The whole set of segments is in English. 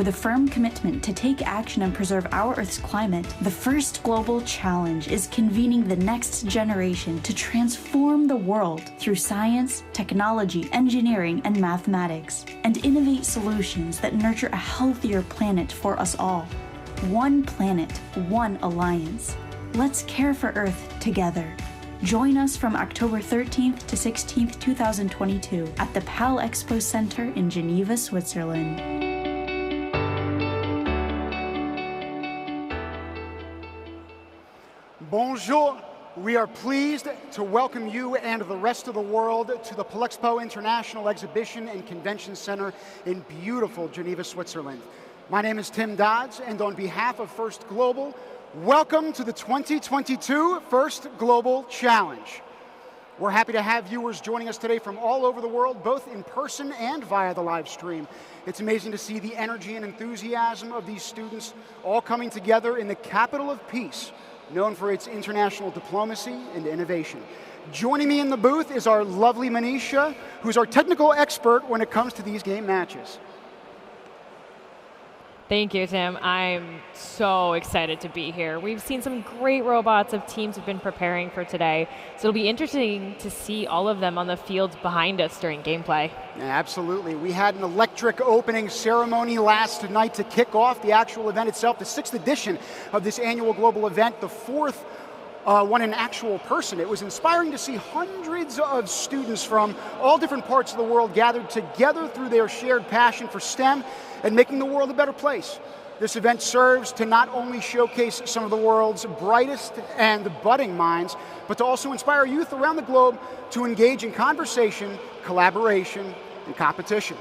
With a firm commitment to take action and preserve our Earth's climate, the first global challenge is convening the next generation to transform the world through science, technology, engineering, and mathematics, and innovate solutions that nurture a healthier planet for us all. One planet, one alliance. Let's care for Earth together. Join us from October 13th to 16th, 2022 at the PAL Expo Center in Geneva, Switzerland. Bonjour. We are pleased to welcome you and the rest of the world to the Palexpo International Exhibition and Convention Center in beautiful Geneva, Switzerland. My name is Tim Dodds, and on behalf of First Global, welcome to the 2022 First Global Challenge. We're happy to have viewers joining us today from all over the world, both in person and via the live stream. It's amazing to see the energy and enthusiasm of these students all coming together in the capital of peace, known for its international diplomacy and innovation. Joining me in the booth is our lovely Manisha, who's our technical expert when it comes to these game matches. Thank you, Tim. I'm so excited to be here. We've seen some great robots of teams have been preparing for today, so it'll be interesting to see all of them on the fields behind us during gameplay. Yeah, absolutely. We had an electric opening ceremony last night to kick off the actual event itself, the 6th edition of this annual global event, the 4th one in actual person. It was inspiring to see hundreds of students from all different parts of the world gathered together through their shared passion for STEM and making the world a better place. This event serves to not only showcase some of the world's brightest and budding minds, but to also inspire youth around the globe to engage in conversation, collaboration, and competition.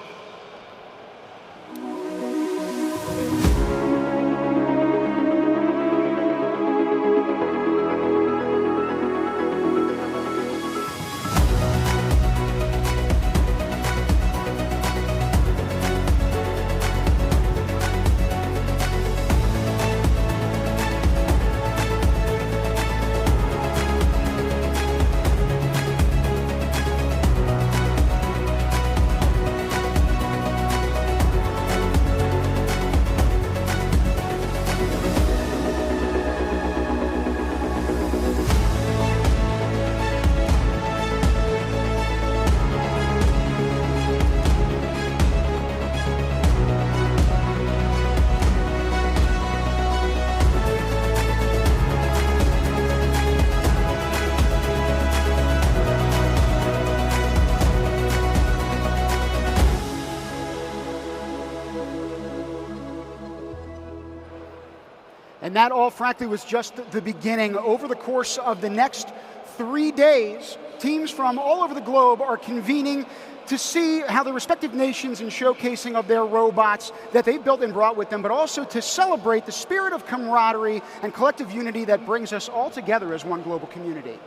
And that all, frankly, was just the beginning. Over the course of the next 3 days, teams from all over the globe are convening to see how the respective nations and showcasing of their robots that they've built and brought with them, but also to celebrate the spirit of camaraderie and collective unity that brings us all together as one global community.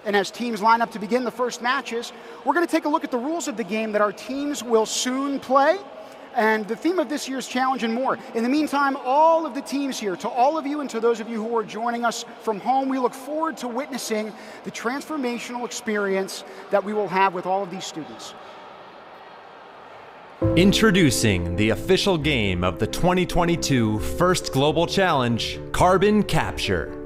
And as teams line up to begin the first matches, we're going to take a look at the rules of the game that our teams will soon play, and the theme of this year's challenge and more. In the meantime, all of the teams here, to all of you and to those of you who are joining us from home, we look forward to witnessing the transformational experience that we will have with all of these students. Introducing the official game of the 2022 First Global Challenge, Carbon Capture.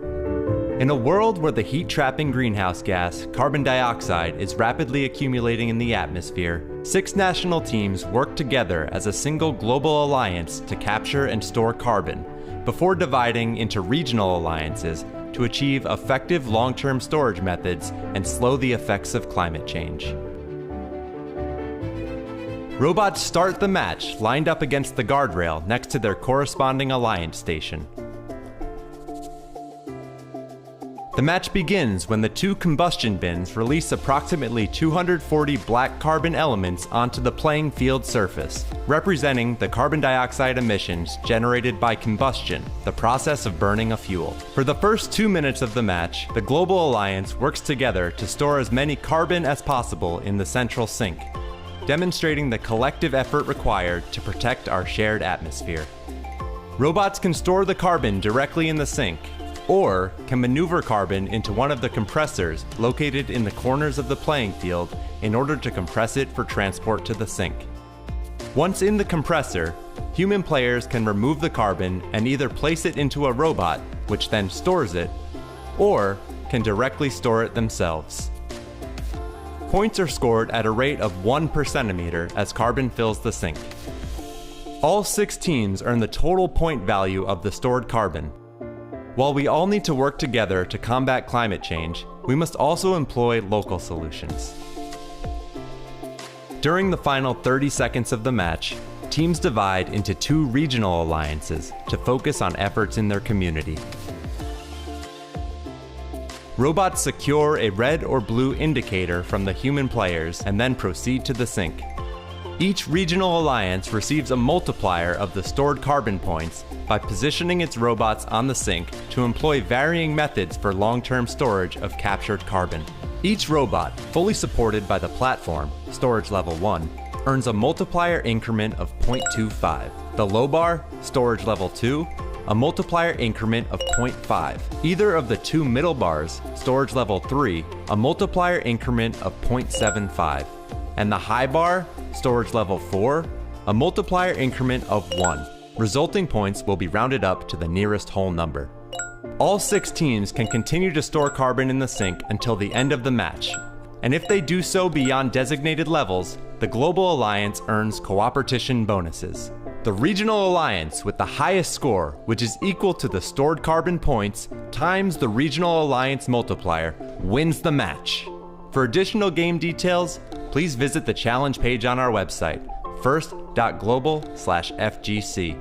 In a world where the heat-trapping greenhouse gas, carbon dioxide, is rapidly accumulating in the atmosphere, 6 national teams work together as a single global alliance to capture and store carbon, before dividing into regional alliances to achieve effective long-term storage methods and slow the effects of climate change. Robots start the match lined up against the guardrail next to their corresponding alliance station. The match begins when the 2 combustion bins release approximately 240 black carbon elements onto the playing field surface, representing the carbon dioxide emissions generated by combustion, the process of burning a fuel. For the first 2 minutes of the match, the Global Alliance works together to store as many carbon as possible in the central sink, demonstrating the collective effort required to protect our shared atmosphere. Robots can store the carbon directly in the sink, or can maneuver carbon into one of the compressors located in the corners of the playing field in order to compress it for transport to the sink. Once in the compressor, Human players can remove the carbon and either place it into a robot, which then stores it, or can directly store it themselves. Points are scored at a rate of 1 per centimeter as carbon fills the sink. All 6 teams earn the total point value of the stored carbon. While we all need to work together to combat climate change, we must also employ local solutions. During the final 30 seconds of the match, teams divide into 2 regional alliances to focus on efforts in their community. Robots secure a red or blue indicator from the human players and then proceed to the sink. Each regional alliance receives a multiplier of the stored carbon points by positioning its robots on the sink to employ varying methods for long-term storage of captured carbon. Each robot, fully supported by the platform, Storage Level 1, earns a multiplier increment of 0.25. The low bar, Storage Level 2, a multiplier increment of 0.5. Either of the 2 middle bars, Storage Level 3, a multiplier increment of 0.75. And the high bar, Storage Level 4, a multiplier increment of 1. Resulting points will be rounded up to the nearest whole number. All 6 teams can continue to store carbon in the sink until the end of the match. And if they do so beyond designated levels, the Global Alliance earns cooperation bonuses. The Regional Alliance with the highest score, which is equal to the stored carbon points times the Regional Alliance multiplier, wins the match. For additional game details, please visit the challenge page on our website, first.global/FGC.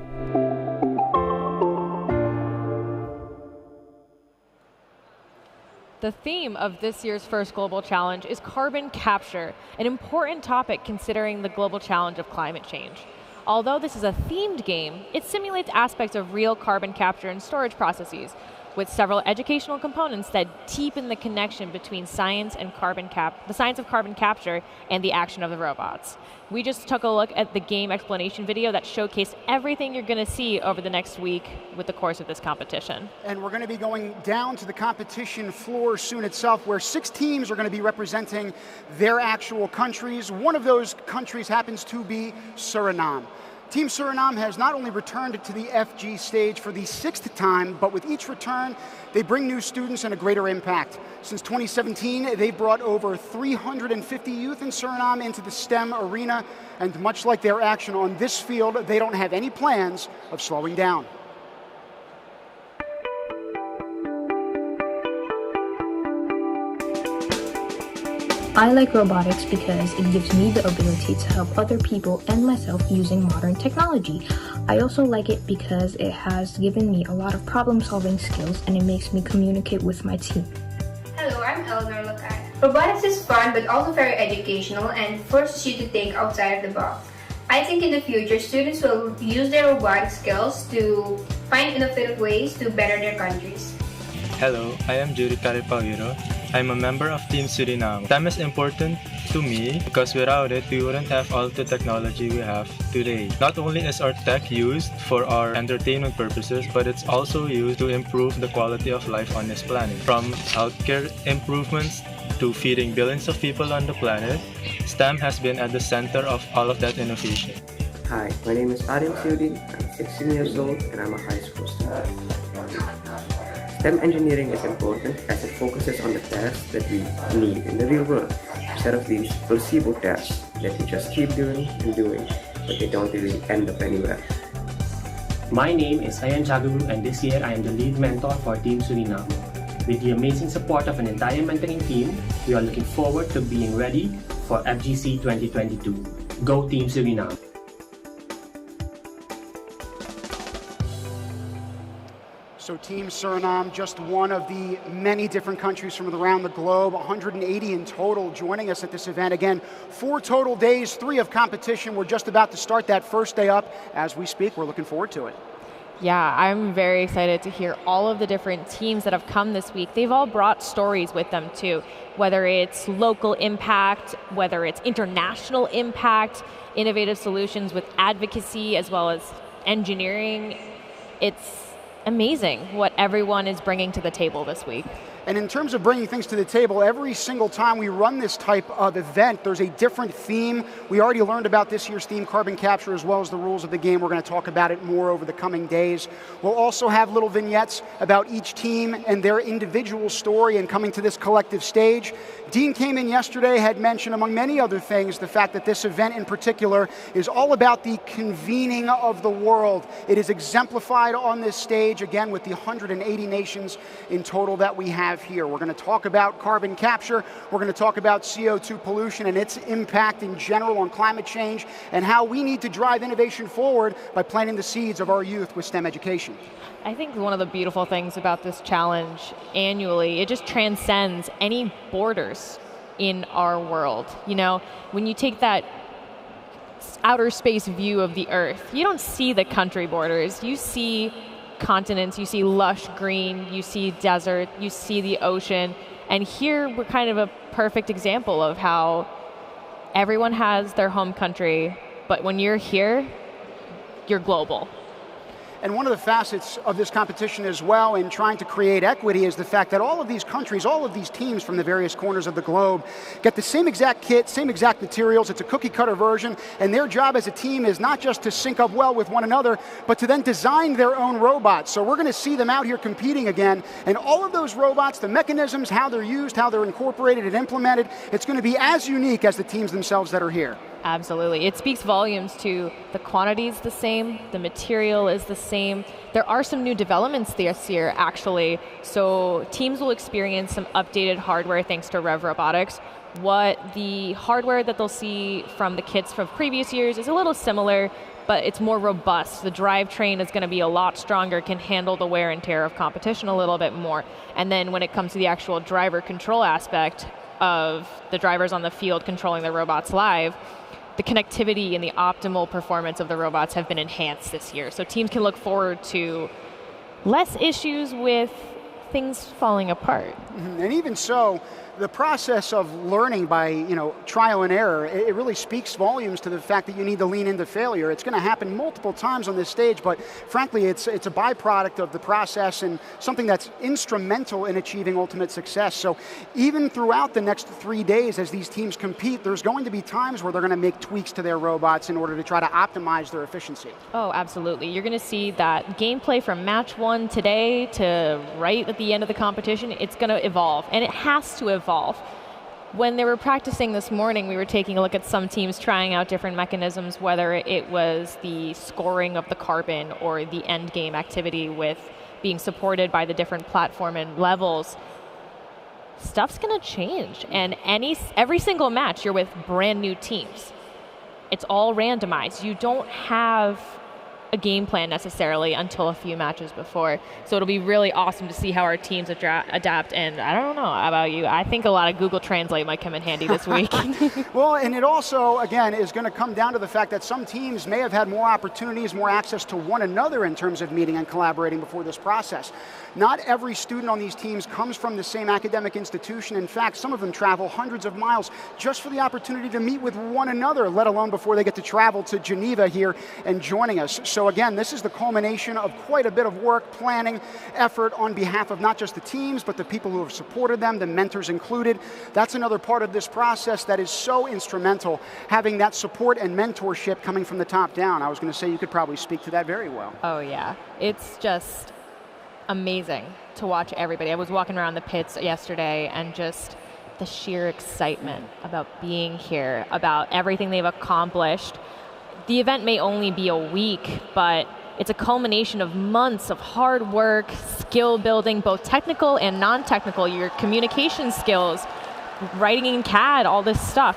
The theme of this year's first Global Challenge is carbon capture, an important topic considering the global challenge of climate change. Although this is a themed game, it simulates aspects of real carbon capture and storage processes, with several educational components that deepen the connection between science and the science of carbon capture and the action of the robots. We just took a look at the game explanation video that showcased everything you're going to see over the next week with the course of this competition. And we're going to be going down to the competition floor soon itself, where 6 teams are going to be representing their actual countries. One of those countries happens to be Suriname. Team Suriname has not only returned to the FG stage for the 6th time, but with each return, they bring new students and a greater impact. Since 2017, they've brought over 350 youth in Suriname into the STEM arena, and much like their action on this field, they don't have any plans of slowing down. I like robotics because it gives me the ability to help other people and myself using modern technology. I also like it because it has given me a lot of problem-solving skills and it makes me communicate with my team. Hello, I'm Eleanor Lakai. Robotics is fun but also very educational and forces you to think outside of the box. I think in the future, students will use their robotic skills to find innovative ways to better their countries. Hello, I am Judy Caripawiro. I'm a member of Team Suriname. STEM is important to me because without it, we wouldn't have all the technology we have today. Not only is our tech used for our entertainment purposes, but it's also used to improve the quality of life on this planet. From healthcare improvements to feeding billions of people on the planet, STEM has been at the center of all of that innovation. Hi, my name is Aryan Siudin. I'm 16 years old and I'm a high school student. STEM engineering is important as it focuses on the tasks that we need in the real world, instead of these placebo tasks that we just keep doing and doing, but they don't really end up anywhere. My name is Ayan Chaguru, and this year I am the lead mentor for Team Suriname. With the amazing support of an entire mentoring team, we are looking forward to being ready for FGC 2022. Go Team Suriname! So Team Suriname, just one of the many different countries from around the globe, 180 in total joining us at this event. Again, 4 total days, 3 of competition. We're just about to start that first day up. As we speak, we're looking forward to it. Yeah, I'm very excited to hear all of the different teams that have come this week. They've all brought stories with them too, whether it's local impact, whether it's international impact, innovative solutions with advocacy, as well as engineering. It's amazing what everyone is bringing to the table this week. And in terms of bringing things to the table, every single time we run this type of event, there's a different theme. We already learned about this year's theme, carbon capture, as well as the rules of the game. We're going to talk about it more over the coming days. We'll also have little vignettes about each team and their individual story and coming to this collective stage. Dean came in yesterday, had mentioned, among many other things, the fact that this event in particular is all about the convening of the world. It is exemplified on this stage, again, with the 180 nations in total that we have here. We're going to talk about carbon capture, we're going to talk about CO2 pollution and its impact in general on climate change, and how we need to drive innovation forward by planting the seeds of our youth with STEM education. I think one of the beautiful things about this challenge annually, it just transcends any borders in our world. You know, when you take that outer space view of the Earth, you don't see the country borders. You see continents, you see lush green, you see desert, you see the ocean. And here we're kind of a perfect example of how everyone has their home country, but when you're here, you're global. And one of the facets of this competition as well in trying to create equity is the fact that all of these countries, all of these teams from the various corners of the globe get the same exact kit, same exact materials. It's a cookie cutter version, and their job as a team is not just to sync up well with one another, but to then design their own robots. So we're going to see them out here competing again, and all of those robots, the mechanisms, how they're used, how they're incorporated and implemented, it's going to be as unique as the teams themselves that are here. Absolutely. It speaks volumes to the quantity is the same, the material is the same. There are some new developments this year, actually. So teams will experience some updated hardware thanks to Rev Robotics. What the hardware that they'll see from the kits from previous years is a little similar, but it's more robust. The drivetrain is going to be a lot stronger, can handle the wear and tear of competition a little bit more. And then when it comes to the actual driver control aspect of the drivers on the field controlling the robots live, the connectivity and the optimal performance of the robots have been enhanced this year. So teams can look forward to less issues with things falling apart. Mm-hmm. And even so, the process of learning by trial and error, it really speaks volumes to the fact that you need to lean into failure. It's going to happen multiple times on this stage, but frankly, it's a byproduct of the process and something that's instrumental in achieving ultimate success. So even throughout the next 3 days as these teams compete, there's going to be times where they're going to make tweaks to their robots in order to try to optimize their efficiency. Oh, absolutely. You're going to see that gameplay from match 1 today to right at the end of the competition, it's going to evolve, and it has to evolve. When they were practicing this morning, we were taking a look at some teams trying out different mechanisms, whether it was the scoring of the carbon or the end game activity with being supported by the different platform and levels. Stuff's going to change, and every single match you're with brand new teams. It's all randomized. You don't have a game plan necessarily until a few matches before. So it'll be really awesome to see how our teams adapt. And I don't know about you, I think a lot of Google Translate might come in handy this week. Well, and it also, again, is going to come down to the fact that some teams may have had more opportunities, more access to one another in terms of meeting and collaborating before this process. Not every student on these teams comes from the same academic institution. In fact, some of them travel hundreds of miles just for the opportunity to meet with one another, let alone before they get to travel to Geneva here and joining us. So again, this is the culmination of quite a bit of work, planning, effort on behalf of not just the teams, but the people who have supported them, the mentors included. That's another part of this process that is so instrumental, having that support and mentorship coming from the top down. I was going to say you could probably speak to that very well. Oh yeah, it's just amazing to watch everybody. I was walking around the pits yesterday and just the sheer excitement about being here, about everything they've accomplished. The event may only be a week, but it's a culmination of months of hard work, skill building, both technical and non-technical, your communication skills, writing in CAD, all this stuff.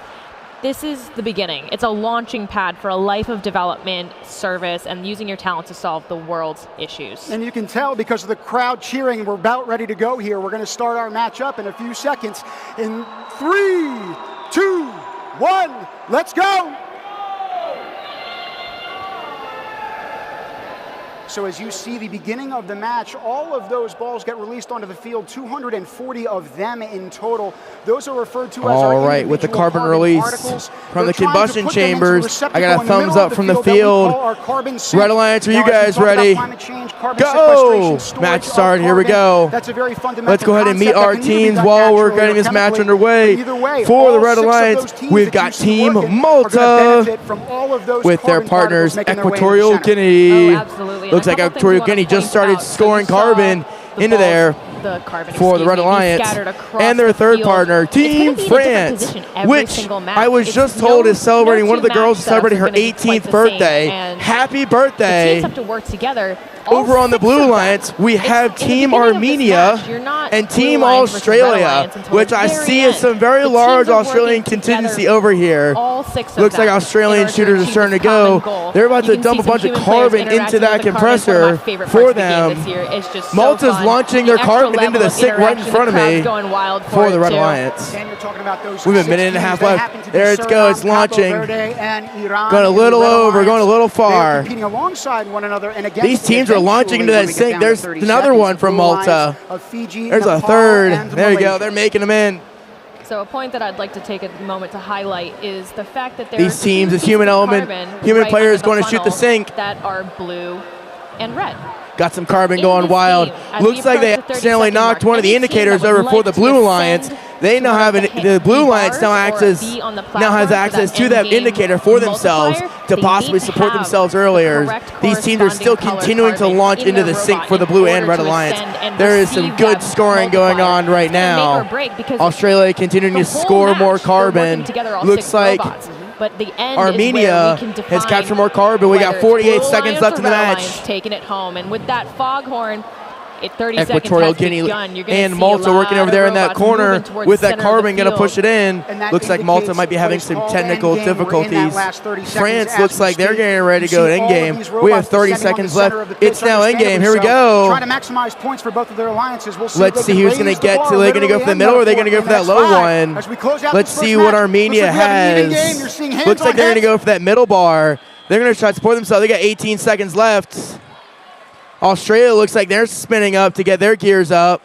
This is the beginning. It's a launching pad for a life of development, service, and using your talent to solve the world's issues. And you can tell because of the crowd cheering, we're about ready to go here. We're going to start our match up in a few seconds. In 3, 2, 1, let's go! So as you see the beginning of the match, all of those balls get released onto the field, 240 of them in total. Those are referred to as all right, with the carbon release from the combustion chambers. I got a thumbs up from the field. Red Alliance, are you guys ready? carbon sequestration, Go! storage Match of start. Here we carbon. go. That's a very fundamental Let's go ahead and meet concept that our can either be teams done while we're naturally getting or this match chemically. underway. But either way, For the all Red 6 of Alliance, those teams we've that got used to Team work it are gonna Malta benefit from all of those with their carbon partners particles making their way into the Equatorial center. Guinea. Oh, absolutely. Looks like Equatorial Guinea just started scoring carbon into there for the Red Alliance, and their third partner, Team France, which I was just told is celebrating, one of the girls is celebrating her 18th birthday. Happy birthday. Teams have to work together. Over on the Blue Alliance, we have Team Armenia and Team Australia, which I see as some very large Australian contingency over here. Looks like Australian shooters are starting to go. They're about to dump a bunch of carbon into that compressor for them. Malta's launching their carbon into the sink right in front of me for the Red Alliance. We have a minute and a half left. There it goes, it's launching. Going a little over, going a little far. These teams are launching into that sink. There's another one from Malta. There's a third. There you go. They're making them in. So a point that I'd like to take a moment to highlight is the fact that these teams, this human element, human player is going to shoot the sink. That are blue and red. Got some carbon going wild. Looks like they accidentally knocked one of the indicators over for the Blue Alliance. They now have the Blue Alliance now has access to that indicator for themselves to possibly support themselves earlier. These teams are still continuing to launch into the sink for the Blue and Red Alliance. There is some good scoring going on right now. Australia continuing to score more carbon. Looks like but the end Armenia has captured more carbon. We got 48 seconds left in the match. Taking it home, and with that foghorn, 30 Equatorial Guinea and Malta working over there in that corner with that carbon, going to push it in. Looks like Malta might be having some technical difficulties. France looks like they're getting ready to go to endgame. We have 30 seconds left. It's now endgame. Here we go. Trying to maximize points for both of their alliances. Let's see who's going to get to. Are they going to go for the middle or are they going to go for that low one? Let's see what Armenia has. Looks like they're going to go for that middle bar. They're going to try to support themselves. They got 18 seconds left. Australia looks like they're spinning up to get their gears up.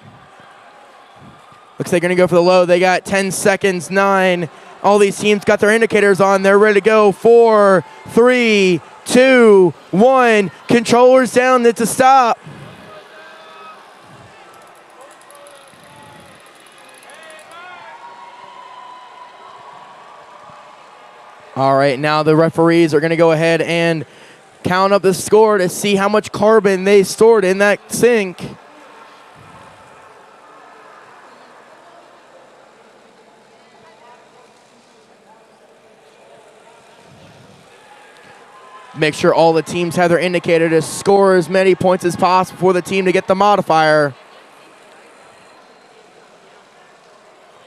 Looks like they're going to go for the low. They got 10 seconds, 9. All these teams got their indicators on. They're ready to go. 4, 3, 2, 1. Controllers down. It's a stop. All right, now the referees are going to go ahead and count up the score to see how much carbon they stored in that sink. Make sure all the teams have their indicator to score as many points as possible for the team to get the modifier.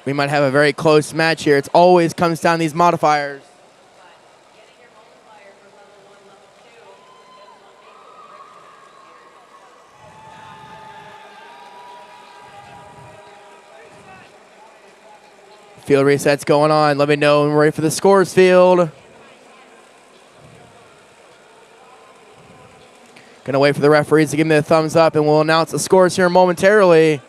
We might have a very close match here. It always comes down to these modifiers. Field reset's going on. Let me know when we're ready for the scores field. Gonna wait for the referees to give me the thumbs up and we'll announce the scores here momentarily.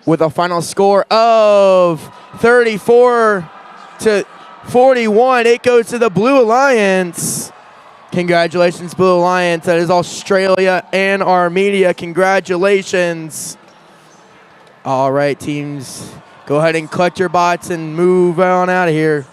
With a final score of 34 to 41, it goes to the Blue Alliance. Congratulations, Blue Alliance. That is Australia and Armenia. Congratulations. All right, teams, go ahead and collect your bots and move on out of here.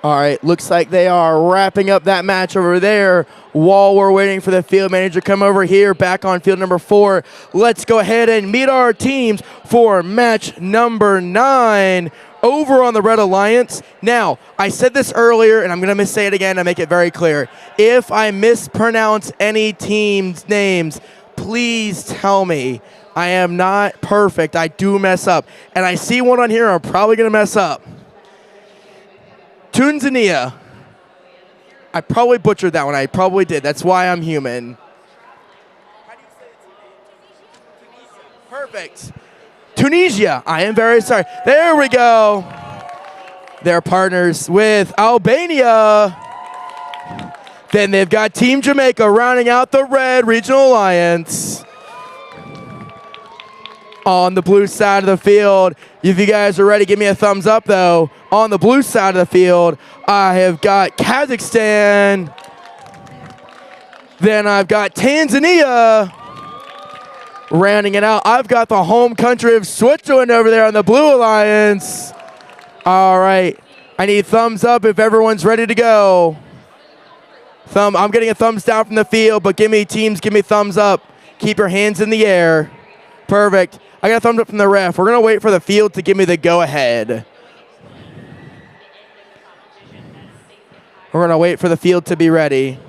All right, looks like they are wrapping up that match over there while we're waiting for the field manager to come over here back on field number 4. Let's go ahead and meet our teams for match number 9 over on the Red Alliance. Now, I said this earlier, and I'm going to say it again to make it very clear. If I mispronounce any team's names, please tell me. I am not perfect. I do mess up. And I see one on here I'm probably going to mess up. Tunisia. I probably butchered that one. I probably did. That's why I'm human. How do you say it? Perfect. Tunisia. I am very sorry. There we go. They're partners with Albania. Then they've got Team Jamaica rounding out the Red Regional Alliance. On the blue side of the field, if you guys are ready, give me a thumbs up, though. On the blue side of the field, I have got Kazakhstan. Then I've got Tanzania. Rounding it out, I've got the home country of Switzerland over there on the blue alliance. All right, I need thumbs up if everyone's ready to go. I'm getting a thumbs down from the field, but give me thumbs up. Keep your hands in the air. Perfect. I got a thumbs up from the ref. We're going to wait for the field to give me the go-ahead. We're going to wait for the field to be ready.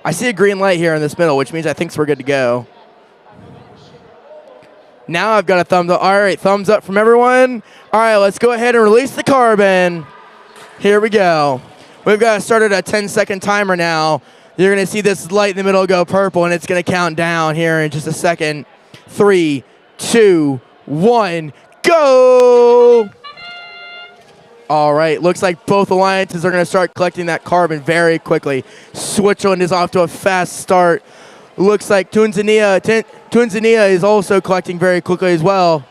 I see a green light here in this middle, which means I think we're good to go. Now I've got a thumbs up. All right, thumbs up from everyone. All right, let's go ahead and release the carbon. Here we go. We've got started a 10-second timer now. You're going to see this light in the middle go purple, and it's going to count down here in just a second. 3, 2, 1, go! All right, looks like both alliances are going to start collecting that carbon very quickly. Switzerland is off to a fast start. Looks like Tunisia is also collecting very quickly as well.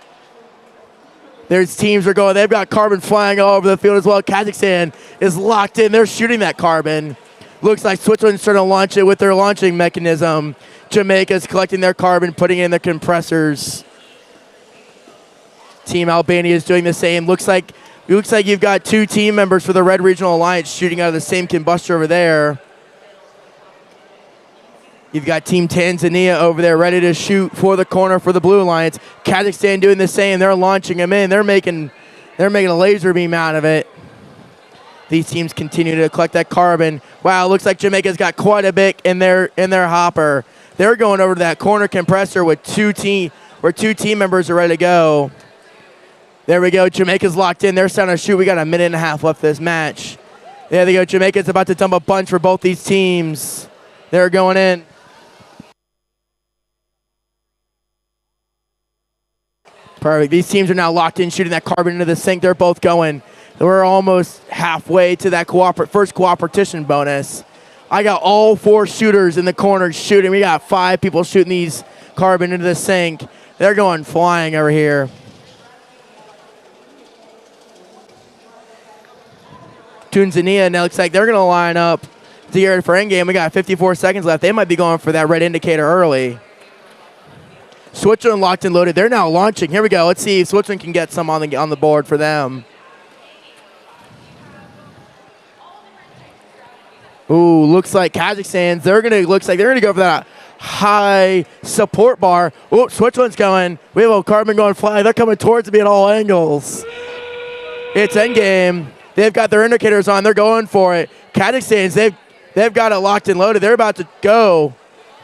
There's teams are going. They've got carbon flying all over the field as well. Kazakhstan is locked in. They're shooting that carbon. Looks like Switzerland's starting to launch it with their launching mechanism. Jamaica's collecting their carbon, putting it in the compressors. Team Albania is doing the same. Looks like you've got 2 team members for the Red Regional Alliance shooting out of the same combustor over there. You've got Team Tanzania over there ready to shoot for the corner for the Blue Alliance. Kazakhstan doing the same. They're launching them in. They're making a laser beam out of it. These teams continue to collect that carbon. Wow, looks like Jamaica's got quite a bit in their hopper. They're going over to that corner compressor with 2 team members are ready to go. There we go. Jamaica's locked in. They're starting to shoot. We got a minute and a half left this match. There they go. Jamaica's about to dump a bunch for both these teams. They're going in. Perfect. These teams are now locked in, shooting that carbon into the sink. They're both going. We're almost halfway to that first cooperation bonus. I got all 4 shooters in the corner shooting. We got 5 people shooting these carbon into the sink. They're going flying over here. Tunisia now looks like they're going to line up to get ready for endgame. We got 54 seconds left. They might be going for that red indicator early. Switzerland locked and loaded. They're now launching. Here we go. Let's see if Switzerland can get some on the board for them. Ooh, looks like Kazakhstan. Looks like they're gonna go for that high support bar. Oh, Switzerland's going. We have a carbon going flying. They're coming towards me at all angles. It's endgame. They've got their indicators on. They're going for it. Kazakhstan's they've got it locked and loaded. They're about to go.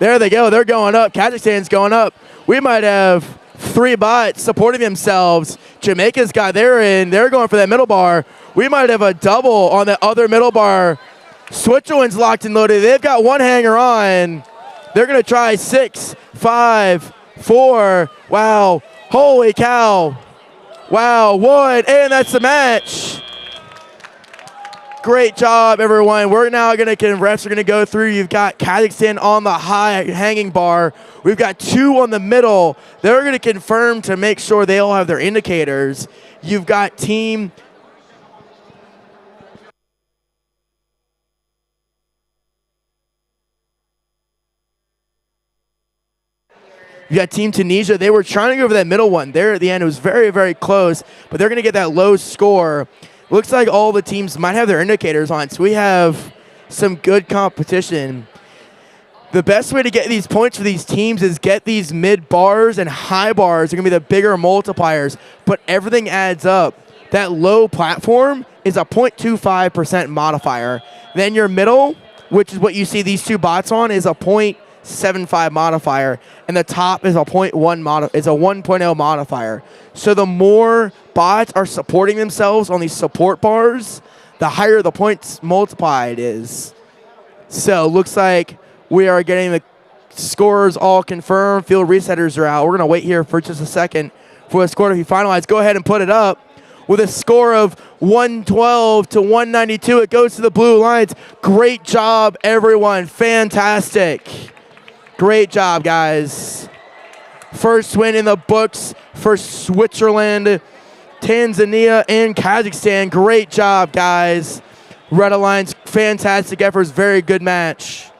There they go. They're going up. Kazakhstan's going up. We might have 3 bots supporting themselves. Jamaica's got their in. They're going for that middle bar. We might have a double on the other middle bar. Switzerland's locked and loaded. They've got 1 hanger on. They're going to try 6, 5, 4. Wow. Holy cow. Wow. 1. And that's the match. Great job, everyone. We're now going to, refs are going to go through. You've got Kazakhstan on the high hanging bar. We've got 2 on the middle. They're going to confirm to make sure they all have their indicators. You've got Team You got Team Tunisia. They were trying to go over that middle one. There at the end, it was very, very close, but they're going to get that low score. Looks like all the teams might have their indicators on, so we have some good competition. The best way to get these points for these teams is get these mid bars and high bars. They're going to be the bigger multipliers, but everything adds up. That low platform is a 0.25% modifier. Then your middle, which is what you see these two bots on, is a 0.75 modifier, and the top is a 1.0 modifier. So the more bots are supporting themselves on these support bars, the higher the points multiplied is. So looks like we are getting the scores all confirmed. Field resetters are out. We're going to wait here for just a second for the score to be finalized. Go ahead and put it up. With a score of 112 to 192, it goes to the Blue Lions. Great job, everyone. Fantastic. Great job, guys. First win in the books for Switzerland, Tanzania, and Kazakhstan. Great job, guys. Red Alliance, fantastic efforts. Very good match.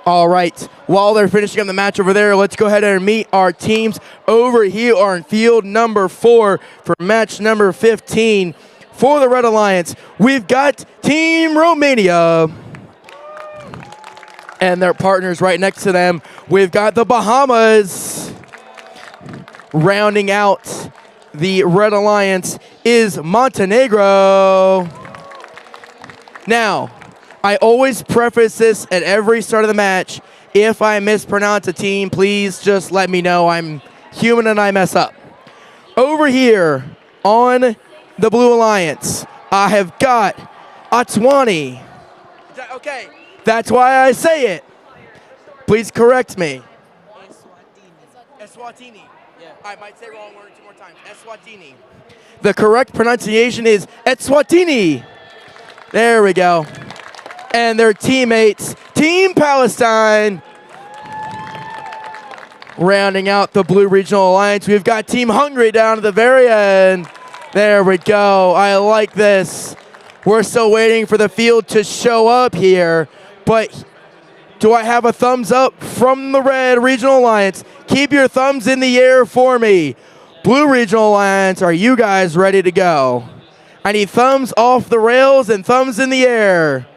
All right, while they're finishing up the match over there, let's go ahead and meet our teams over here on field number 4 for match number 15. For the Red Alliance, we've got Team Romania. And their partners right next to them, we've got the Bahamas. Rounding out the Red Alliance is Montenegro. Now, I always preface this at every start of the match. If I mispronounce a team, please just let me know. I'm human and I mess up. Over here on the Blue Alliance, I have got Atwani. Okay, that's why I say it. Please correct me. Eswatini. Yeah. I might say wrong word 2 more times. Eswatini. The correct pronunciation is Eswatini. There we go. And their teammates, Team Palestine. Rounding out the Blue Regional Alliance, we've got Team Hungary down at the very end. There we go. I like this. We're still waiting for the field to show up here, but do I have a thumbs up from the Red Regional Alliance? Keep your thumbs in the air for me. Blue Regional Alliance, are you guys ready to go? I need thumbs off the rails and thumbs in the air.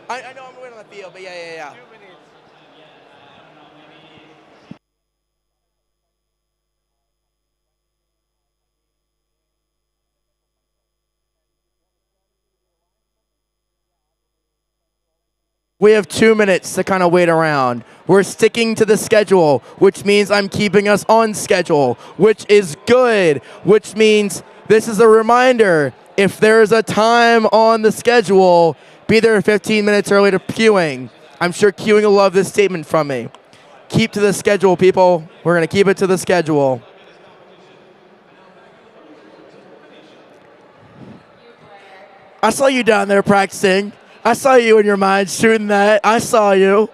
I know I'm going on the field, but yeah. We have 2 minutes to kind of wait around. We're sticking to the schedule, which means I'm keeping us on schedule, which is good, which means this is a reminder. If there's a time on the schedule, be there 15 minutes early to queuing. I'm sure queuing will love this statement from me. Keep to the schedule, people. We're going to keep it to the schedule. I saw you down there practicing. I saw you in your mind shooting that. I saw you.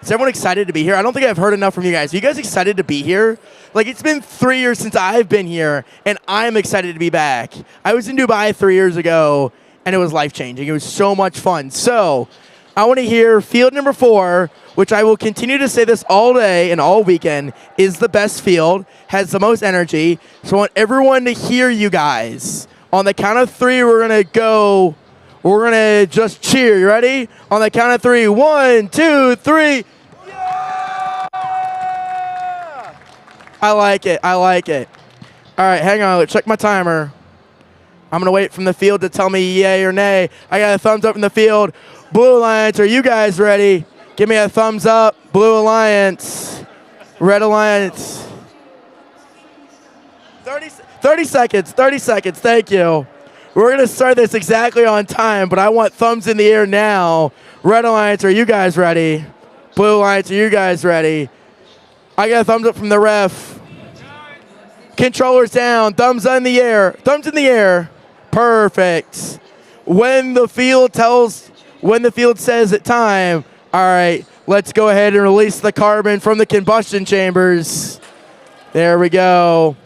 Is everyone excited to be here? I don't think I've heard enough from you guys. Are you guys excited to be here? Like, it's been 3 years since I've been here, and I'm excited to be back. I was in Dubai 3 years ago, and it was life-changing. It was so much fun. So I want to hear field number 4, which I will continue to say this all day and all weekend, is the best field, has the most energy. So I want everyone to hear you guys. On the count of 3, we're going to go. We're going to just cheer. You ready? On the count of 3. 1, 2, 3. Yeah! I like it. I like it. All right, hang on. Let's check my timer. I'm going to wait from the field to tell me yay or nay. I got a thumbs up from the field. Blue Alliance, are you guys ready? Give me a thumbs up. Blue Alliance. Red Alliance. 30 seconds, thank you. We're going to start this exactly on time, but I want thumbs in the air now. Red Alliance, are you guys ready? Blue Alliance, are you guys ready? I got a thumbs up from the ref. Controllers down, thumbs in the air. Thumbs in the air. Perfect. When the field says it's time, all right, let's go ahead and release the carbon from the combustion chambers. There we go.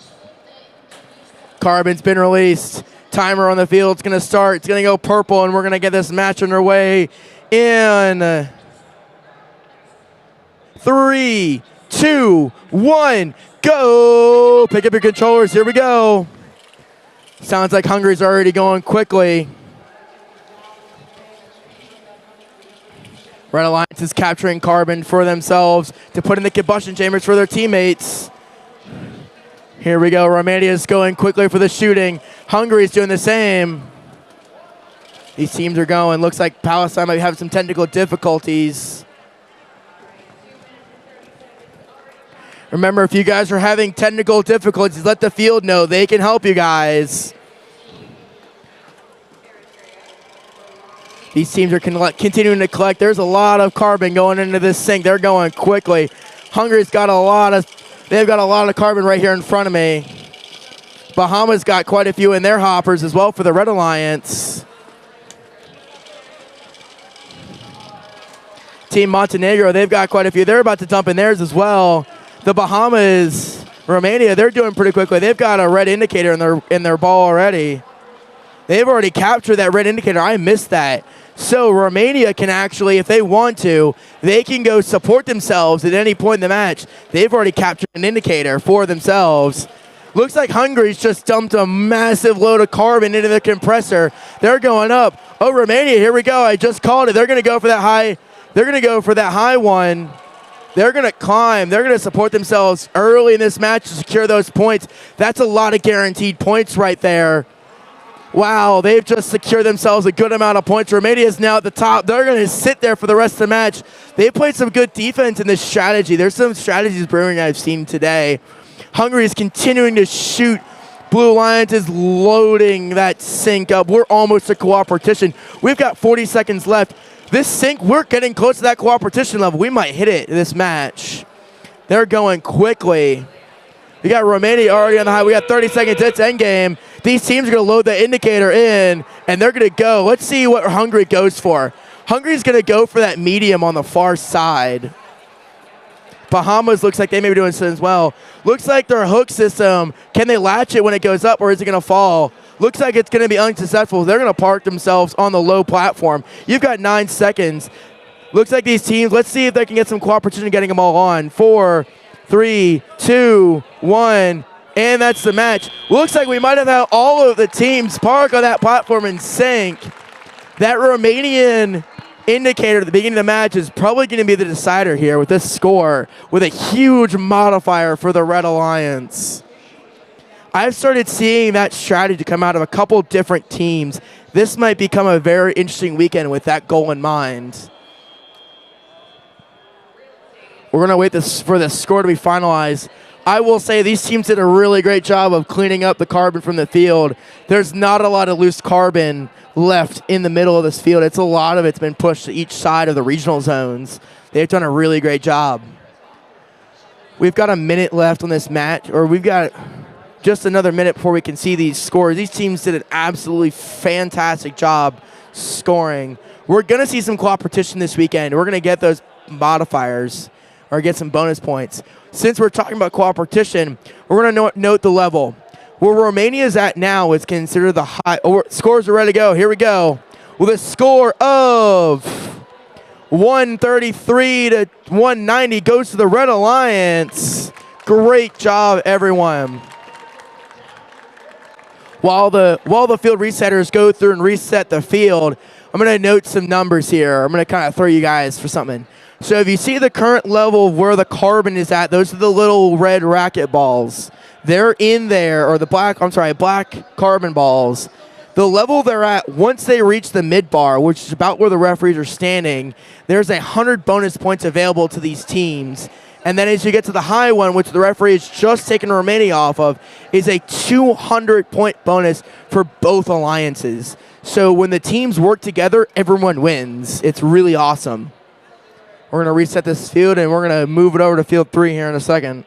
Carbon's been released. Timer on the field. It's going to start. It's going to go purple, and we're going to get this match underway in 3, 2, 1, go. Pick up your controllers. Here we go. Sounds like Hungary's already going quickly. Red Alliance is capturing carbon for themselves to put in the combustion chambers for their teammates. Here we go. Romania's going quickly for the shooting. Hungary's doing the same. These teams are going. Looks like Palestine might have some technical difficulties. Remember, if you guys are having technical difficulties, let the field know. They can help you guys. These teams are continuing to collect. There's a lot of carbon going into this sink. They're going quickly. Hungary's got they've got a lot of carbon right here in front of me. Bahamas got quite a few in their hoppers as well for the Red Alliance. Team Montenegro, they've got quite a few. They're about to dump in theirs as well. The Bahamas, Romania, they're doing pretty quickly. They've got a red indicator in their ball already. They've already captured that red indicator. I missed that. So Romania can actually, if they want to, they can go support themselves at any point in the match. They've already captured an indicator for themselves. Looks like Hungary's just dumped a massive load of carbon into the compressor. They're going up. Oh, Romania, here we go. I just called it. They're going to go for that high. They're going to go for that high one. They're going to climb. They're going to support themselves early in this match to secure those points. That's a lot of guaranteed points right there. Wow, they've just secured themselves a good amount of points. Romania is now at the top. They're going to sit there for the rest of the match. They played some good defense in this strategy. There's some strategies brewing I've seen today. Hungary is continuing to shoot. Blue Alliance is loading that sync up. We're almost to cooperation. We've got 40 seconds left. This sync, we're getting close to that cooperation level. We might hit it in this match. They're going quickly. We got Romania already on the high. We got 30 seconds. It's endgame. These teams are going to load the indicator in, and they're going to go. Let's see what Hungary goes for. Hungary's going to go for that medium on the far side. Bahamas looks like they may be doing so as well. Looks like their hook system, can they latch it when it goes up, or is it going to fall? Looks like it's going to be unsuccessful. They're going to park themselves on the low platform. You've got 9 seconds. Looks like these teams, let's see if they can get some cooperation getting them all on. 4, 3, 2, 1, and that's the match. Looks like we might have had all of the teams park on that platform and sync. That Romanian indicator at the beginning of the match is probably going to be the decider here with this score, with a huge modifier for the Red Alliance. I've started seeing that strategy come out of a couple different teams. This might become a very interesting weekend with that goal in mind. We're going to wait for the score to be finalized. I will say these teams did a really great job of cleaning up the carbon from the field. There's not a lot of loose carbon left in the middle of this field. It's a lot of it's been pushed to each side of the regional zones. They've done a really great job. We've got a minute left on this match, or we've got just another minute before we can see these scores. These teams did an absolutely fantastic job scoring. We're going to see some cooperation this weekend. We're going to get those modifiers or get some bonus points. Since we're talking about cooperation, we're going to note the level. Where Romania is at now is considered the high. Oh, scores are ready to go. Here we go. With a score of 133 to 190 goes to the Red Alliance. Great job, everyone. While the field resetters go through and reset the field, I'm going to note some numbers here. I'm going to kind of throw you guys for something. So if you see the current level of where the carbon is at, those are the little red racket balls. They're in there, or the black carbon balls. The level they're at, once they reach the mid bar, which is about where the referees are standing, there's 100 bonus points available to these teams. And then as you get to the high one, which the referee has just taken Romania off of, is a 200-point bonus for both alliances. So when the teams work together, everyone wins. It's really awesome. We're going to reset this field, and we're going to move it over to field 3 here in a second.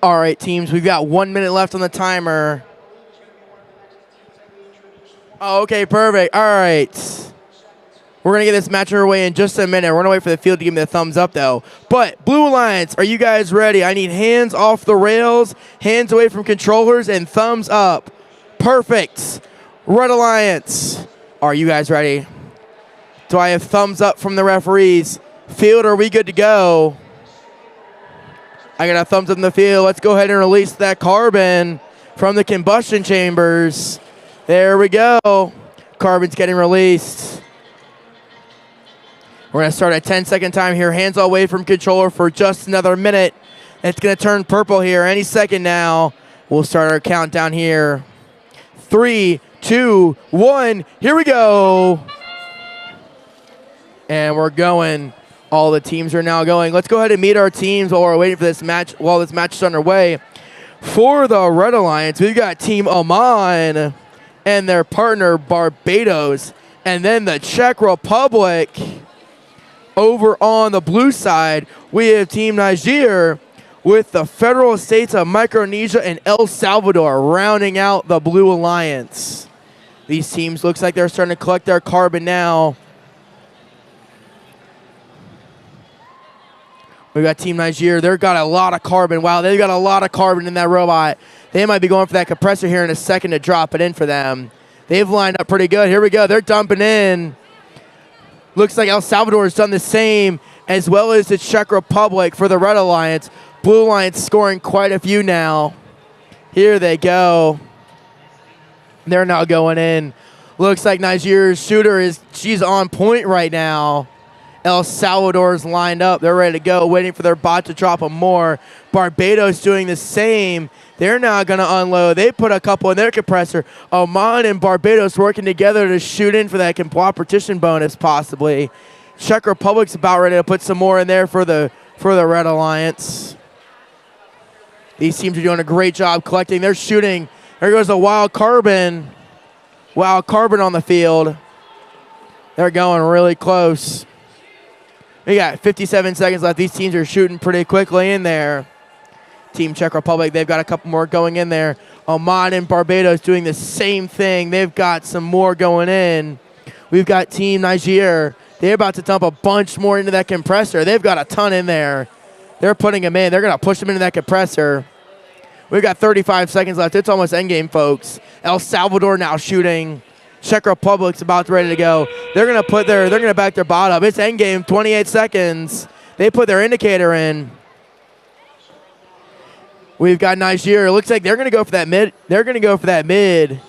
All right, teams, we've got 1 minute left on the timer. Oh, okay, perfect. All right. We're going to get this match underway in just a minute. We're going to wait for the field to give me the thumbs up, though. But, Blue Alliance, are you guys ready? I need hands off the rails, hands away from controllers, and thumbs up. Perfect. Red Alliance, are you guys ready? Do I have thumbs up from the referees? Field, are we good to go? I got a thumbs up in the field. Let's go ahead and release that carbon from the combustion chambers. There we go. Carbon's getting released. We're going to start a 10-second time here. Hands all away from controller for just another minute. It's going to turn purple here any second now. We'll start our countdown here. 3, 2, 1. Here we go. And we're going. All the teams are now going. Let's go ahead and meet our teams while we're waiting for this match. While this match is underway. For the Red Alliance, we've got Team Oman and their partner Barbados. And then the Czech Republic. Over on the blue side, we have Team Niger with the Federal States of Micronesia and El Salvador rounding out the Blue Alliance. These teams looks like they're starting to collect their carbon now. We got Team Niger. They've got a lot of carbon. Wow, they've got a lot of carbon in that robot. They might be going for that compressor here in a second to drop it in for them. They've lined up pretty good. Here we go. They're dumping in. Looks like El Salvador has done the same, as well as the Czech Republic for the Red Alliance. Blue Alliance scoring quite a few now. Here they go. They're now going in. Looks like Niger's shooter she's on point right now. El Salvador's lined up. They're ready to go, waiting for their bot to drop them more. Barbados doing the same. They're now going to unload. They put a couple in their compressor. Oman and Barbados working together to shoot in for that competition bonus, possibly. Czech Republic's about ready to put some more in there for the Red Alliance. These teams are doing a great job collecting. They're shooting. There goes a wild carbon. Wild carbon on the field. They're going really close. We got 57 seconds left. These teams are shooting pretty quickly in there. Team Czech Republic, they've got a couple more going in there. Oman and Barbados doing the same thing. They've got some more going in. We've got Team Niger. They're about to dump a bunch more into that compressor. They've got a ton in there. They're putting them in. They're going to push them into that compressor. We've got 35 seconds left. It's almost endgame, folks. El Salvador now shooting. Czech Republic's about ready to go. They're going to back their bot up. It's endgame, 28 seconds. They put their indicator in. We've got Niger. It looks like they're going to go for that mid. They're going to go for that mid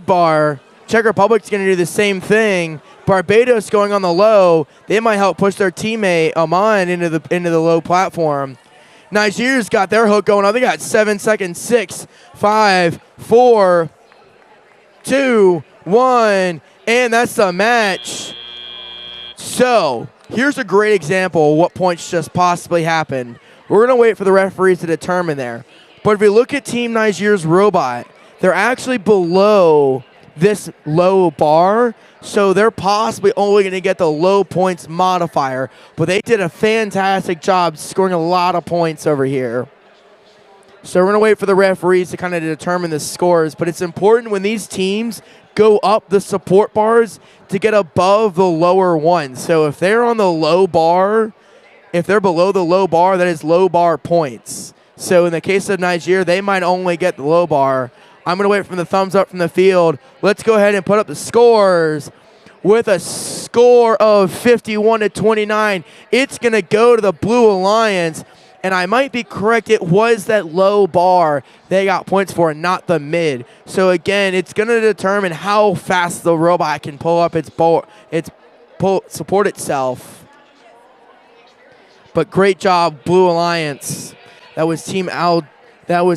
bar. Czech Republic's going to do the same thing. Barbados going on the low. They might help push their teammate Oman into the low platform. Niger's got their hook going on. They got 7 seconds. 6, 5, 4, 2, 1, and that's the match. So here's a great example of what points just possibly happened. We're going to wait for the referees to determine there. But if we look at Team Niger's robot, they're actually below this low bar, so they're possibly only going to get the low points modifier. But they did a fantastic job scoring a lot of points over here. So we're going to wait for the referees to kind of determine the scores. But it's important when these teams go up the support bars to get above the lower ones. So if they're on the low bar, if they're below the low bar, that is low bar points. So in the case of Niger, they might only get the low bar. I'm going to wait for the thumbs up from the field. Let's go ahead and put up the scores. With a score of 51-29, it's going to go to the Blue Alliance. And I might be correct, it was that low bar they got points for, not the mid. So again, it's going to determine how fast the robot can pull up support itself. But great job, Blue Alliance. That was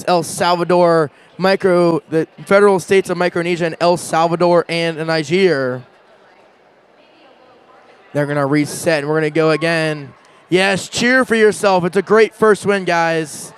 El Salvador, the Federal States of Micronesia, and El Salvador and Niger. They're going to reset, and we're going to go again. Yes, cheer for yourself. It's a great first win, guys.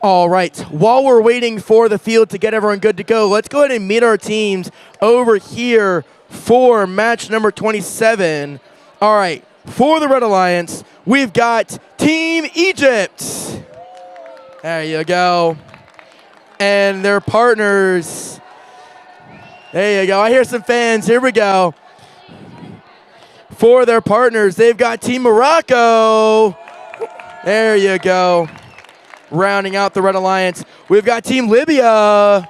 All right, while we're waiting for the field to get everyone good to go, let's go ahead and meet our teams over here for match number 27. All right, for the Red Alliance, we've got Team Egypt. There you go. And their partners. There you go. I hear some fans. Here we go. For their partners, they've got Team Morocco. There you go. Rounding out the Red Alliance, we've got Team Libya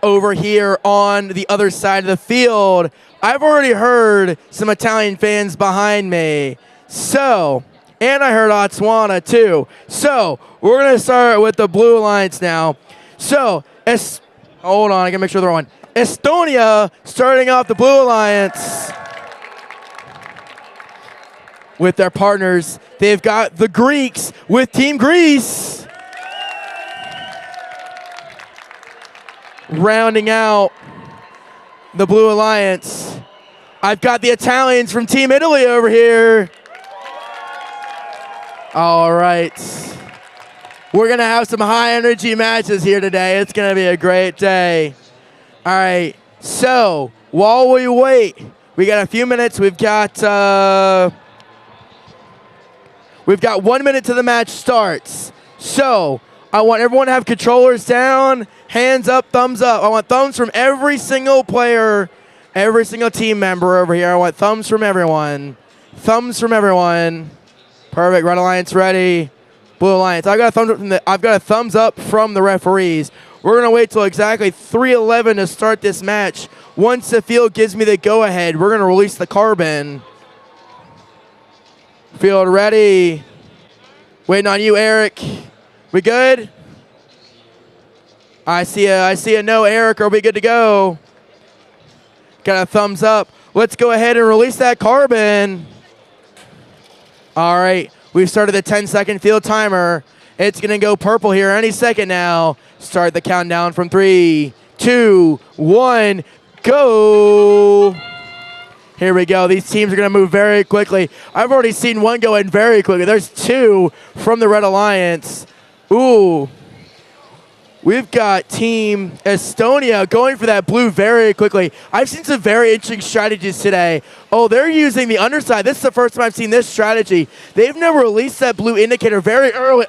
over here on the other side of the field. I've already heard some Italian fans behind me. So, and I heard Botswana too. So, we're going to start with the Blue Alliance now. So, hold on, I got to make sure they're on. Estonia starting off the Blue Alliance with their partners. They've got the Greeks with Team Greece. Rounding out the Blue Alliance, I've got the Italians from Team Italy over here. All right. We're going to have some high energy matches here today. It's going to be a great day. All right. So, while we wait, we got a few minutes. We've got 1 minute till the match starts. So, I want everyone to have controllers down, hands up, thumbs up. I want thumbs from every single player, every single team member over here. I want thumbs from everyone. Thumbs from everyone. Perfect. Red Alliance ready. Blue Alliance. I've got a thumbs up from the referees. We're going to wait till exactly 3:11 to start this match. Once the field gives me the go-ahead, we're going to release the carbon. Field ready. Waiting on you, Eric. We good? I see a no, Eric. Are we good to go? Got a thumbs up. Let's go ahead and release that carbon. All right. We've started the 10-second field timer. It's going to go purple here any second now. Start the countdown from 3, 2, 1, go. Here we go. These teams are going to move very quickly. I've already seen one go in very quickly. There's two from the Red Alliance. Ooh. We've got Team Estonia going for that blue very quickly. I've seen some very interesting strategies today. Oh, they're using the underside. This is the first time I've seen this strategy. They've never released that blue indicator very early.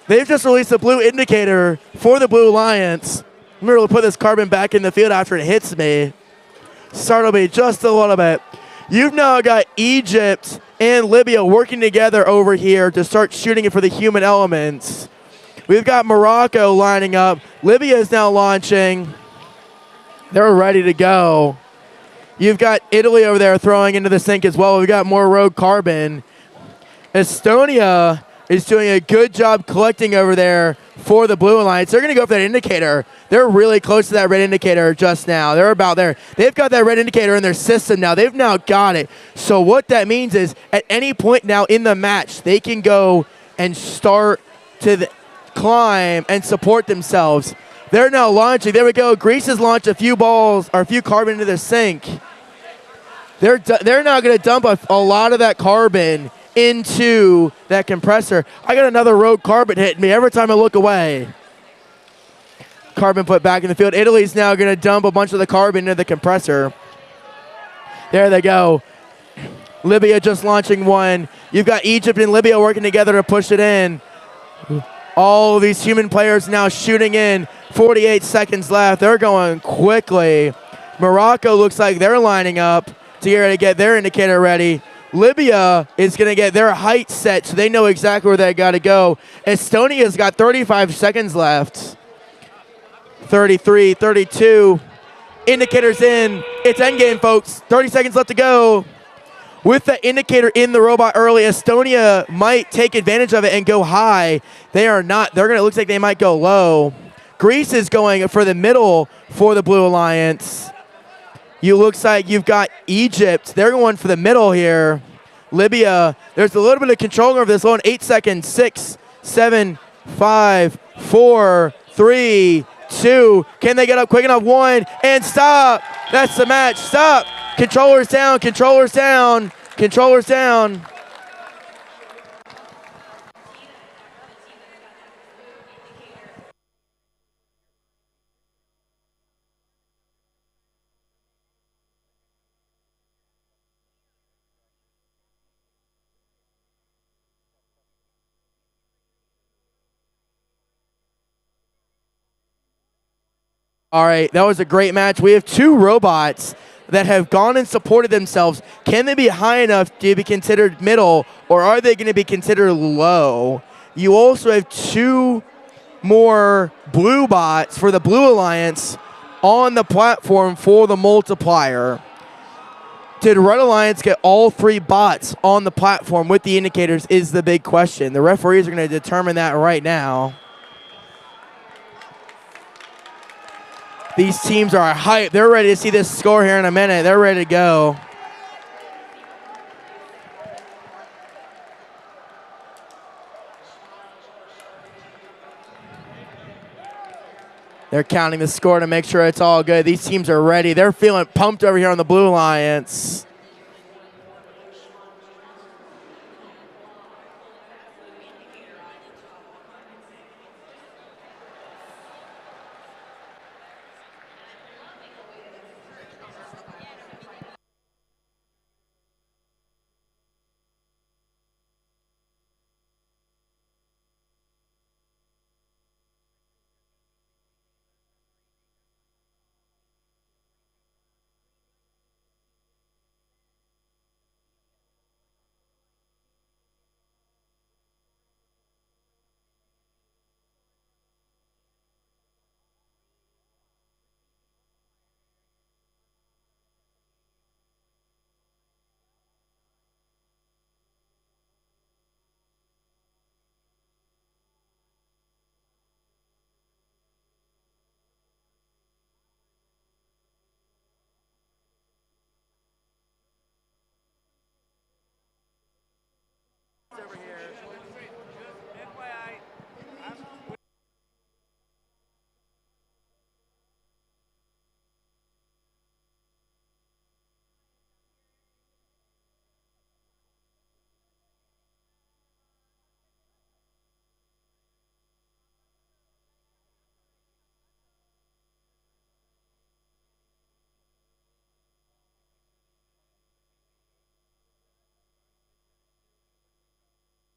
They've just released the blue indicator for the Blue Alliance. I'm going to put this carbon back in the field after it hits me. Startle me just a little bit. You've now got Egypt and Libya working together over here to start shooting it for the human elements. We've got Morocco lining up. Libya is now launching. They're ready to go. You've got Italy over there throwing into the sink as well. We've got more rogue carbon. Estonia is doing a good job collecting over there for the Blue Alliance. They're going to go for that indicator. They're really close to that red indicator just now. They're about there. They've got that red indicator in their system now. They've now got it. So what that means is at any point now in the match, they can go and start to climb and support themselves. They're now launching. There we go. Greece has launched a few balls or a few carbon into the sink. They're now going to dump a lot of that carbon into that compressor. I got another rogue carbon hitting me every time I look away. Carbon put back in the field. Italy's now going to dump a bunch of the carbon into the compressor. There they go. Libya just launching one. You've got Egypt and Libya working together to push it in. All of these human players now shooting in. 48 seconds left. They're going quickly. Morocco looks like they're lining up to get their indicator ready. Libya is going to get their height set so they know exactly where they got to go. Estonia's got 35 seconds left. 33, 32. Indicators in. It's endgame, folks. 30 seconds left to go. With the indicator in the robot early, Estonia might take advantage of it and go high. They are not. They're going to look like they might go low. Greece is going for the middle for the Blue Alliance. You looks like you've got Egypt. They're going for the middle here. Libya, there's a little bit of control over this one. 8 seconds. 6, 7, 5, 4, 3, 2. Can they get up quick enough? 1, and stop. That's the match. Stop. Controllers down. Controllers down. Controllers down. All right, that was a great match. We have two robots that have gone and supported themselves. Can they be high enough to be considered middle, or are they going to be considered low? You also have two more blue bots for the Blue Alliance on the platform for the multiplier. Did Red Alliance get all three bots on the platform with the indicators is the big question. The referees are going to determine that right now. These teams are hyped. They're ready to see this score here in a minute. They're ready to go. They're counting the score to make sure it's all good. These teams are ready. They're feeling pumped over here on the Blue Alliance.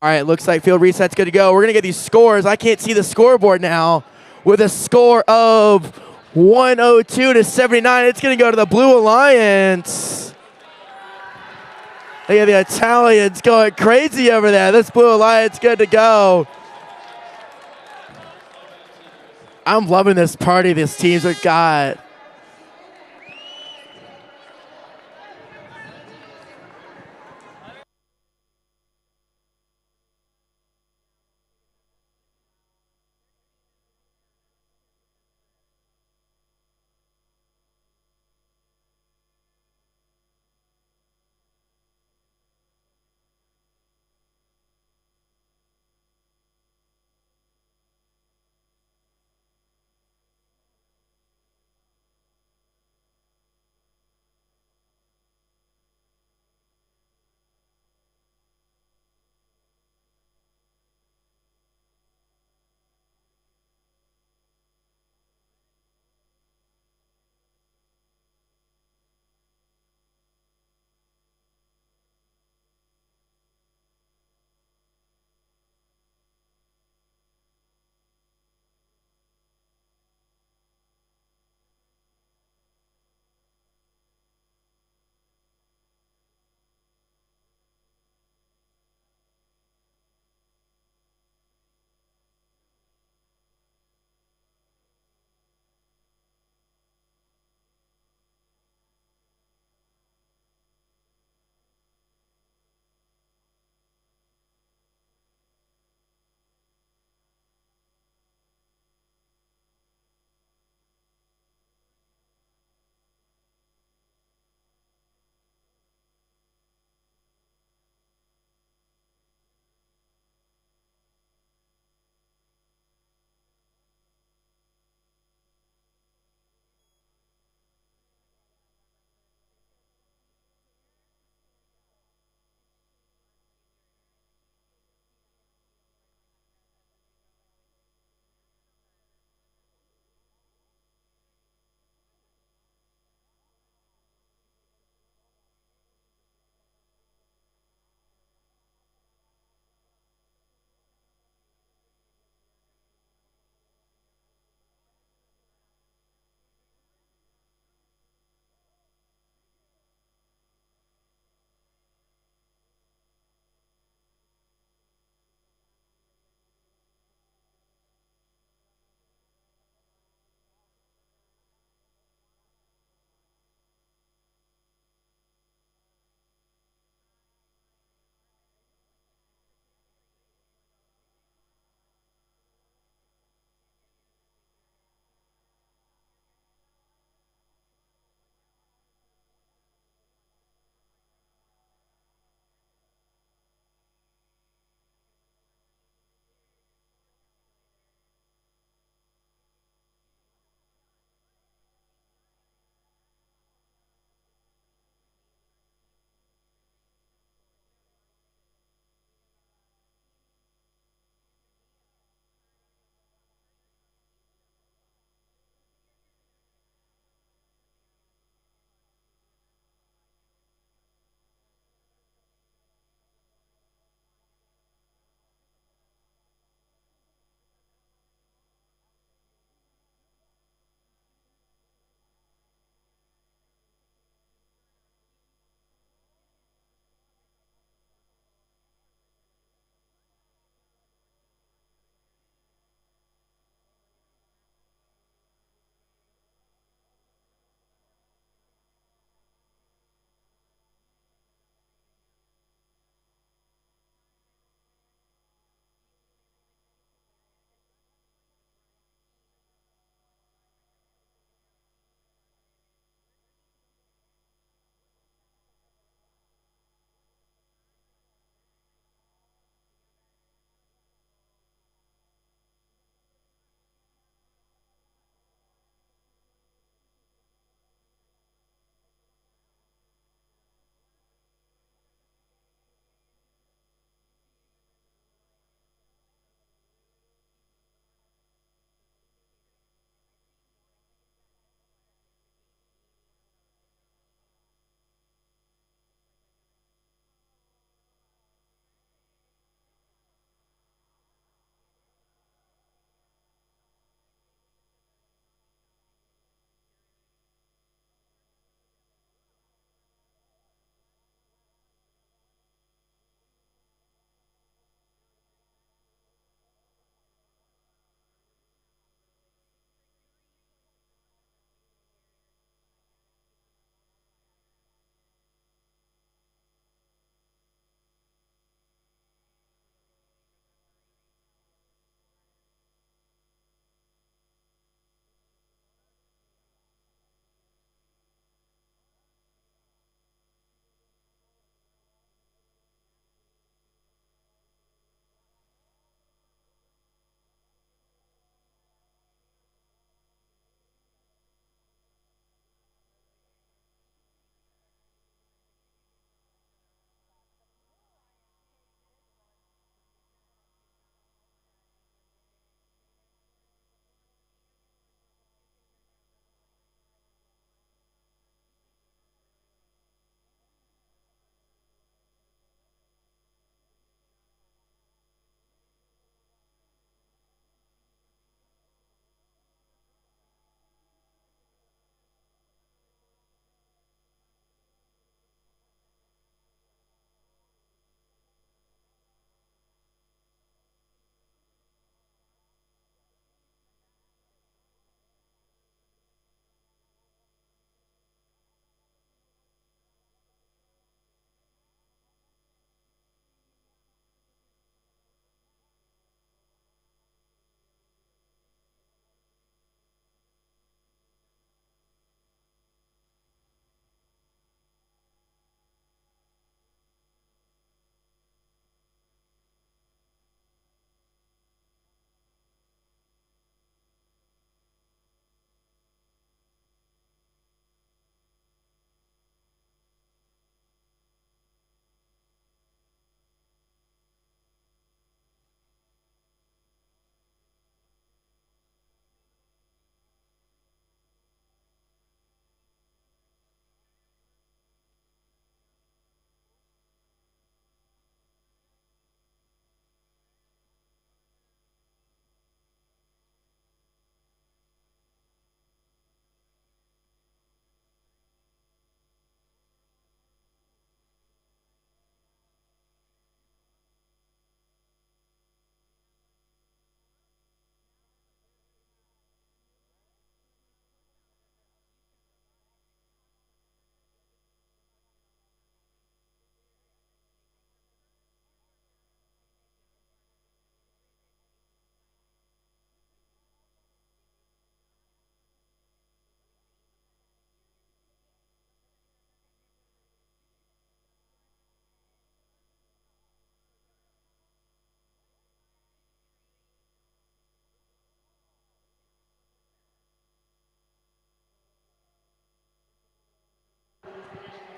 All right, looks like field reset's good to go. We're going to get these scores. I can't see the scoreboard now. With a score of 102 to 79, it's going to go to the Blue Alliance. Look at the Italians going crazy over there. This Blue Alliance good to go. I'm loving this party these teams have got.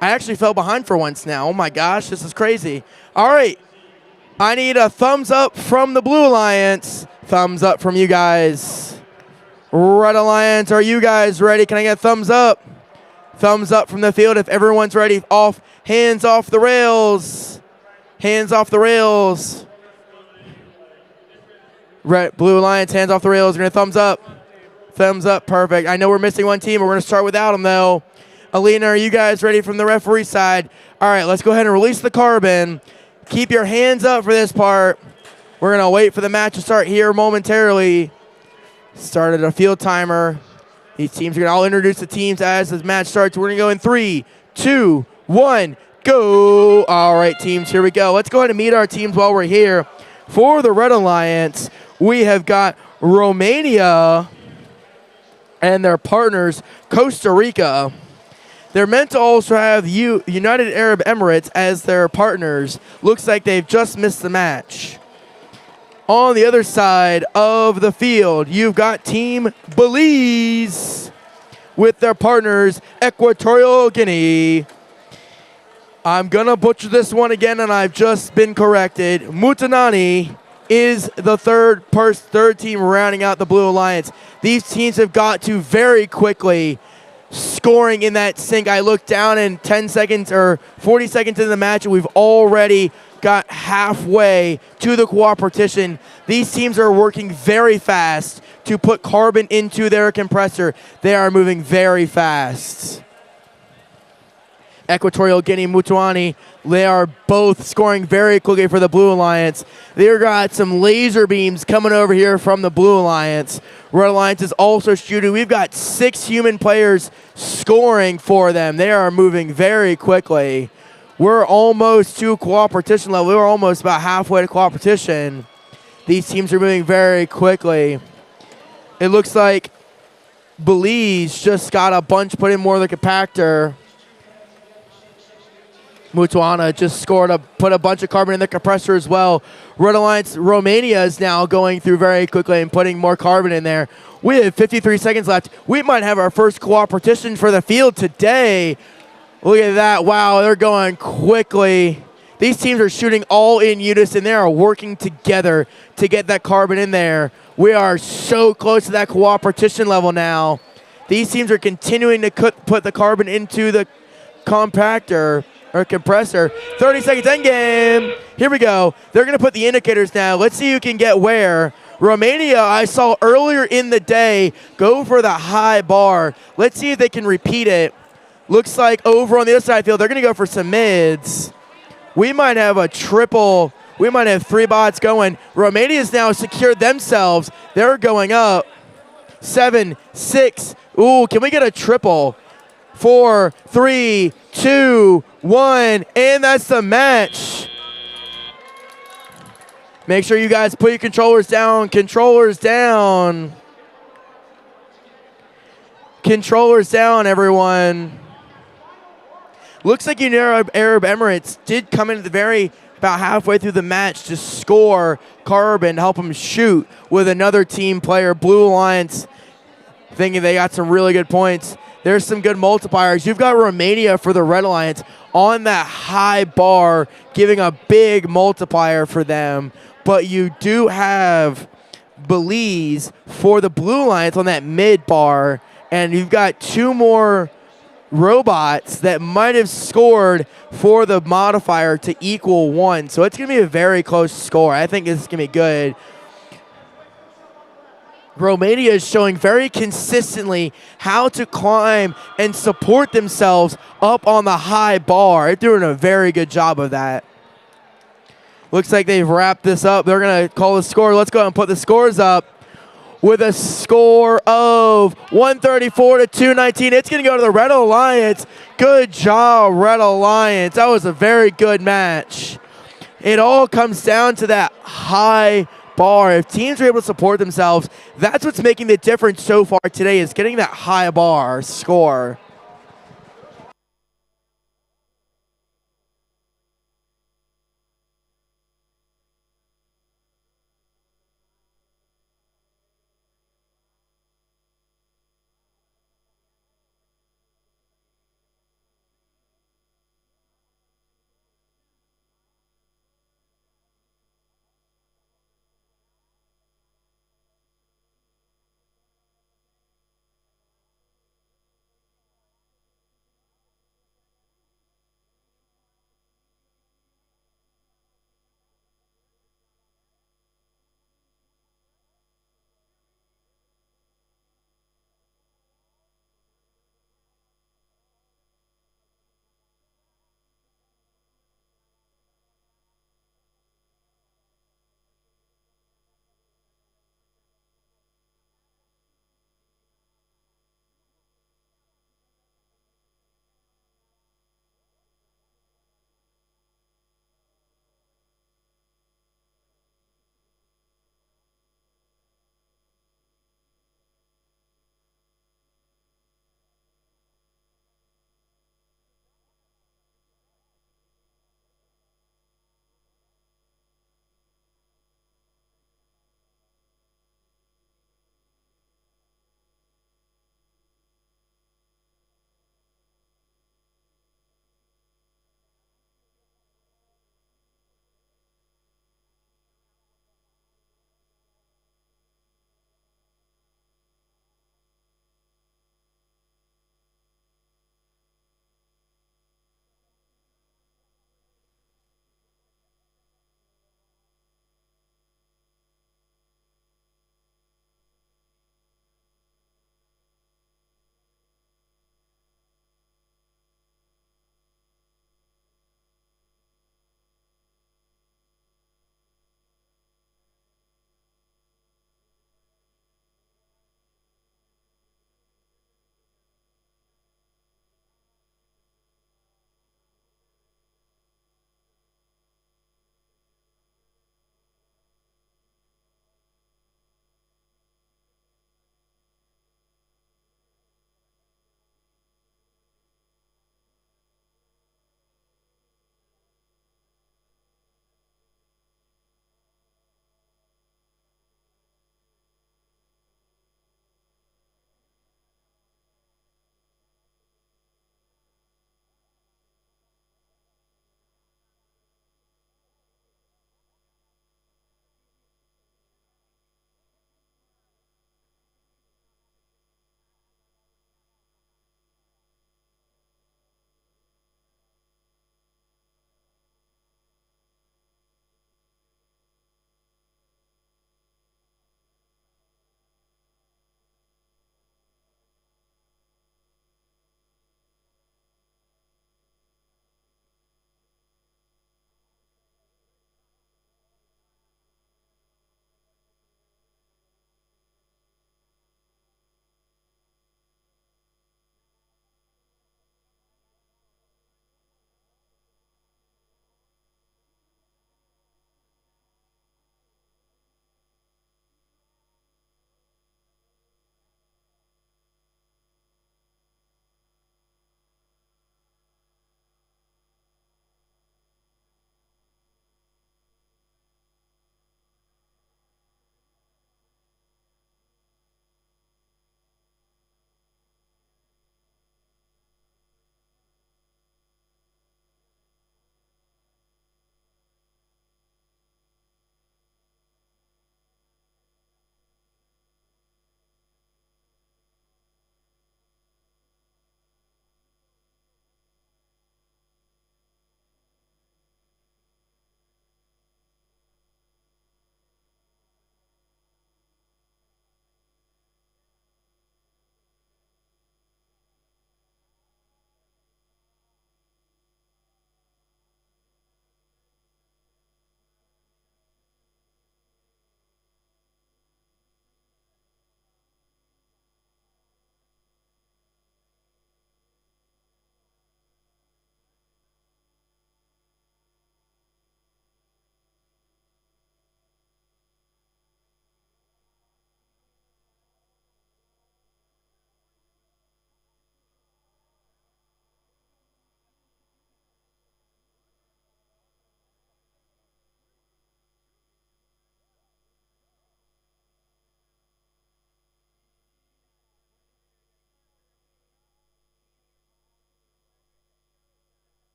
I actually fell behind for once now. Oh, my gosh. This is crazy. All right. I need a thumbs up from the Blue Alliance. Thumbs up from you guys. Red Alliance, are you guys ready? Can I get a thumbs up? Thumbs up from the field if everyone's ready. Off, hands off the rails. Hands off the rails. Red, Blue Alliance, hands off the rails. We're going to thumbs up. Thumbs up, perfect. I know we're missing one team, but we're going to start without them, though. Alina, are you guys ready from the referee side? All right, let's go ahead and release the carbon. Keep your hands up for this part. We're going to wait for the match to start here momentarily. Started a field timer. These teams are going to all introduce the teams as this match starts. We're going to go in 3, 2, 1, go. All right, teams, here we go. Let's go ahead and meet our teams while we're here. For the Red Alliance, we have got Romania and their partners, Costa Rica. They're meant to also have United Arab Emirates as their partners. Looks like they've just missed the match. On the other side of the field, you've got Team Belize with their partners, Equatorial Guinea. I'm going to butcher this one again, and I've just been corrected. Mutanani is the third team rounding out the Blue Alliance. These teams have got to very quickly scoring in that sync. I looked down in 10 seconds or 40 seconds into the match, and we've already got halfway to the cooperation. These teams are working very fast to put carbon into their compressor. They are moving very fast. Equatorial Guinea, Mutuani, they are both scoring very quickly for the Blue Alliance. They've got some laser beams coming over here from the Blue Alliance. Red Alliance is also shooting. We've got 6 human players scoring for them. They are moving very quickly. We're almost to cooperation level. We're almost about halfway to cooperation. These teams are moving very quickly. It looks like Belize just got a bunch put in more of the compactor. Mutuana just put a bunch of carbon in the compressor as well. Red Alliance Romania is now going through very quickly and putting more carbon in there. We have 53 seconds left. We might have our first cooperation for the field today. Look at that. Wow, they're going quickly. These teams are shooting all in unison. They are working together to get that carbon in there. We are so close to that cooperation level now. These teams are continuing to put the carbon into the compactor or compressor. 30 seconds end game. Here we go. They're going to put the indicators now. Let's see who can get where. Romania, I saw earlier in the day, go for the high bar. Let's see if they can repeat it. Looks like over on the other side of the field, they're going to go for some mids. We might have a triple. We might have 3 bots going. Romania's now secured themselves. They're going up. 7, 6. Ooh, can we get a triple? 4, 3, 2, 1, and that's the match. Make sure you guys put your controllers down. Controllers down. Controllers down, everyone. Looks like United Arab Emirates did come in about halfway through the match to score carbon, help them shoot with another team player. Blue Alliance thinking they got some really good points. There's some good multipliers. You've got Romania for the Red Alliance on that high bar, giving a big multiplier for them. But you do have Belize for the Blue Alliance on that mid bar, and you've got 2 more robots that might have scored for the modifier to equal 1. So it's going to be a very close score. I think this is going to be good. Romania is showing very consistently how to climb and support themselves up on the high bar. They're doing a very good job of that. Looks like they've wrapped this up. They're going to call the score. Let's go ahead and put the scores up. With a score of 134 to 219. It's going to go to the Red Alliance. Good job, Red Alliance. That was a very good match. It all comes down to that high bar. If teams are able to support themselves, that's what's making the difference so far today, is getting that high bar score.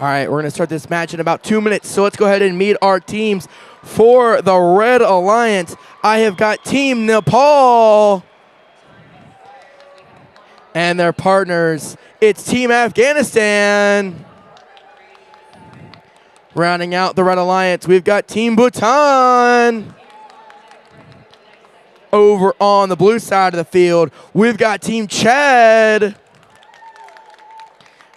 All right, we're going to start this match in about 2 minutes, so let's go ahead and meet our teams. For the Red Alliance, I have got Team Nepal and their partners. It's Team Afghanistan. Rounding out the Red Alliance, we've got Team Bhutan. Over on the blue side of the field, we've got Team Chad.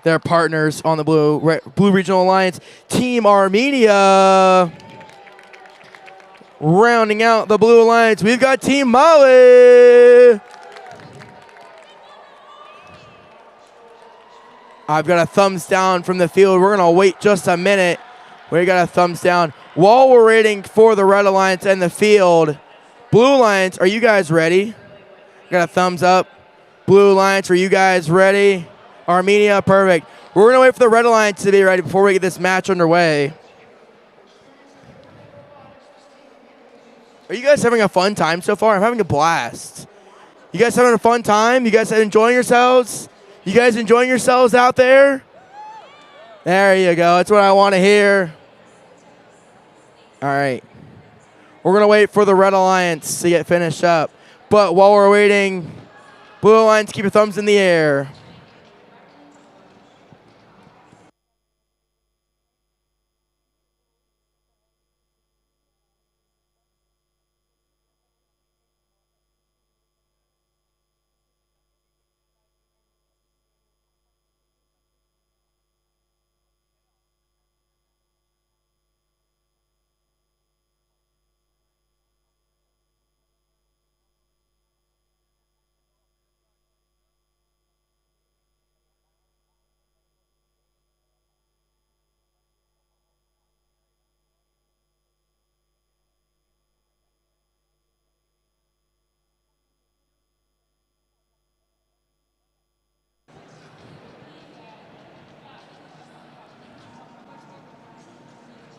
Their partners on the Blue Regional Alliance, Team Armenia. Rounding out the Blue Alliance, we've got Team Mali. I've got a thumbs down from the field. We're going to wait just a minute. We got a thumbs down. While we're waiting for the Red Alliance and the field, Blue Alliance, are you guys ready? Got a thumbs up. Blue Alliance, are you guys ready? Armenia, perfect. We're going to wait for the Red Alliance to be ready before we get this match underway. Are you guys having a fun time so far? I'm having a blast. You guys having a fun time? You guys enjoying yourselves? You guys enjoying yourselves out there? There you go. That's what I want to hear. All right. We're going to wait for the Red Alliance to get finished up. But while we're waiting, Blue Alliance, keep your thumbs in the air.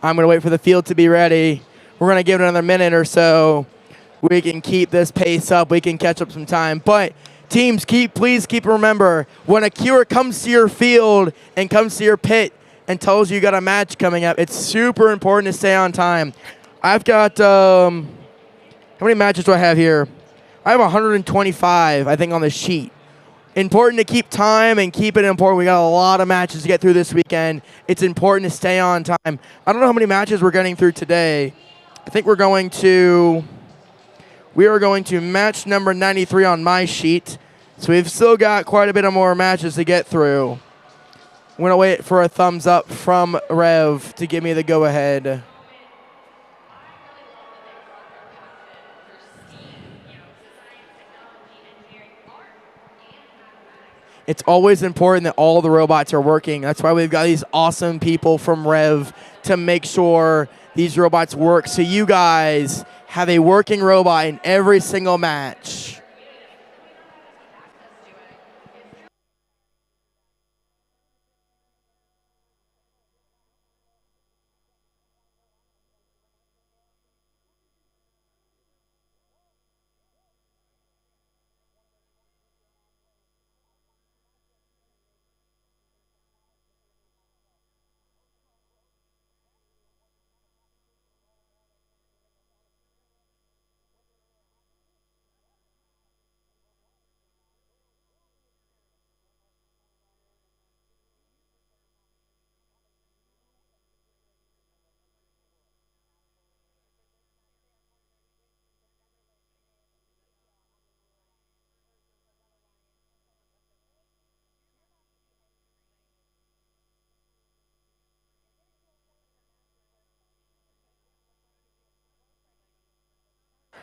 I'm going to wait for the field to be ready. We're going to give it another minute or so. We can keep this pace up. We can catch up some time. But teams, please remember, when a queuer comes to your field and comes to your pit and tells you got a match coming up, it's super important to stay on time. I've got, how many matches do I have here? I have 125, I think, on the sheet. Important to keep time and keep it important. We got a lot of matches to get through this weekend. It's important to stay on time. I don't know how many matches we're getting through today. I think we are going to match number 93 on my sheet. So we've still got quite a bit of more matches to get through. I'm going to wait for a thumbs up from Rev to give me the go-ahead. It's always important that all the robots are working. That's why we've got these awesome people from Rev to make sure these robots work. So you guys have a working robot in every single match.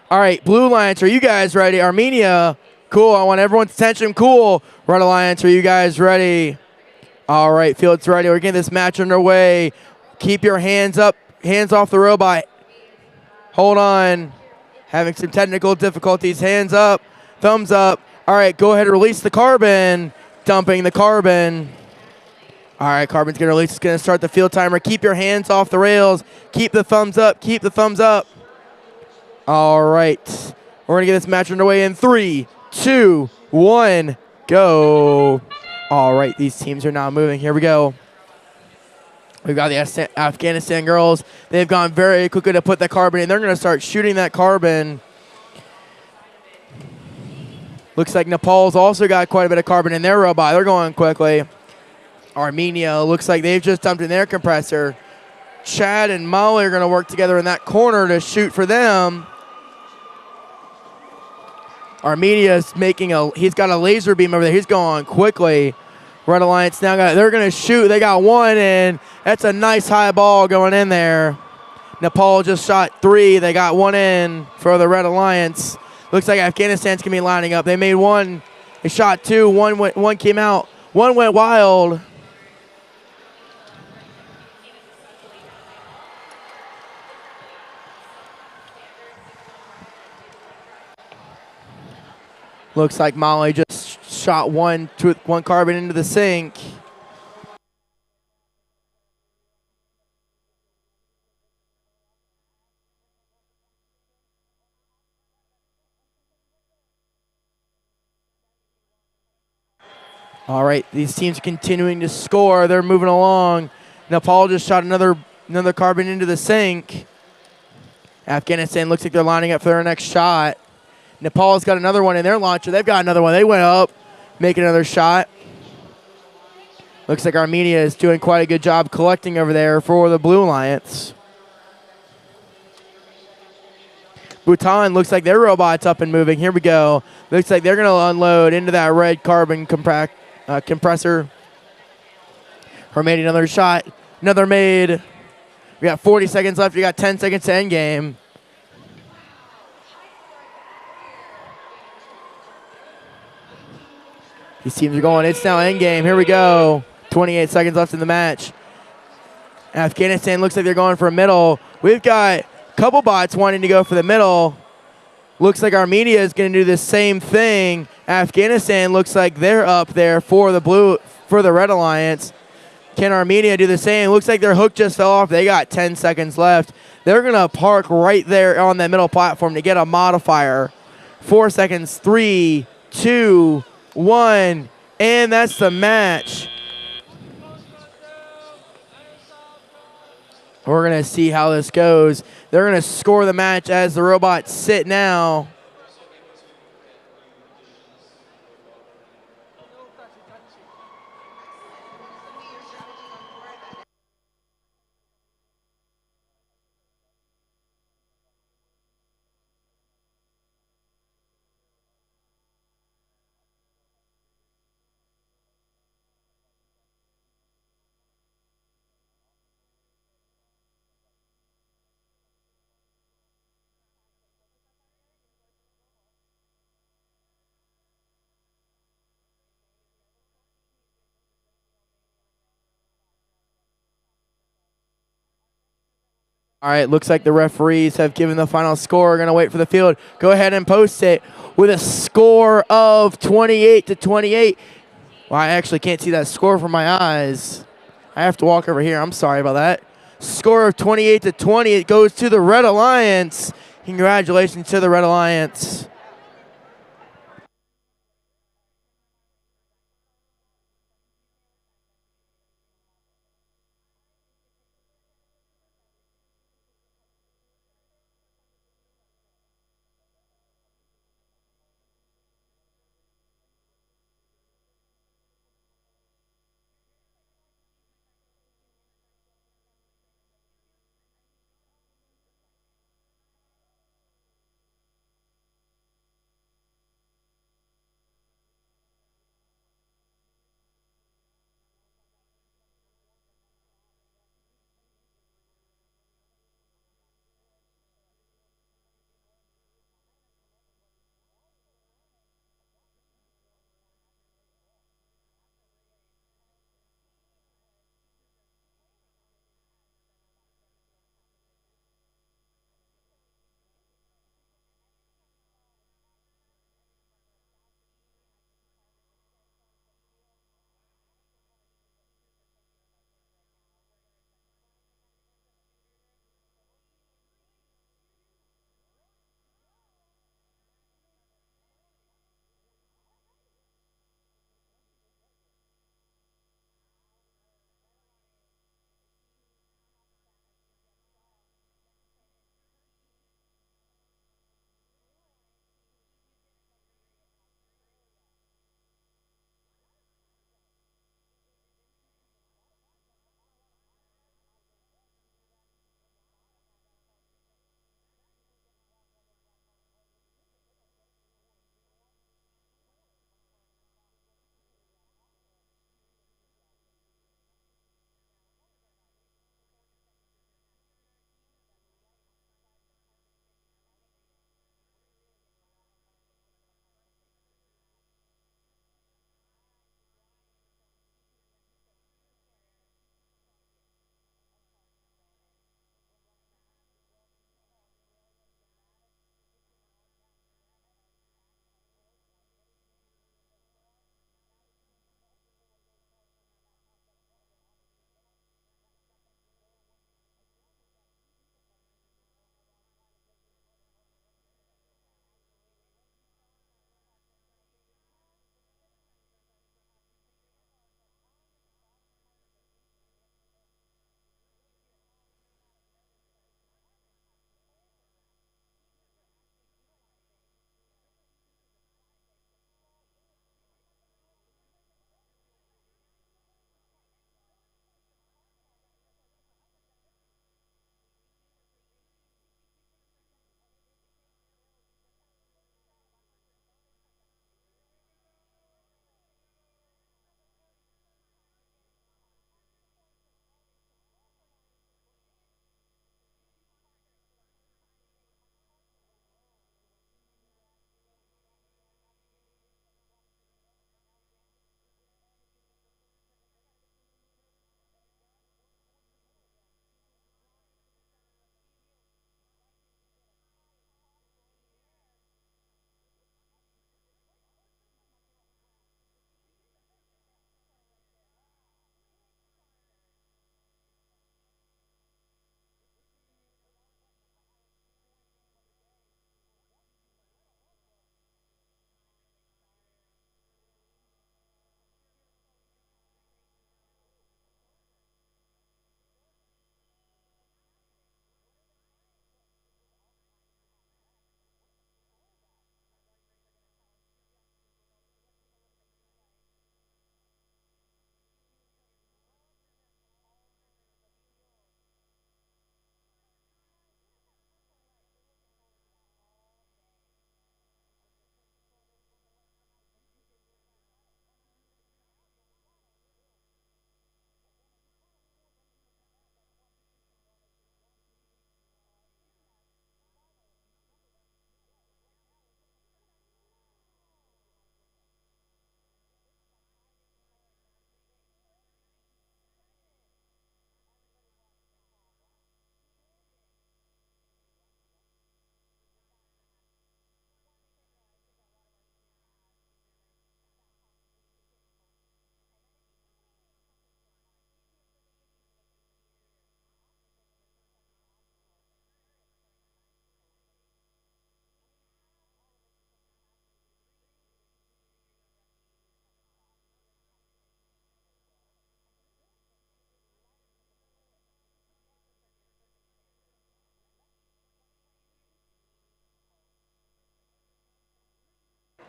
All right, Blue Alliance, are you guys ready? Armenia, cool. I want everyone's attention. Cool. Red Alliance, are you guys ready? All right, field's ready. We're getting this match underway. Keep your hands up, hands off the robot. Hold on. Having some technical difficulties. Hands up, thumbs up. All right, go ahead and release the carbon. Dumping the carbon. All right, carbon's going to release. It's going to start the field timer. Keep your hands off the rails. Keep the thumbs up. Keep the thumbs up. All right. We're going to get this match underway in 3, 2, 1, go. All right, these teams are now moving. Here we go. We've got the Afghanistan girls. They've gone very quickly to put the carbon in. They're going to start shooting that carbon. Looks like Nepal's also got quite a bit of carbon in their robot. They're going quickly. Armenia looks like they've just dumped in their compressor. Chad and Molly are going to work together in that corner to shoot for them. Armenia's he's got a laser beam over there. He's going quickly. Red Alliance they're going to shoot. They got one, and that's a nice high ball going in there. Nepal just shot 3. They got one in for the Red Alliance. Looks like Afghanistan's going to be lining up. They made one. They shot 2. One came out. One went wild. Looks like Molly just shot one carbon into the sink. All right, these teams are continuing to score. They're moving along. Nepal just shot another carbon into the sink. Afghanistan looks like they're lining up for their next shot. Nepal's got another one in their launcher. They've got another one. They went up, making another shot. Looks like Armenia is doing quite a good job collecting over there for the Blue Alliance. Bhutan looks like their robot's up and moving. Here we go. Looks like they're going to unload into that red carbon compressor. Her made another shot. Another made. We got 40 seconds left. We got 10 seconds to end game. These teams are going. It's now end game. Here we go. 28 seconds left in the match. Afghanistan looks like they're going for a middle. We've got a couple bots wanting to go for the middle. Looks like Armenia is going to do the same thing. Afghanistan looks like they're up there for the Red Alliance. Can Armenia do the same? Looks like their hook just fell off. They got 10 seconds left. They're going to park right there on that middle platform to get a modifier. 4 seconds. 3, 2, 1, and that's the match. We're going to see how this goes. They're going to score the match as the robots sit now. All right, looks like the referees have given the final score. We're going to wait for the field. Go ahead and post it with a score of 28-28. Well, I actually can't see that score from my eyes. I have to walk over here. I'm sorry about that. Score of 28-20. It goes to the Red Alliance. Congratulations to the Red Alliance.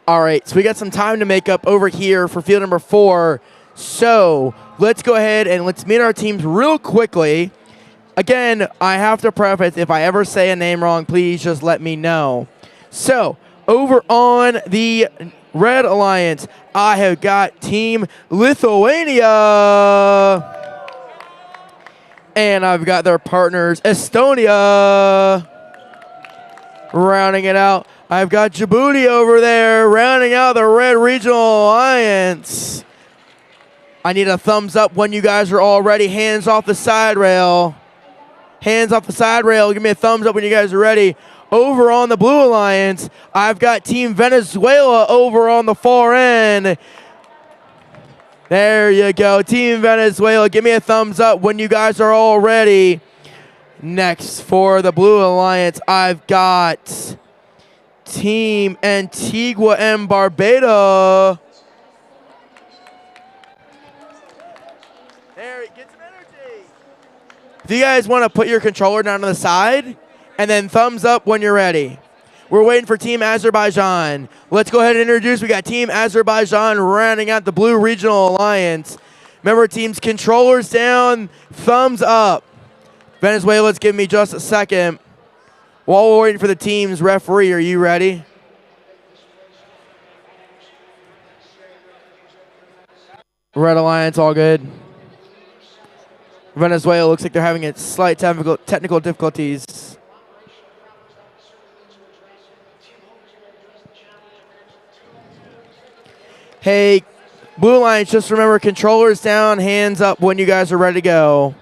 All right, so we got some time to make up over here for field number 4. So let's go ahead and let's meet our teams real quickly. Again, I have to preface, if I ever say a name wrong, please just let me know. So over on the Red Alliance, I have got Team Lithuania. And I've got their partners, Estonia. Rounding it out, I've got Djibouti over there, rounding out the Red Regional Alliance. I need a thumbs up when you guys are all ready. Hands off the side rail. Hands off the side rail. Give me a thumbs up when you guys are ready. Over on the Blue Alliance, I've got Team Venezuela over on the far end. There you go. Team Venezuela, give me a thumbs up when you guys are all ready. Next, for the Blue Alliance, I've got Team Antigua and Barbados. There, get some energy. If you guys want to put your controller down on the side, and then thumbs up when you're ready. We're waiting for Team Azerbaijan. Let's go ahead and introduce. We got Team Azerbaijan rounding out the Blue Regional Alliance. Remember, teams, controllers down, thumbs up. Venezuela's give me just a second. While we're waiting for the team's referee, are you ready? Red Alliance, all good. Venezuela looks like they're having a slight technical difficulties. Hey, Blue Alliance, just remember, controllers down, hands up when you guys are ready to go.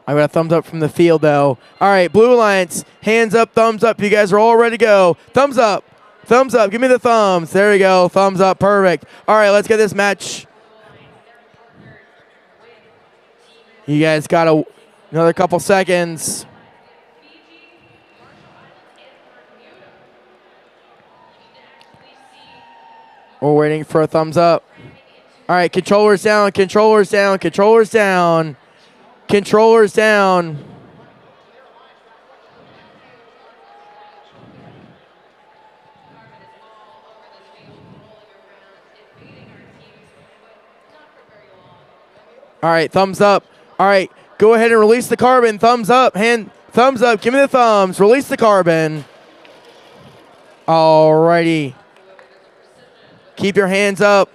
I got a thumbs up from the field, though. All right, Blue Alliance, hands up, thumbs up. You guys are all ready to go. Thumbs up. Thumbs up. Give me the thumbs. There we go. Thumbs up. Perfect. All right, let's get this match. You guys got another couple seconds. We're waiting for a thumbs up. All right, controllers down, controllers down, controllers down. Controllers down. All right, thumbs up. All right, go ahead and release the carbon. Thumbs up. Thumbs up. Give me the thumbs. Release the carbon. All righty. Keep your hands up.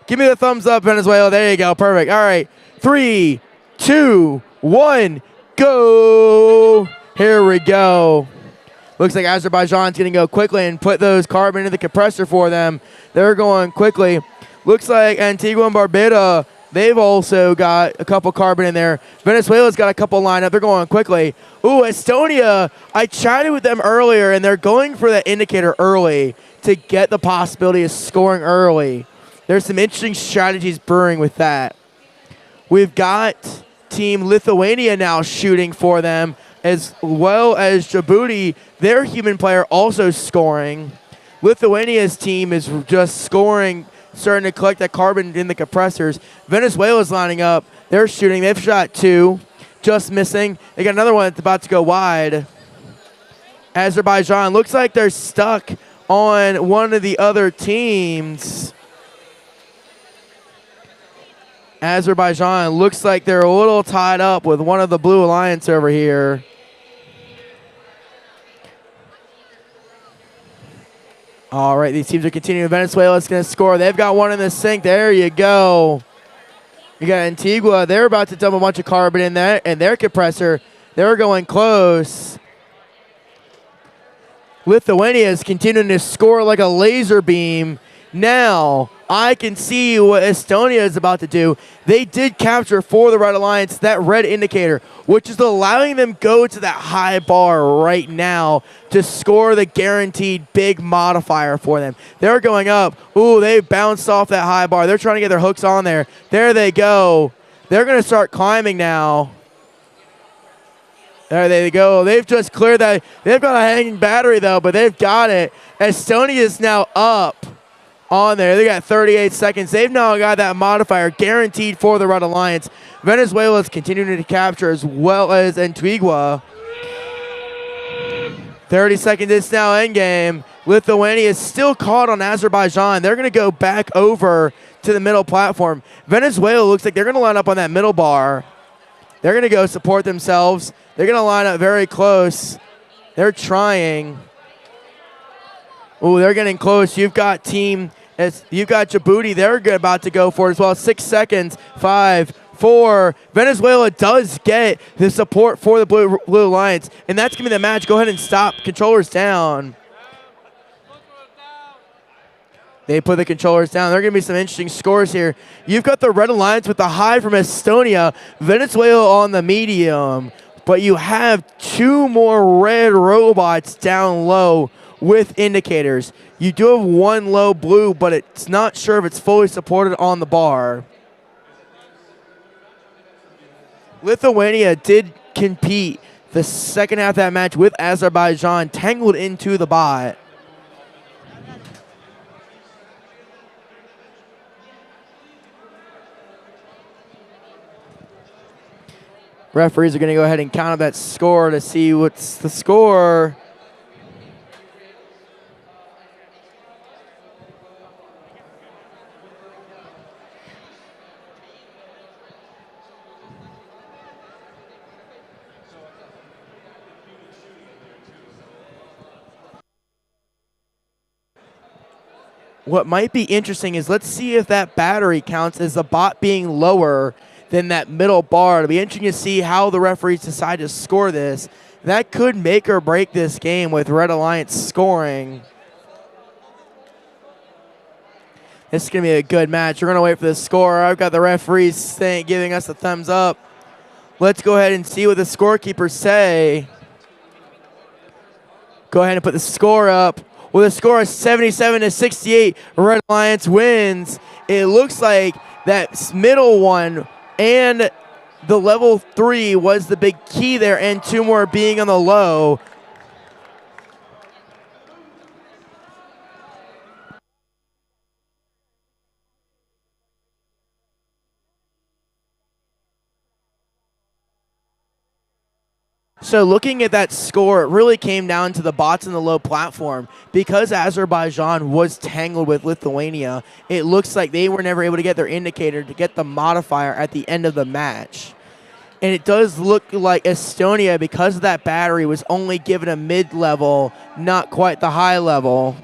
Give me the thumbs up, Venezuela. There you go. Perfect. All right. 3, 2, 1, go. Here we go. Looks like Azerbaijan's going to go quickly and put those carbon into the compressor for them. They're going quickly. Looks like Antigua and Barbados, they've also got a couple carbon in there. Venezuela's got a couple lined up. They're going quickly. Ooh, Estonia, I chatted with them earlier, and they're going for the indicator early to get the possibility of scoring early. There's some interesting strategies brewing with that. We've got Team Lithuania now shooting for them, as well as Djibouti, their human player, also scoring. Lithuania's team is just scoring, starting to collect that carbon in the compressors. Venezuela's lining up. They're shooting. They've shot 2, just missing. They got another one that's about to go wide. Azerbaijan looks like they're stuck on one of the other teams. Azerbaijan looks like they're a little tied up with one of the Blue Alliance over here. All right, these teams are continuing. Venezuela's going to score. They've got one in the sink. There you go. You got Antigua. They're about to dump a bunch of carbon in there, and their compressor, they're going close. Lithuania is continuing to score like a laser beam. Now, I can see what Estonia is about to do. They did capture for the Red Alliance that red indicator, which is allowing them go to that high bar right now to score the guaranteed big modifier for them. They're going up. Ooh, they bounced off that high bar. They're trying to get their hooks on there. There they go. They're going to start climbing now. There they go. They've just cleared that. They've got a hanging battery, though, but they've got it. Estonia is now up on there. They got 38 seconds. They've now got that modifier guaranteed for the Red Alliance. Venezuela is continuing to capture, as well as Antigua. 30 seconds is now endgame. Lithuania is still caught on Azerbaijan. They're going to go back over to the middle platform. Venezuela looks like they're going to line up on that middle bar. They're going to go support themselves. They're going to line up very close. They're trying. Ooh, they're getting close. You've got Djibouti. They're about to go for it as well. 6 seconds. 5, 4. Venezuela does get the support for the Blue Alliance, and that's going to be the match. Go ahead and stop. Controllers down. They put the controllers down. There are going to be some interesting scores here. You've got the Red Alliance with the high from Estonia. Venezuela on the medium. But you have 2 more red robots down low with indicators. You do have 1 low blue, but it's not sure if it's fully supported on the bar. Lithuania did compete the second half of that match with Azerbaijan, tangled into the bot. Referees are going to go ahead and count up that score to see what's the score. What might be interesting is let's see if that battery counts as the bot being lower than that middle bar. It'll be interesting to see how the referees decide to score this. That could make or break this game with Red Alliance scoring. This is going to be a good match. We're going to wait for the score. I've got the referees giving us a thumbs up. Let's go ahead and see what the scorekeepers say. Go ahead and put the score up. With a score of 77-68, Red Alliance wins. It looks like that middle one and the level 3 was the big key there, and 2 more being on the low. So looking at that score, it really came down to the bots in the low platform. Because Azerbaijan was tangled with Lithuania, it looks like they were never able to get their indicator to get the modifier at the end of the match. And it does look like Estonia, because of that battery, was only given a mid-level, not quite the high level.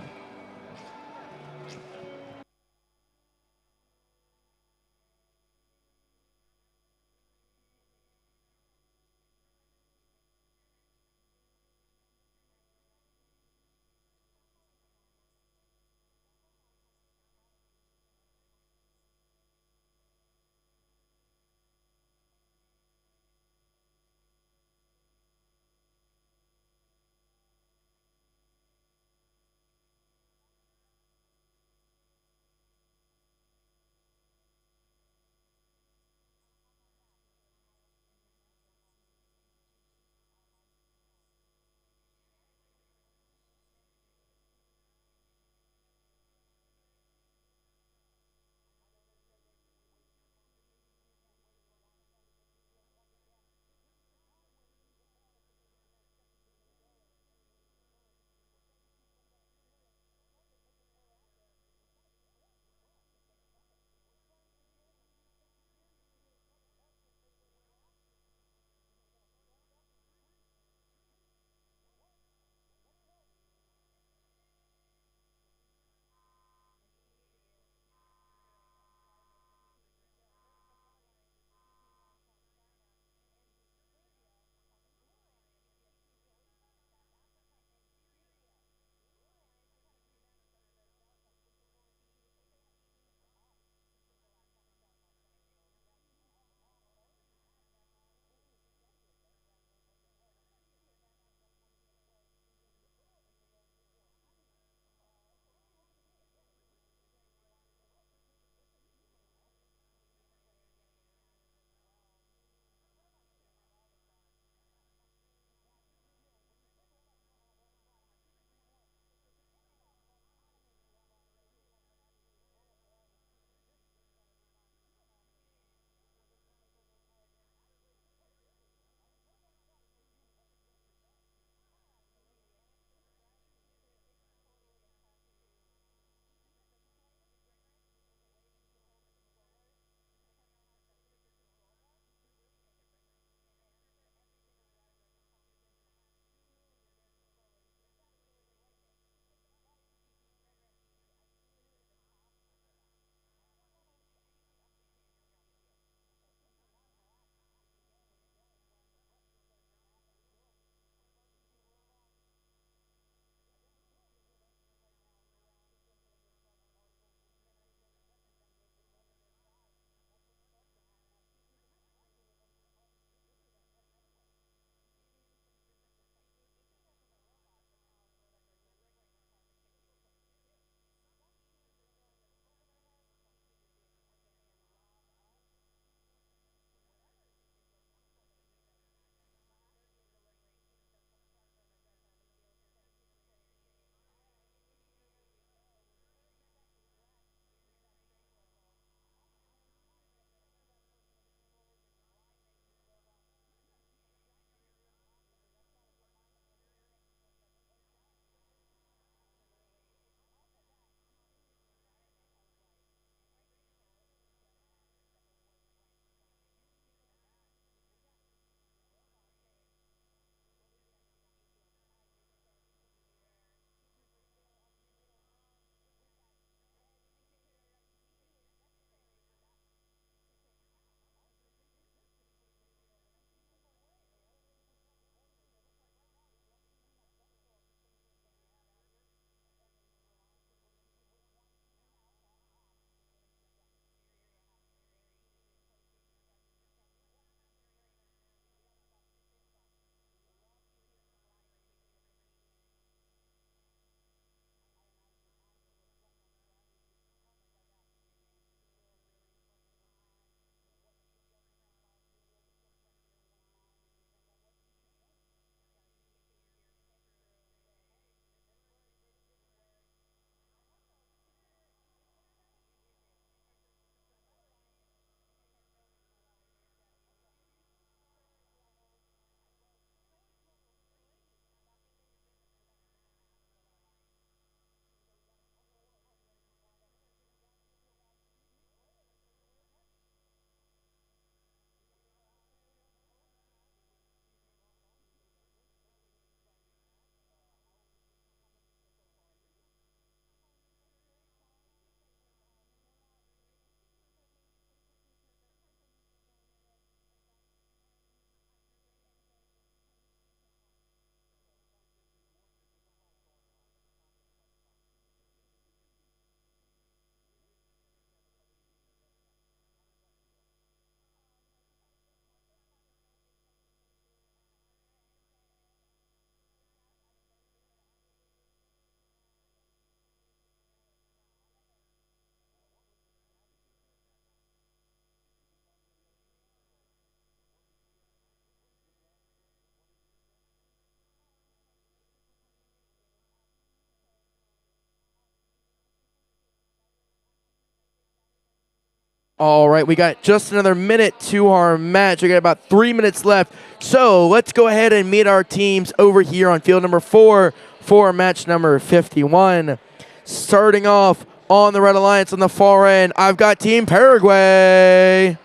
All right, we got just another minute to our match. We got about 3 minutes left. So let's go ahead and meet our teams over here on field number 4 for match number 51. Starting off on the Red Alliance on the far end, I've got Team Paraguay.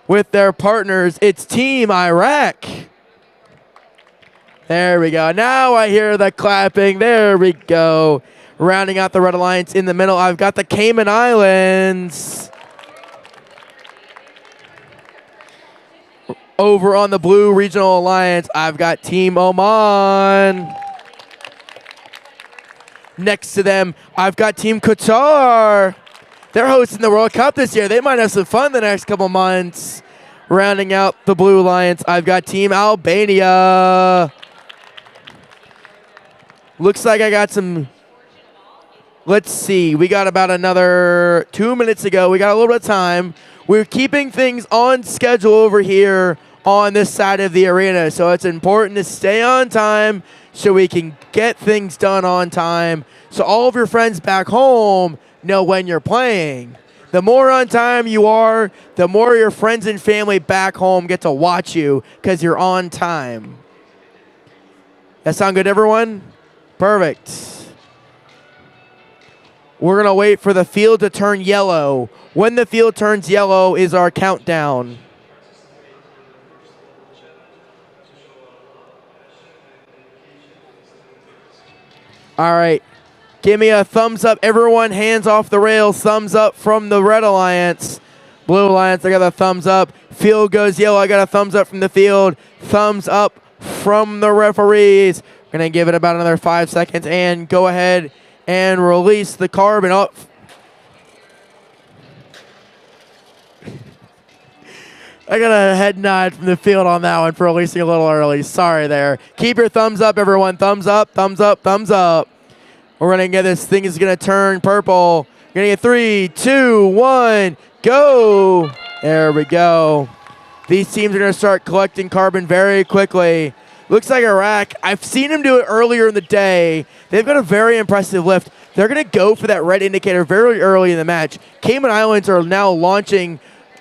With their partners, it's Team Iraq. There we go. Now I hear the clapping. There we go. Rounding out the Red Alliance in the middle, I've got the Cayman Islands. Over on the Blue Regional Alliance, I've got Team Oman. Next to them, I've got Team Qatar. They're hosting the World Cup this year. They might have some fun the next couple months. Rounding out the Blue Alliance, I've got Team Albania. Looks like I got some... Let's see. We got about another 2 minutes to go. We got a little bit of time. We're keeping things on schedule over here on this side of the arena, so it's important to stay on time so we can get things done on time so all of your friends back home know when you're playing. The more on time you are, the more your friends and family back home get to watch you because you're on time. That sound good, everyone? Perfect. We're going to wait for the field to turn yellow. When the field turns yellow is our countdown. All right. Give me a thumbs up. Everyone, hands off the rails. Thumbs up from the Red Alliance. Blue Alliance, I got a thumbs up. Field goes yellow. I got a thumbs up from the field. Thumbs up from the referees. We're going to give it about another 5 seconds and go ahead and release the carbon up. I got a head nod from the field on that one for releasing a little early. Sorry there. Keep your thumbs up, everyone. Thumbs up, thumbs up, thumbs up. We're going to get this thing is going to turn purple. We're going to get 3, 2, 1, go. There we go. These teams are going to start collecting carbon very quickly. Looks like Iraq. I've seen them do it earlier in the day. They've got a very impressive lift. They're going to go for that red indicator very early in the match. Cayman Islands are now launching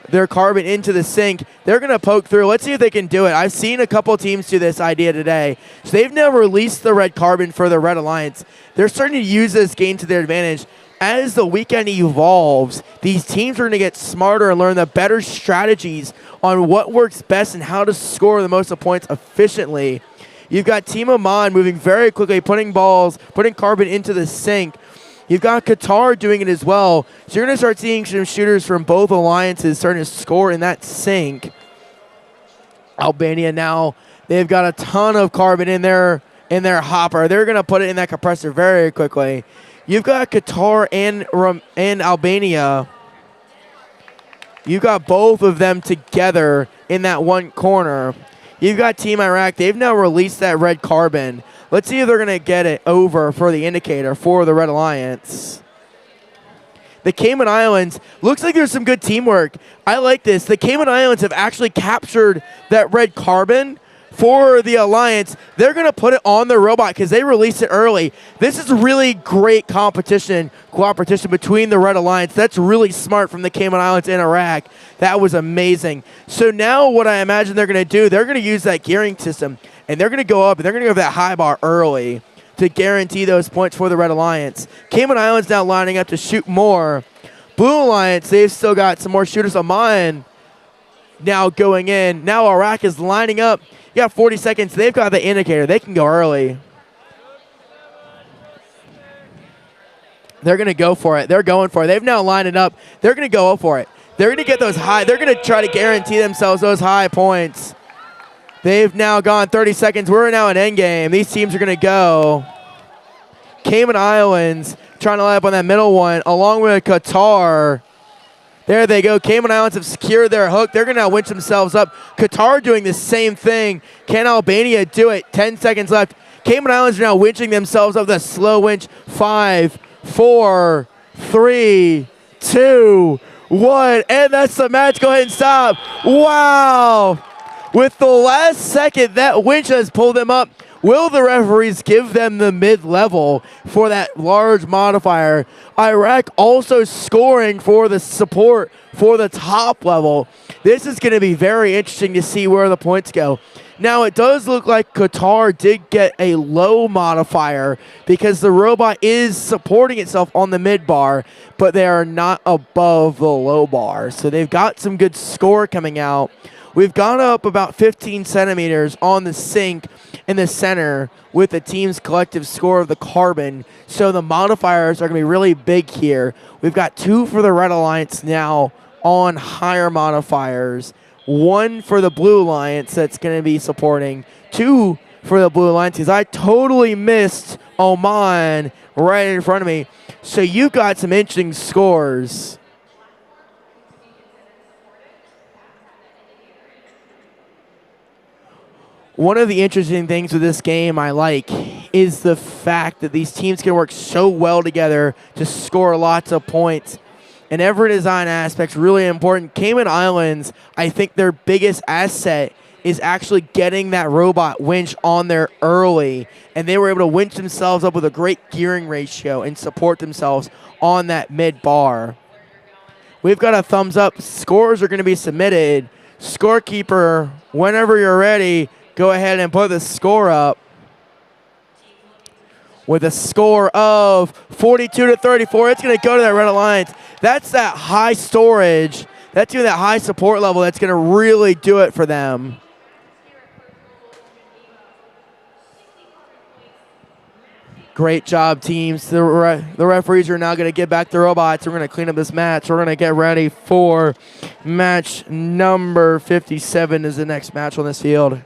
their carbon into the sink. They're going to poke through. Let's see if they can do it. I've seen a couple teams do this idea today. So they've now released the red carbon for the Red Alliance. They're starting to use this game to their advantage. As the weekend evolves, these teams are going to get smarter and learn the better strategies on what works best and how to score the most points efficiently. You've got Team Oman moving very quickly, putting carbon into the sink. You've got Qatar doing it as well. So you're going to start seeing some shooters from both alliances starting to score in that sink. Albania now, they've got a ton of carbon in their hopper. They're going to put it in that compressor very quickly. You've got Qatar and Albania. You've got both of them together in that one corner. You've got Team Iraq. They've now released that red carbon. Let's see if they're going to get it over for the indicator for the Red Alliance. The Cayman Islands, looks like there's some good teamwork. I like this. The Cayman Islands have actually captured that red carbon for the Alliance. They're going to put it on their robot because they released it early. This is really great cooperation between the Red Alliance. That's really smart from the Cayman Islands and Iraq. That was amazing. So now what I imagine they're going to do, they're going to use that gearing system, and they're going to go up, and they're going to go for that high bar early to guarantee those points for the Red Alliance. Cayman Islands now lining up to shoot more. Blue Alliance, they've still got some more shooters. Oman now going in. Now Iraq is lining up. You got 40 seconds. They've got the indicator. They can go early. They're going to go for it. They're going for it. They've now lined it up. They're going to go for it. They're going to get those high. They're going to try to guarantee themselves those high points. They've now gone 30 seconds. We're now in endgame. These teams are going to go. Cayman Islands trying to line up on that middle one along with Qatar. There they go. Cayman Islands have secured their hook. They're going to now winch themselves up. Qatar doing the same thing. Can Albania do it? 10 seconds left. Cayman Islands are now winching themselves up. The slow winch. 5, 4, 3, 2, 1. And that's the match. Go ahead and stop. Wow. With the last second, that winch has pulled them up. Will the referees give them the mid-level for that large modifier? Iraq also scoring for the support for the top level. This is going to be very interesting to see where the points go. Now, it does look like Qatar did get a low modifier because the robot is supporting itself on the mid bar, but they are not above the low bar. So they've got some good score coming out. We've gone up about 15 centimeters on the sink in the center with the team's collective score of the carbon. So the modifiers are going to be really big here. We've got 2 for the Red Alliance now on higher modifiers. 1 for the Blue Alliance that's going to be supporting. 2 for the Blue Alliance because I totally missed Oman right in front of me. So you got some interesting scores. One of the interesting things with this game I like is the fact that these teams can work so well together to score lots of points. And every design aspect's really important. Cayman Islands, I think their biggest asset is actually getting that robot winch on there early. And they were able to winch themselves up with a great gearing ratio and support themselves on that mid bar. We've got a thumbs up. Scores are going to be submitted. Scorekeeper, whenever you're ready, go ahead and put the score up. With a score of 42-34, it's going to go to that Red Alliance. That's that high storage. That's that high support level that's going to really do it for them. Great job, teams. The referees are now going to get back the robots. We're going to clean up this match. We're going to get ready for match number 57 is the next match on this field.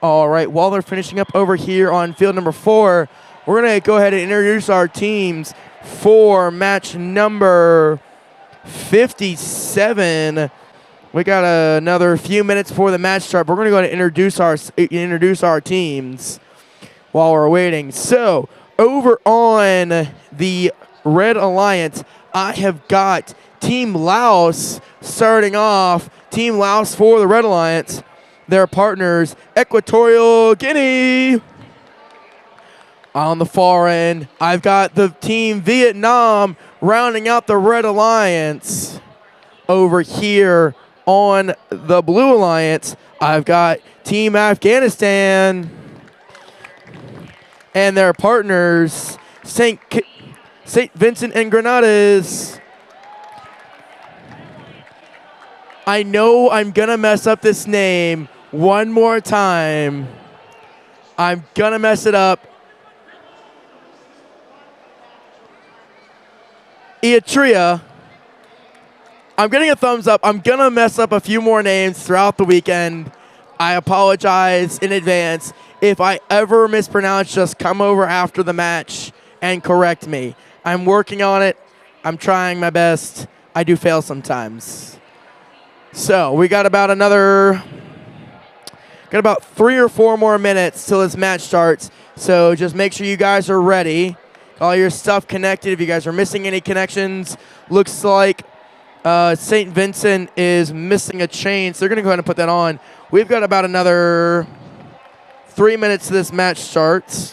All right, while they're finishing up over here on field number 4, we're going to go ahead and introduce our teams for match number 57. We got another few minutes before the match start. We're going to go ahead and introduce our teams while we're waiting. So, over on the Red Alliance, I have got Team Laos starting off. Team Laos for the Red Alliance. Their partners, Equatorial Guinea. On the far end, I've got the Team Vietnam rounding out the Red Alliance. Over here on the Blue Alliance, I've got Team Afghanistan and their partners, St. Vincent and Grenadines. I know I'm going to mess up this name one more time. I'm going to mess it up. Eritrea. I'm getting a thumbs up. I'm going to mess up a few more names throughout the weekend. I apologize in advance. If I ever mispronounce, just come over after the match and correct me. I'm working on it. I'm trying my best. I do fail sometimes. So we got about 3 or 4 more minutes till this match starts. So just make sure you guys are ready. All your stuff connected. If you guys are missing any connections, looks like St. Vincent is missing a chain. So they're going to go ahead and put that on. We've got about another 3 minutes to this match starts.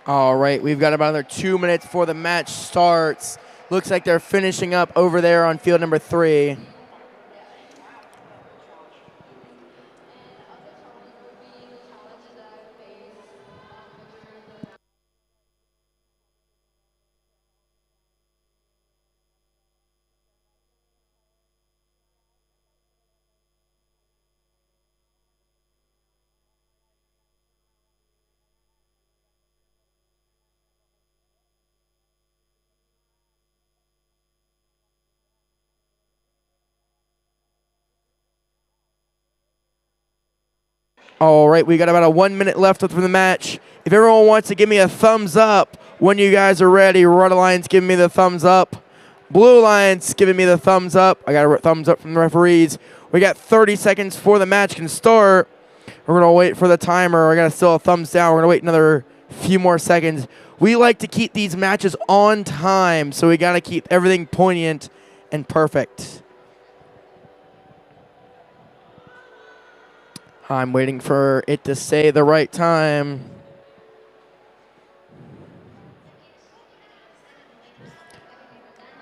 All right, we've got about another 2 minutes before the match starts. Looks like they're finishing up over there on field number 3. All right, we got about a 1 minute left of the match. If everyone wants to give me a thumbs up when you guys are ready, Red Alliance giving me the thumbs up. Blue Alliance giving me the thumbs up. I got a thumbs up from the referees. We got 30 seconds before the match can start. We're going to wait for the timer. I got still a thumbs down. We're going to wait another few more seconds. We like to keep these matches on time, so we got to keep everything poignant and perfect. I'm waiting for it to say the right time.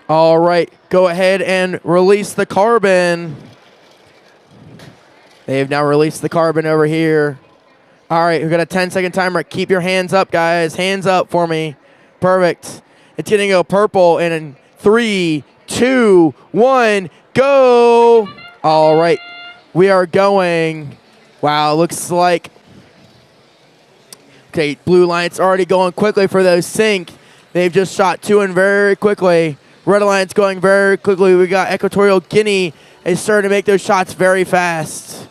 All right, go ahead and release the carbon. They have now released the carbon over here. All right, we've got a 10-second timer. Keep your hands up, guys. Hands up for me. Perfect. It's going to go purple in 3, 2, 1, go. All right, we are going. Wow, looks like, okay, Blue Alliance already going quickly for those sink. They've just shot 2 in very quickly. Red Alliance going very quickly. We got Equatorial Guinea is starting to make those shots very fast.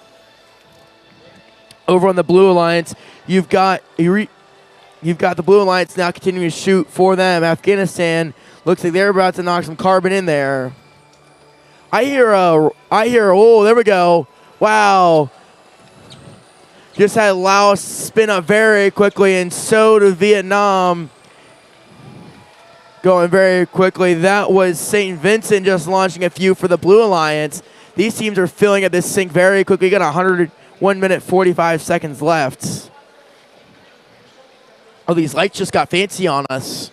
Over on the Blue Alliance, you've got the Blue Alliance now continuing to shoot for them. Afghanistan looks like they're about to knock some carbon in there. I hear, oh, there we go. Wow. Just had Laos spin up very quickly, and so did Vietnam. Going very quickly. That was St. Vincent just launching a few for the Blue Alliance. These teams are filling up this sink very quickly. Got 101 minute 45 seconds left. Oh, these lights just got fancy on us.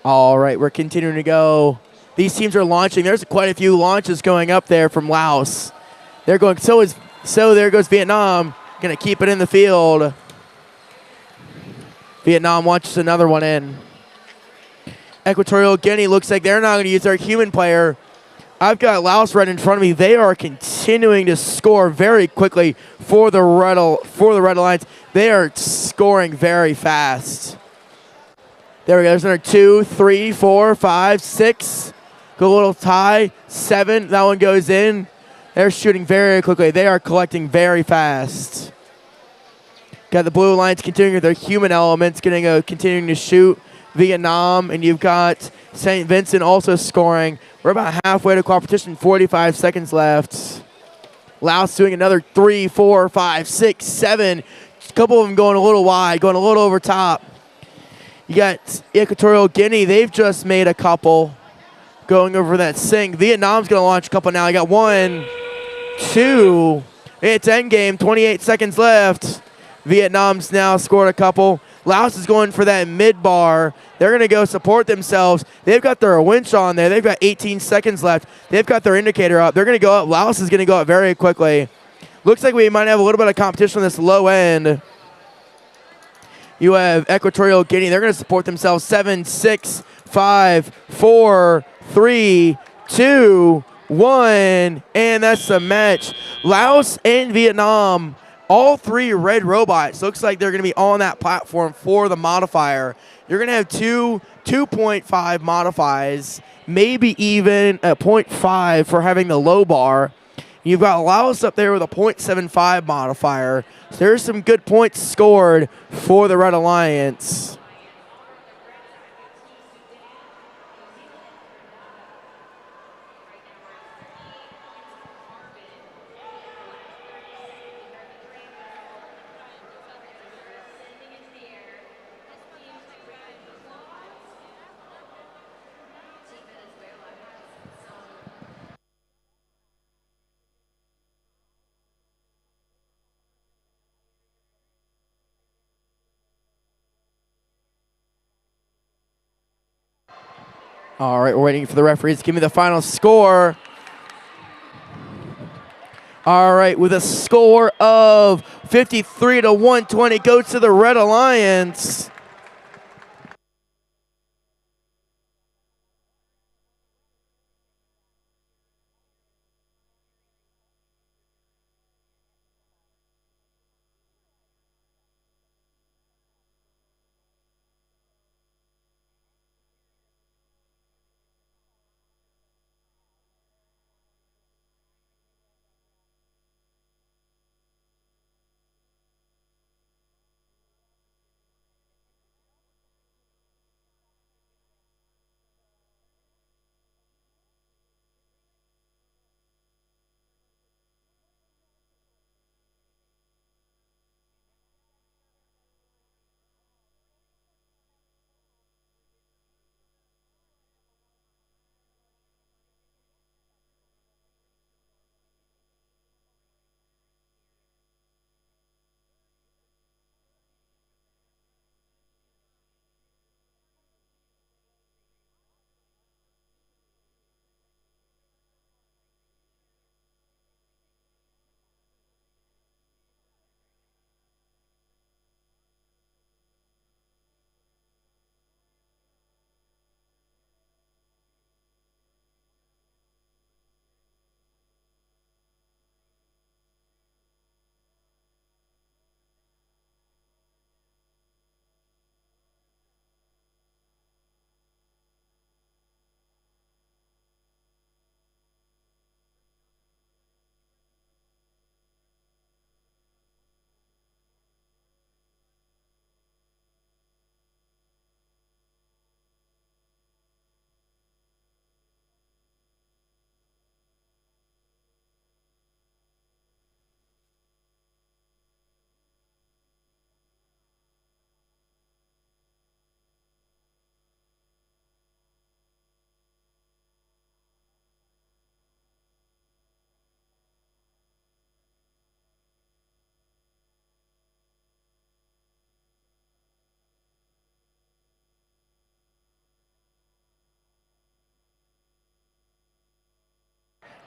All right, we're continuing to go. These teams are launching. There's quite a few launches going up there from Laos. They're going. So there goes Vietnam. Going to keep it in the field. Vietnam launches another one in. Equatorial Guinea looks like they're not going to use their human player. I've got Laos right in front of me. They are continuing to score very quickly for the Red Alliance. They are scoring very fast. There we go. There's another 2, 3, 4, 5, 6. Go a little tie. 7. That one goes in. They're shooting very quickly. They are collecting very fast. Got the Blue Alliance continuing with their human elements, continuing to shoot. Vietnam, and you've got St. Vincent also scoring. We're about halfway to competition, 45 seconds left. Laos doing another 3, 4, 5, 6, 7. A couple of them going a little wide, going a little over top. You got Equatorial Guinea. They've just made a couple going over that sink. Vietnam's going to launch a couple now. You got 1, 2. It's endgame, 28 seconds left. Vietnam's now scored a couple. Laos is going for that mid-bar. They're going to go support themselves. They've got their winch on there. They've got 18 seconds left. They've got their indicator up. They're going to go up. Laos is going to go up very quickly. Looks like we might have a little bit of competition on this low end. You have Equatorial Guinea. They're going to support themselves. 7, 6, 5, 4, 3, 2, 1. And that's the match. Laos and Vietnam, all 3 red robots. Looks like they're going to be on that platform for the modifier. You're going to have 2.5 modifies, maybe even a 0.5 for having the low bar. You've got Laos up there with a 0.75 modifier. So there's some good points scored for the Red Alliance. All right, we're waiting for the referees to give me the final score. All right, with a score of 53 to 120, goes to the Red Alliance.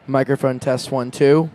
Microphone test 1, 2.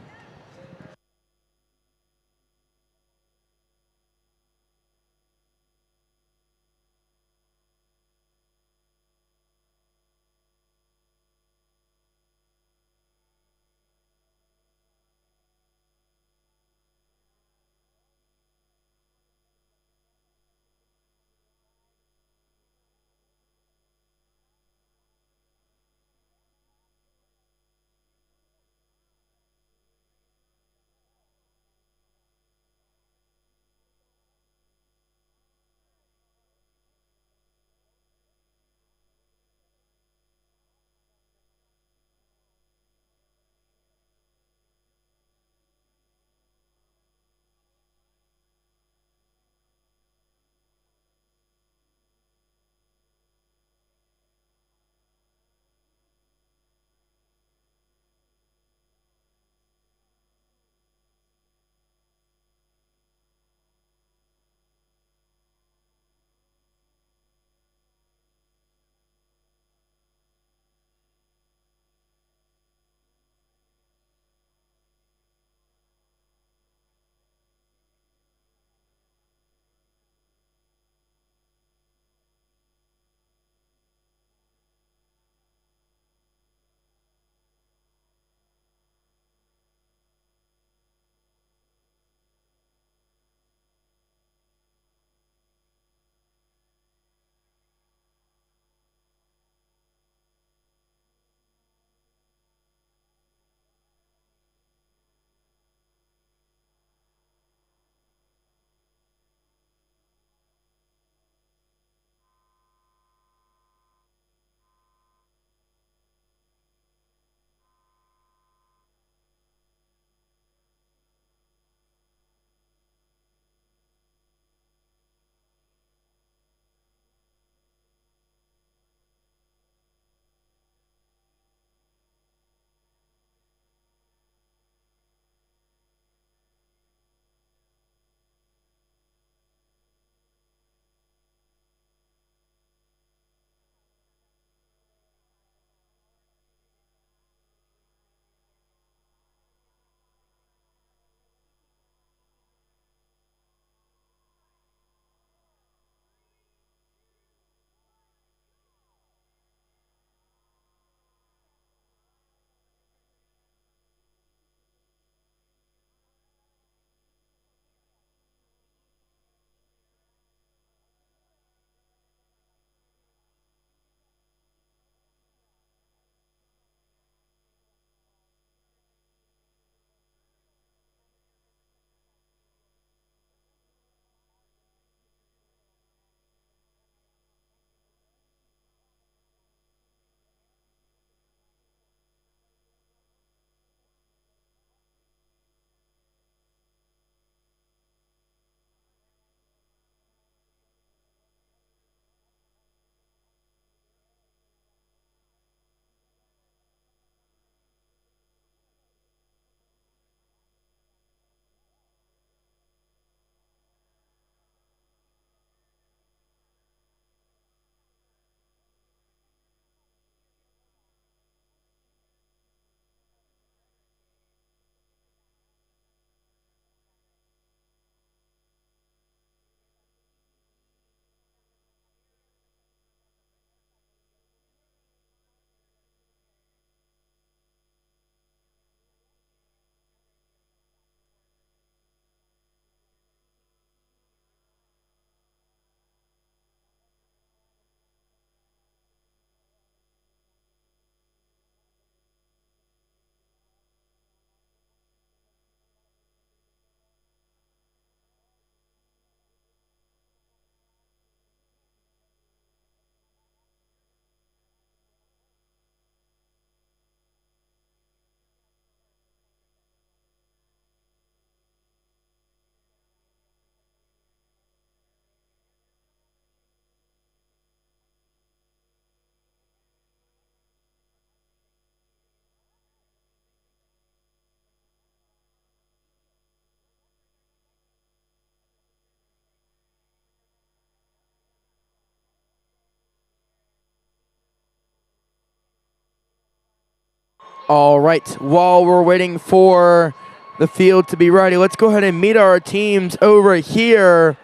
All right, while we're waiting for the field to be ready, let's go ahead and meet our teams over here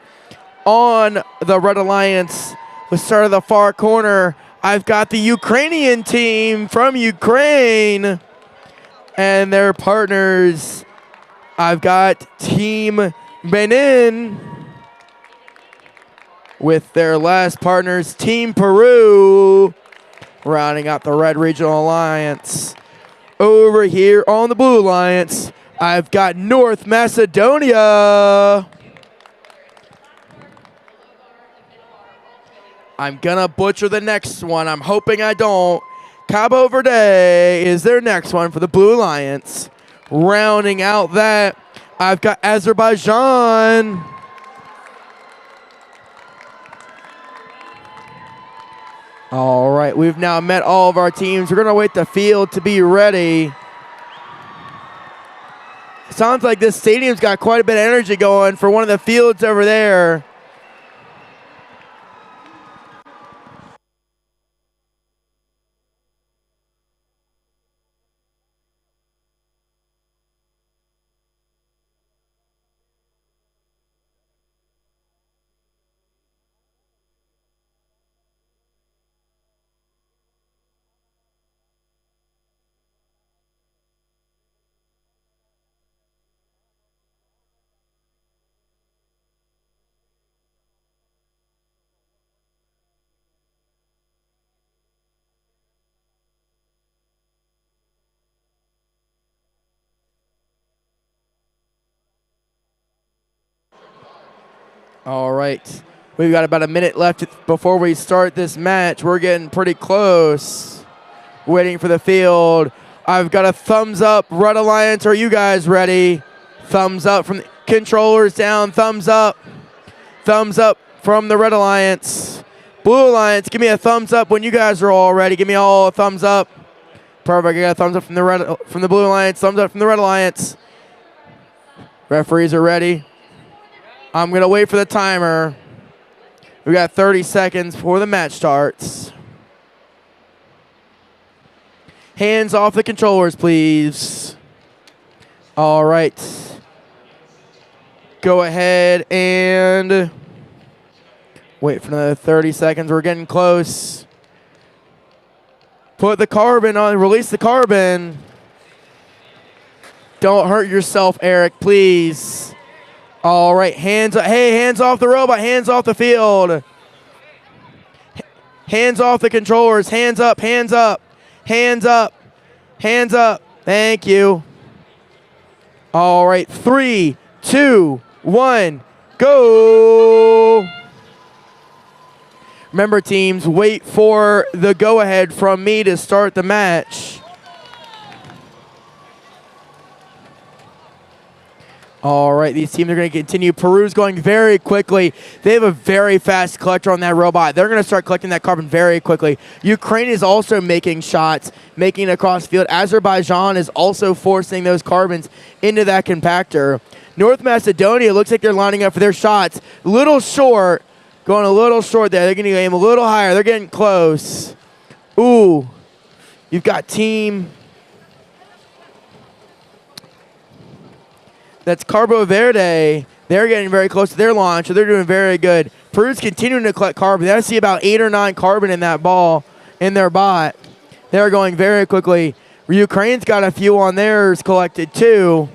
on the Red Alliance. Let's start at the far corner. I've got the Ukrainian team from Ukraine and their partners. I've got Team Benin with their last partners, Team Peru, rounding out the Red Regional Alliance. Over here on the Blue Alliance, I've got North Macedonia. I'm gonna butcher the next one. I'm hoping I don't. Cabo Verde is their next one for the Blue Alliance. Rounding out that, I've got Azerbaijan. All right, we've now met all of our teams. We're gonna wait the field to be ready. Sounds like this stadium's got quite a bit of energy going for one of the fields over there. All right, we've got about a minute left before we start this match. We're getting pretty close. Waiting for the field. I've got a thumbs up. Red Alliance, are you guys ready? Thumbs up from the controllers down. Thumbs up. Thumbs up from the Red Alliance. Blue Alliance, give me a thumbs up when you guys are all ready. Give me all a thumbs up. Perfect. I got a thumbs up from the Blue Alliance. Thumbs up from the Red Alliance. Referees are ready. I'm going to wait for the timer. We got 30 seconds before the match starts. Hands off the controllers, please. All right. Go ahead and wait for another 30 seconds. We're getting close. Put the carbon on. Release the carbon. Don't hurt yourself, Eric, please. All right, hands off the robot, hands off the field. Hands off the controllers, hands up, hands up, hands up, hands up. Thank you. All right, 3, 2, 1, go. Remember, teams, wait for the go-ahead from me to start the match. All right, these teams are going to continue. Peru's going very quickly. They have a very fast collector on that robot. They're going to start collecting that carbon very quickly. Ukraine is also making shots, making it across the field. Azerbaijan is also forcing those carbons into that compactor. North Macedonia looks like they're lining up for their shots. Little short, going a little short there. They're going to aim a little higher. They're getting close. Ooh, you've got team... That's Cabo Verde. They're getting very close to their launch, so they're doing very good. Peru's continuing to collect carbon. I see about 8 or 9 carbon in that ball, in their bot. They're going very quickly. Ukraine's got a few on theirs collected too.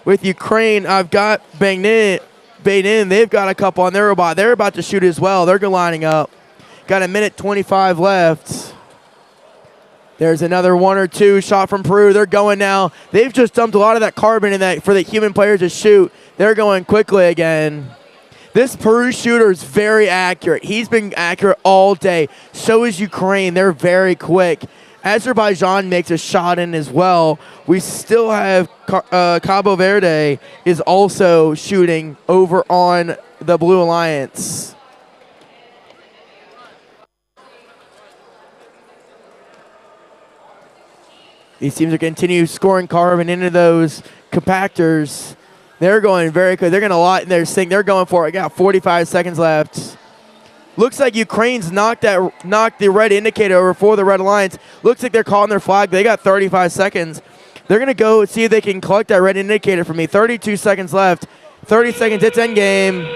With Ukraine, I've got Benin. They've got a couple on their robot. They're about to shoot as well. They're lining up. Got a minute 25 left. There's another 1 or 2 shot from Peru. They're going now. They've just dumped a lot of that carbon in that for the human players to shoot. They're going quickly again. This Peru shooter is very accurate. He's been accurate all day. So is Ukraine. They're very quick. Azerbaijan makes a shot in as well. We still have Cabo Verde is also shooting over on the Blue Alliance. These teams are continue scoring carbon into those compactors. They're going very good. They're going to lot in their sink. They're going for it. Got 45 seconds left. Looks like Ukraine's knocked the red indicator over for the Red Alliance. Looks like they're calling their flag. They got 35 seconds. They're going to go see if they can collect that red indicator for me. 32 seconds left. 30 seconds. It's endgame.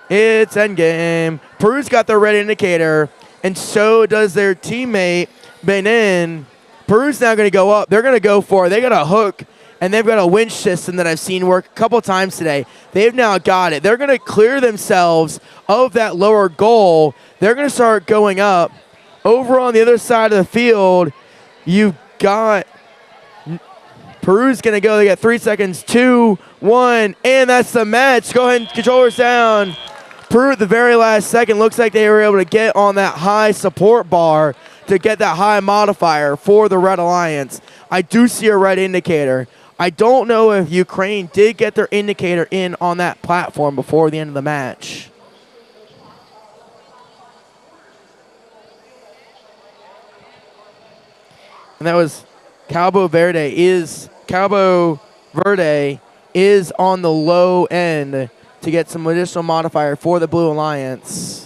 It's endgame. Peru's got their red indicator, and so does their teammate, Benin. Peru's now going to go up. They're going to go for it. They got a hook, and they've got a winch system that I've seen work a couple times today. They've now got it. They're going to clear themselves of that lower goal. They're going to start going up. Over on the other side of the field, you've got Peru's going to go. They got 3 seconds. 2, 1, and that's the match. Go ahead and controllers down. Peru at the very last second. Looks like they were able to get on that high support bar to get that high modifier for the Red Alliance. I do see a red indicator. I don't know if Ukraine did get their indicator in on that platform before the end of the match. And that was Cabo Verde is on the low end to get some additional modifier for the Blue Alliance.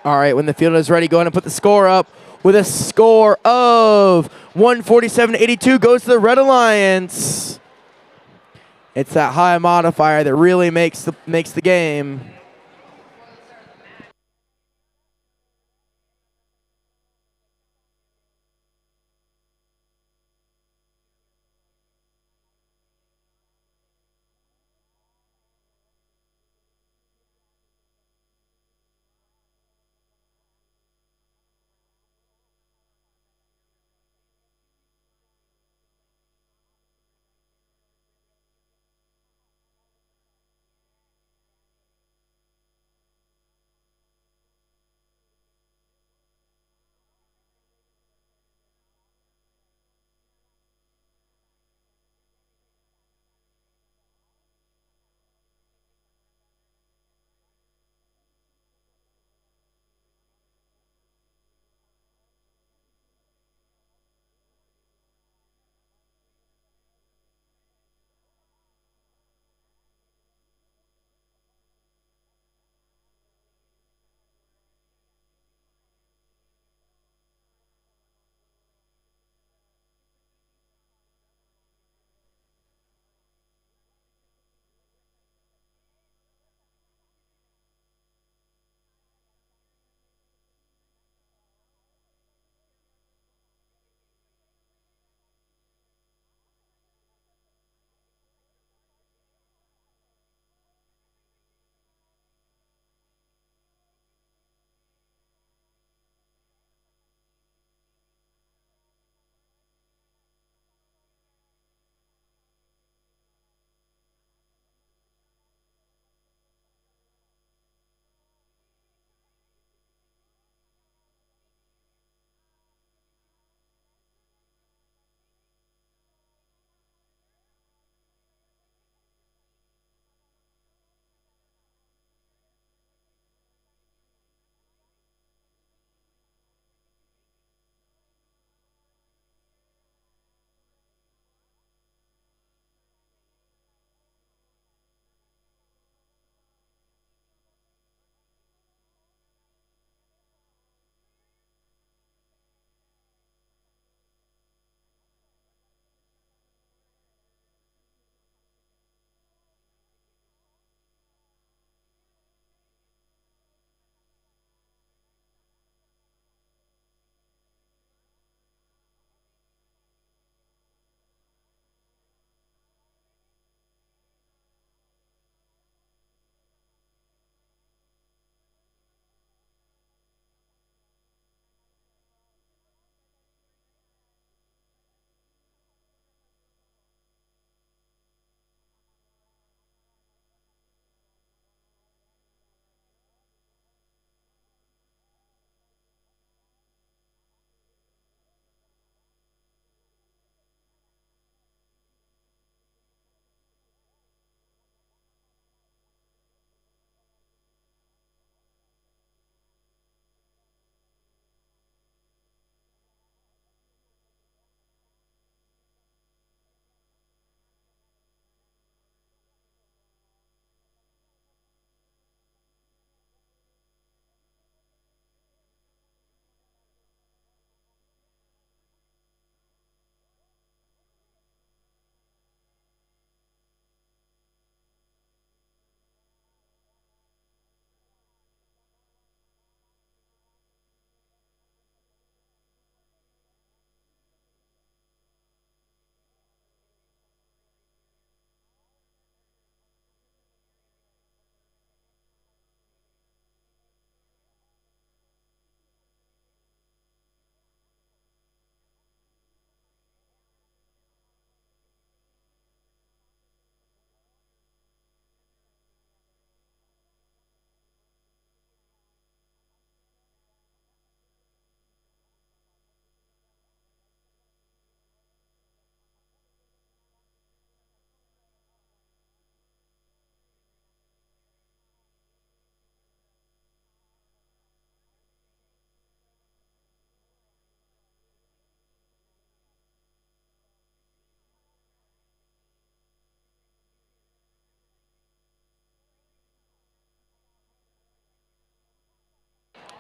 All right, when the field is ready, go ahead and put the score up. With a score of 147-82 goes to the Red Alliance. It's that high modifier that really makes the game.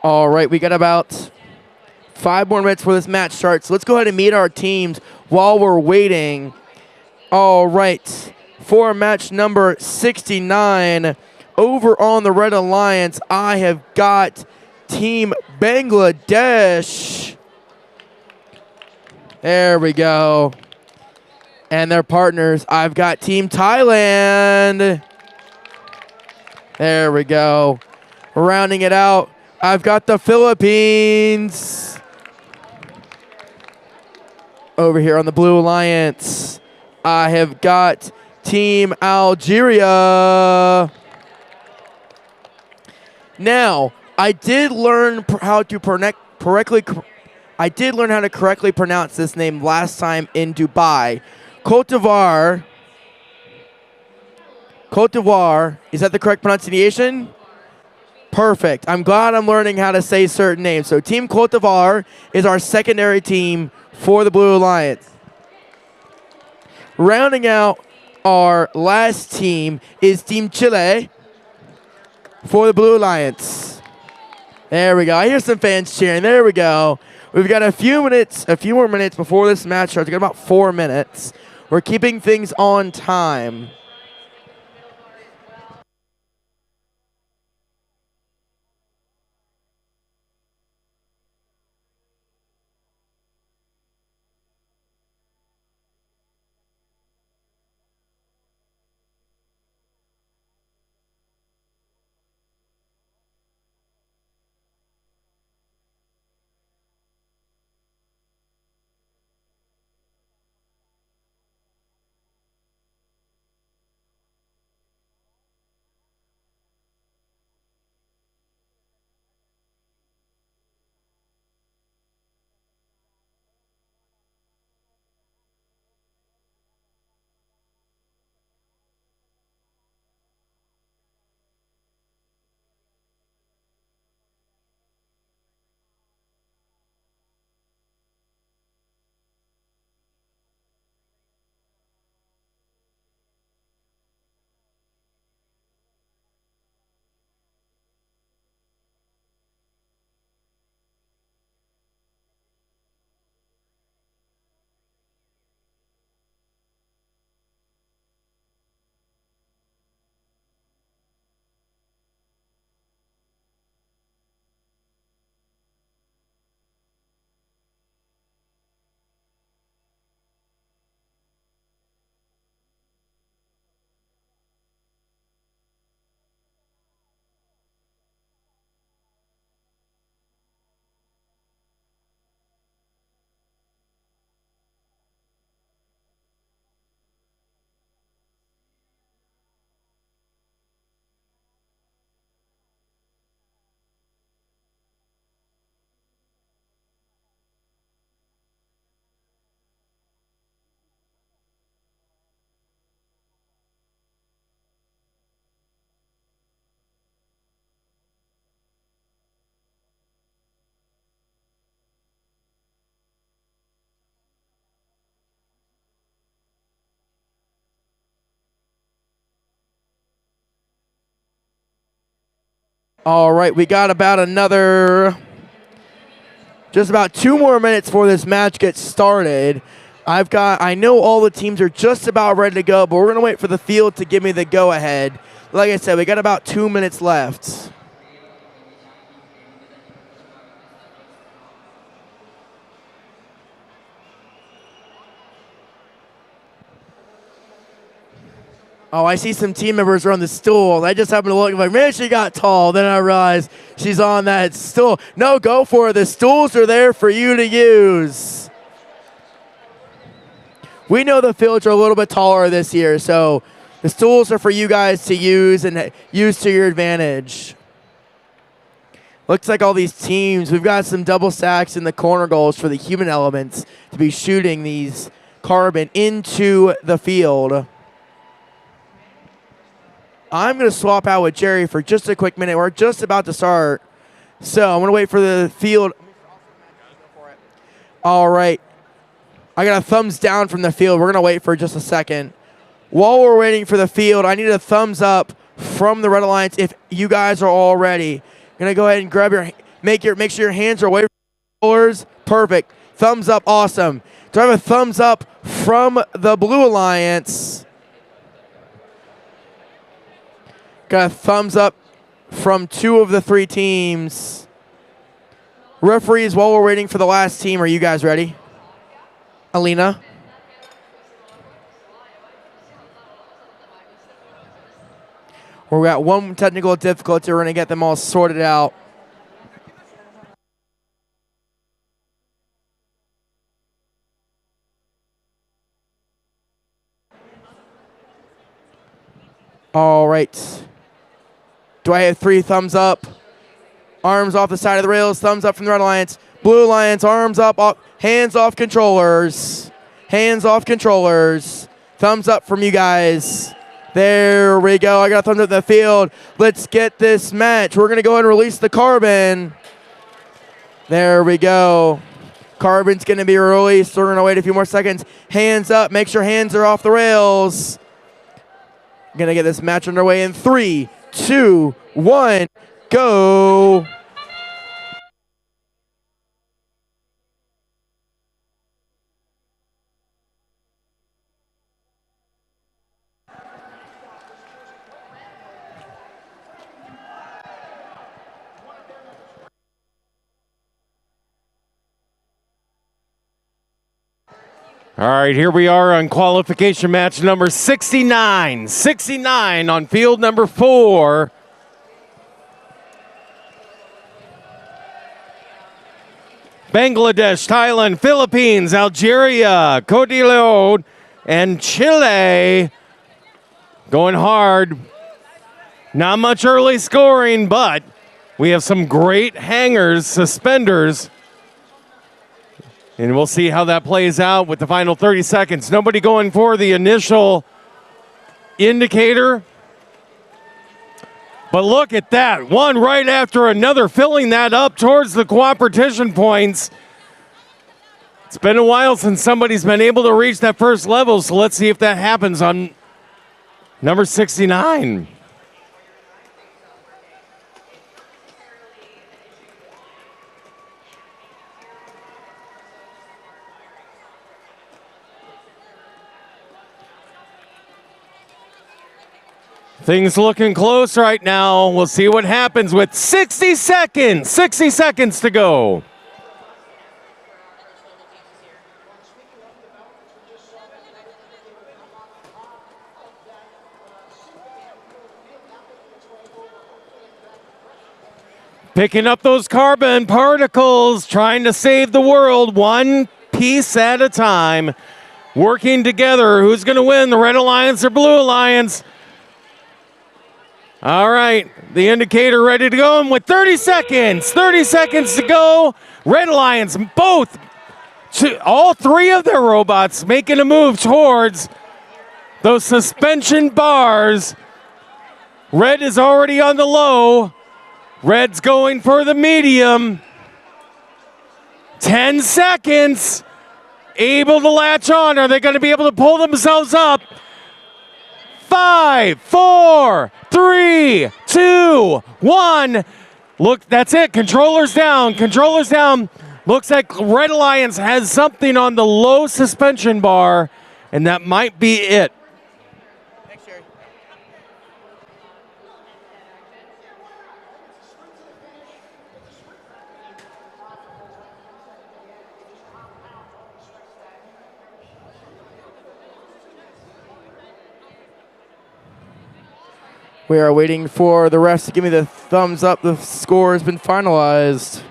All right, we got about 5 more minutes before this match starts. Let's go ahead and meet our teams while we're waiting. All right, for match number 69, over on the Red Alliance, I have got Team Bangladesh. There we go. And their partners, I've got Team Thailand. There we go. Rounding it out, I've got the Philippines. Over here on the Blue Alliance, I have got Team Algeria. Now, I did learn how to correctly pronounce this name last time in Dubai. Cote d'Ivoire, is that the correct pronunciation? Perfect. I'm glad I'm learning how to say certain names. So Team Cote d'Ivoire is our secondary team for the Blue Alliance. Rounding out our last team is Team Chile for the Blue Alliance. There we go. I hear some fans cheering. There we go. We've got a few more minutes before this match starts. We've got about 4 minutes. We're keeping things on time. All right, we got about just about 2 more minutes before this match gets started. I know all the teams are just about ready to go, but we're going to wait for the field to give me the go-ahead. Like I said, we got about 2 minutes left. Oh, I see some team members are on the stool. I just happened to look like, man, she got tall. Then I realized she's on that stool. No, go for it. The stools are there for you to use. We know the fields are a little bit taller this year, so the stools are for you guys to use and use to your advantage. Looks like all these teams, we've got some double sacks in the corner goals for the human elements to be shooting these carbon into the field. I'm going to swap out with Jerry for just a quick minute. We're just about to start. So I'm going to wait for the field. All right. I got a thumbs down from the field. We're going to wait for just a second. While we're waiting for the field, I need a thumbs up from the Red Alliance if you guys are all ready. Going to go ahead and grab your Make sure your hands are away from the controllers. Perfect. Thumbs up, awesome. Do I have a thumbs up from the Blue Alliance? Got a thumbs up from 2 of the 3 teams. Referees, while we're waiting for the last team, are you guys ready? Alina? We got one technical difficulty. We're going to get them all sorted out. All right. Do I have 3 thumbs up? Arms off the side of the rails. Thumbs up from the Red Alliance. Blue Alliance, arms up. Hands off controllers. Hands off controllers. Thumbs up from you guys. There we go. I got a thumbs up in the field. Let's get this match. We're going to go ahead and release the carbon. There we go. Carbon's going to be released. We're going to wait a few more seconds. Hands up. Make sure hands are off the rails. Going to get this match underway in 3, 2, 1, go. All right, here we are on qualification match number 69. 69 on field number 4. Bangladesh, Thailand, Philippines, Algeria, Cote d'Ivoire, and Chile going hard. Not much early scoring, but we have some great hangers, suspenders. And we'll see how that plays out with the final 30 seconds. Nobody going for the initial indicator. But look at that. One right after another, filling that up towards the cooperation points. It's been a while since somebody's been able to reach that first level, so let's see if that happens on number 69. Things looking close right now. We'll see what happens with 60 seconds. 60 seconds to go. Picking up those carbon particles, trying to save the world one piece at a time. Working together. Who's going to win, the Red Alliance or Blue Alliance? All right, the indicator ready to go, and with 30 seconds to go. Red Alliance, all 3 of their robots making a move towards those suspension bars. Red is already on the low. Red's going for the medium. 10 seconds. Able to latch on. Are they going to be able to pull themselves up? 5, 4, 3, 2, 1. Look, that's it. Controllers down. Controllers down. Looks like Red Alliance has something on the low suspension bar, and that might be it. Thanks, Jerry. We are waiting for the refs to give me the thumbs up. The score has been finalized.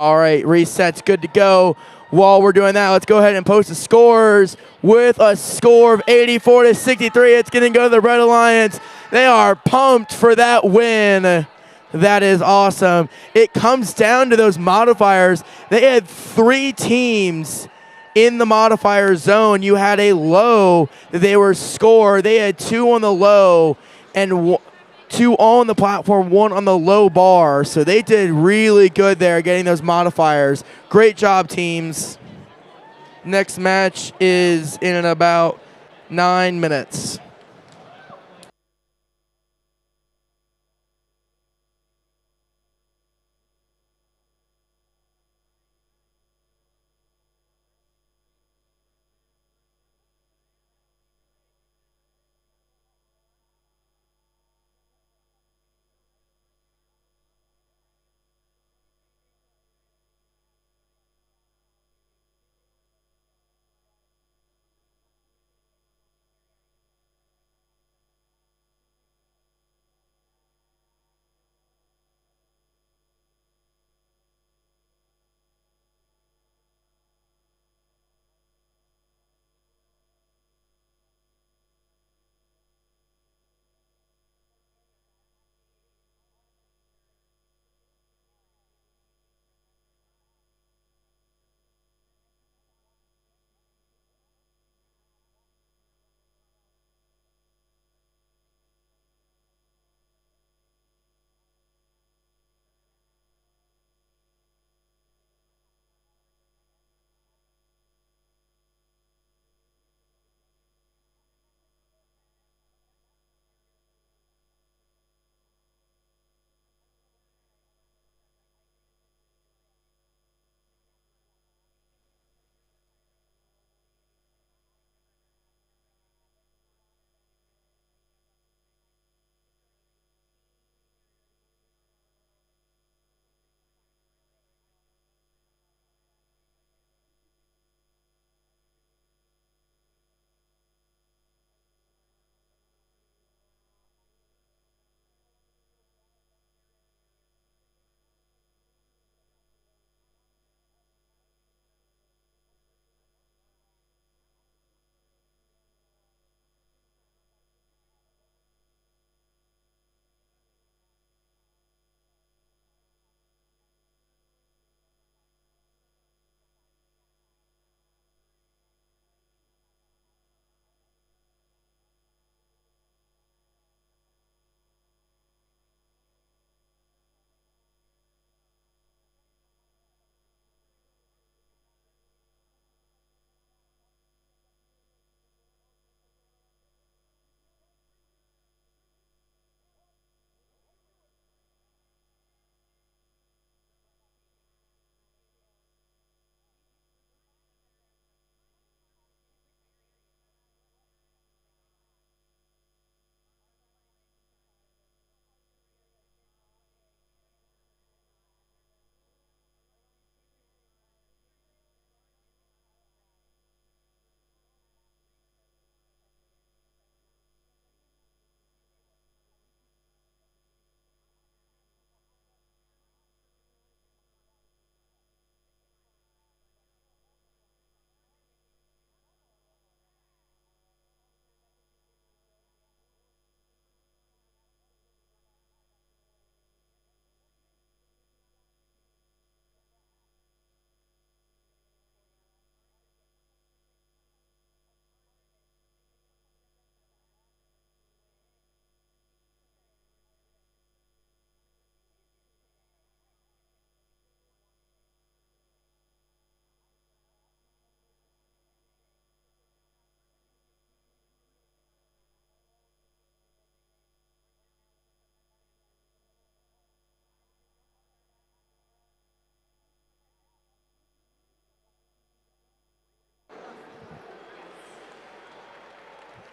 All right, reset's good to go. While we're doing that, let's go ahead and post the scores. With a score of 84-63, it's going to go to the Red Alliance. They are pumped for that win. That is awesome. It comes down to those modifiers. They had 3 teams in the modifier zone. You had a low that they were score. They had 2 on the low and 2 on the platform, 1 on the low bar. So they did really good there getting those modifiers. Great job, teams. Next match is in about 9 minutes.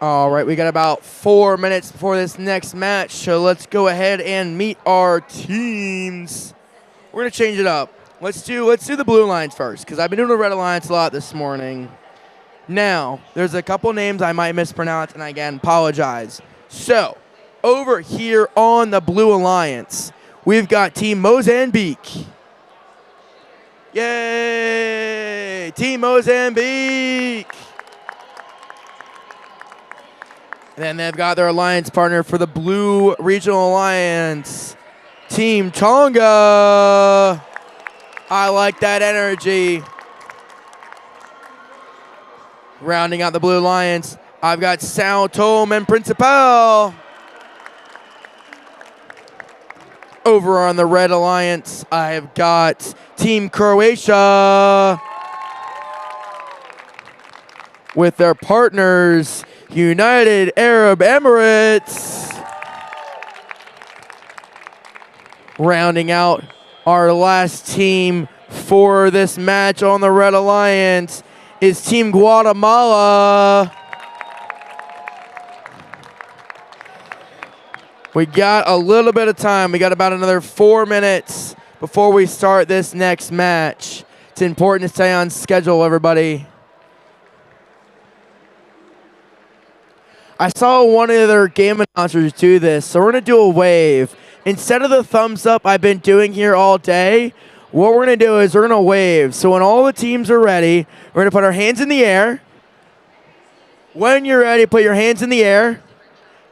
All right, we got about 4 minutes before this next match, so let's go ahead and meet our teams. We're gonna change it up. Let's do the Blue Alliance first, because I've been doing the Red Alliance a lot this morning. Now, there's a couple names I might mispronounce, and I again apologize. So, over here on the Blue Alliance, we've got Team Mozambique. Yay! Team Mozambique. And then they've got their alliance partner for the Blue Regional Alliance, Team Tonga. I like that energy. Rounding out the Blue Alliance, I've got Sao Tome and Principal. Over on the Red Alliance, I've got Team Croatia with their partners, United Arab Emirates. Rounding out our last team for this match on the Red Alliance is Team Guatemala. We got a little bit of time. We got about another 4 minutes before we start this next match. It's important to stay on schedule, everybody. I saw one of their game announcers do this, so we're going to do a wave. Instead of the thumbs up I've been doing here all day, what we're going to do is we're going to wave. So when all the teams are ready, we're going to put our hands in the air. When you're ready, put your hands in the air.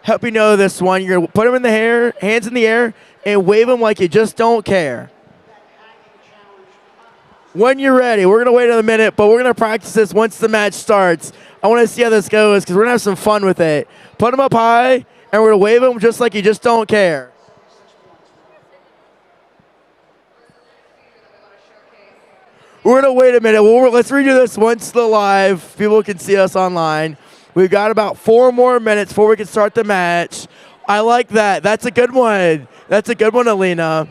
Help you know this one. You're going to put them in the air, hands in the air, and wave them like you just don't care. When you're ready, we're going to wait another minute, but we're going to practice this once the match starts. I want to see how this goes because we're going to have some fun with it. Put them up high, and we're going to wave them just like you just don't care. We're going to wait a minute. Let's redo this once the live. People can see us online. We've got about 4 more minutes before we can start the match. I like that. That's a good one. That's a good one, Alina.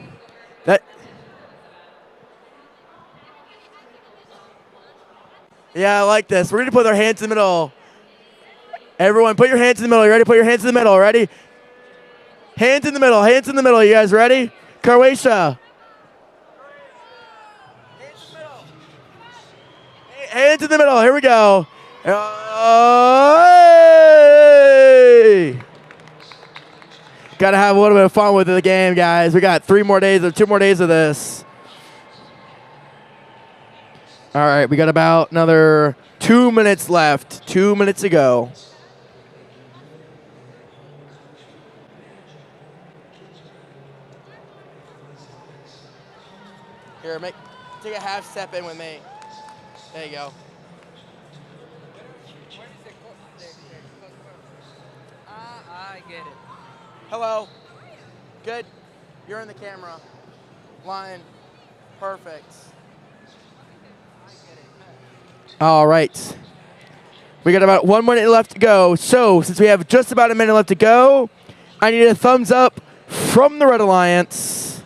Yeah, I like this. We're going to put our hands in the middle. Everyone, put your hands in the middle. You ready? Put your hands in the middle. Ready? Hands in the middle. Hands in the middle. You guys ready? Croatia. Hands in the middle. Here we go. Hey! Got to have a little bit of fun with the game, guys. We got 2 more days of this. All right, we got about another 2 minutes left. 2 minutes to go. Here, take a half step in with me. There you go. I get it. Hello. Good. You're in the camera. Line. Perfect. All right. We got about 1 minute left to go. So, since we have just about a minute left to go, I need a thumbs up from the Red Alliance.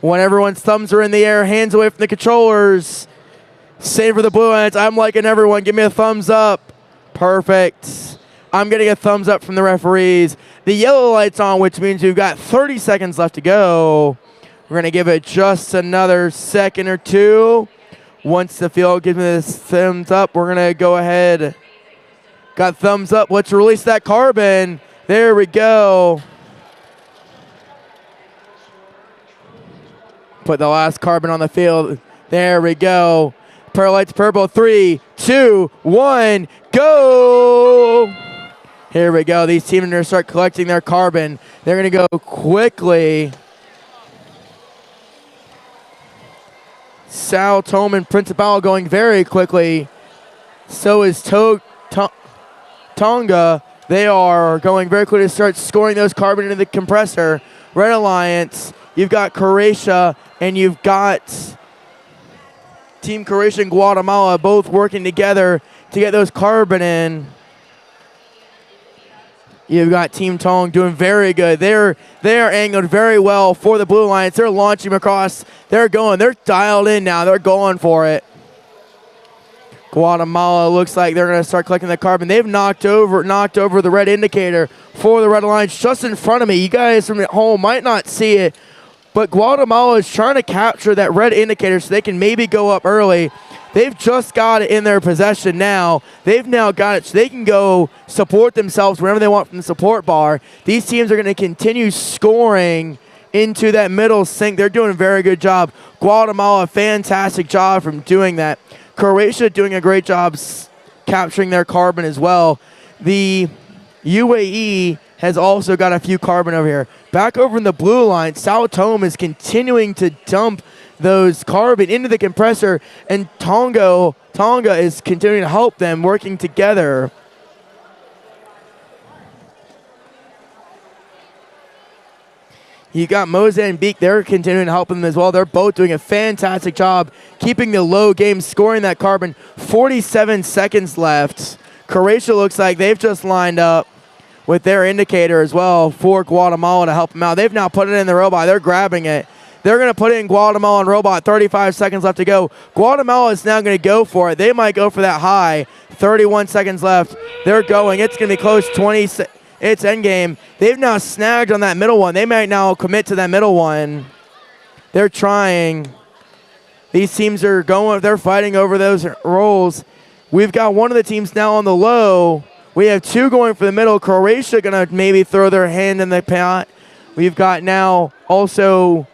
When everyone's thumbs are in the air, hands away from the controllers. Same for the Blue Alliance. I'm liking everyone. Give me a thumbs up. Perfect. I'm getting a thumbs up from the referees. The yellow light's on, which means we've got 30 seconds left to go. We're going to give it just another second or two. Once the field gives me this thumbs up, we're going to go ahead. Got thumbs up. Let's release that carbon. There we go. Put the last carbon on the field. There we go. Pearl lights purple. 3, 2, 1, go. Here we go. These teams are going to start collecting their carbon. They're going to go quickly. Sao Tome and Principal going very quickly. So is Tonga. They are going very quickly to start scoring those carbon into the compressor. Red Alliance, you've got Croatia, and you've got Team Croatia and Guatemala both working together to get those carbon in. You've got Team Tong doing very good. They are angled very well for the Blue Alliance. They're launching them across. They're dialed in now. They're going for it. Guatemala looks like they're going to start collecting the carbon. They've knocked over the red indicator for the Red Alliance just in front of me. You guys from at home might not see it, but Guatemala is trying to capture that red indicator so they can maybe go up early. They've just got it in their possession now. They've now got it so they can go support themselves whenever they want from the support bar. These teams are going to continue scoring into that middle sink. They're doing a very good job. Guatemala, fantastic job from doing that. Croatia doing a great job capturing their carbon as well. The UAE has also got a few carbon over here. Back over in the blue line, Sao Tome is continuing to dump those carbon into the compressor, and Tonga is continuing to help them, working together. You got Mozambique, they're continuing to help them as well. They're both doing a fantastic job keeping the low game, scoring that carbon. 47 seconds left. Croatia looks like they've just lined up with their indicator as well for Guatemala to help them out. They've now put it in the robot. They're grabbing it. They're going to put it in Guatemala and robot. 35 seconds left to go. Guatemala is now going to go for it. They might go for that high. 31 seconds left. They're going. It's going to be close. It's endgame. They've now snagged on that middle one. They might now commit to that middle one. They're trying. These teams are going. They're fighting over those rolls. We've got one of the teams now on the low. We have two going for the middle. Croatia going to maybe throw their hand in the pot. We've got now also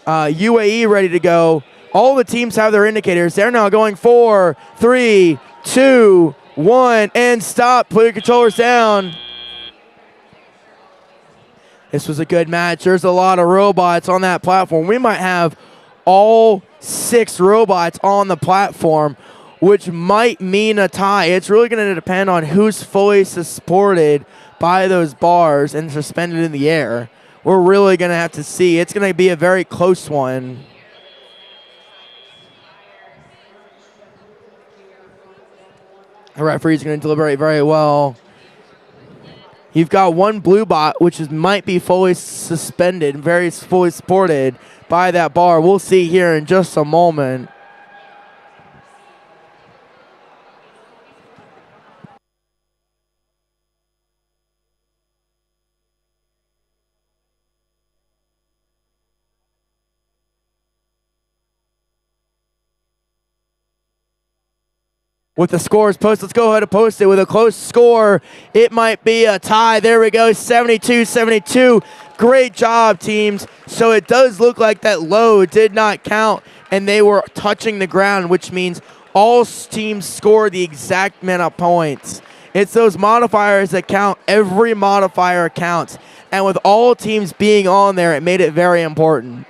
UAE ready to go. All the teams have their indicators. They're now going 4, 3, 2, 1, and stop. Put your controllers down. This was a good match. There's a lot of robots on that platform. We might have all 6 robots on the platform, which might mean a tie. It's really going to depend on who's fully supported by those bars and suspended in the air. We're really going to have to see. It's going to be a very close one. The referee's going to deliberate very well. You've got one blue bot, which might be fully suspended, very fully supported by that bar. We'll see here in just a moment. With the scores posted, let's go ahead and post it with a close score. It might be a tie. There we go, 72-72. Great job, teams. So it does look like that low did not count, and they were touching the ground, which means all teams scored the exact amount of points. It's those modifiers that count. Every modifier counts. And with all teams being on there, it made it very important.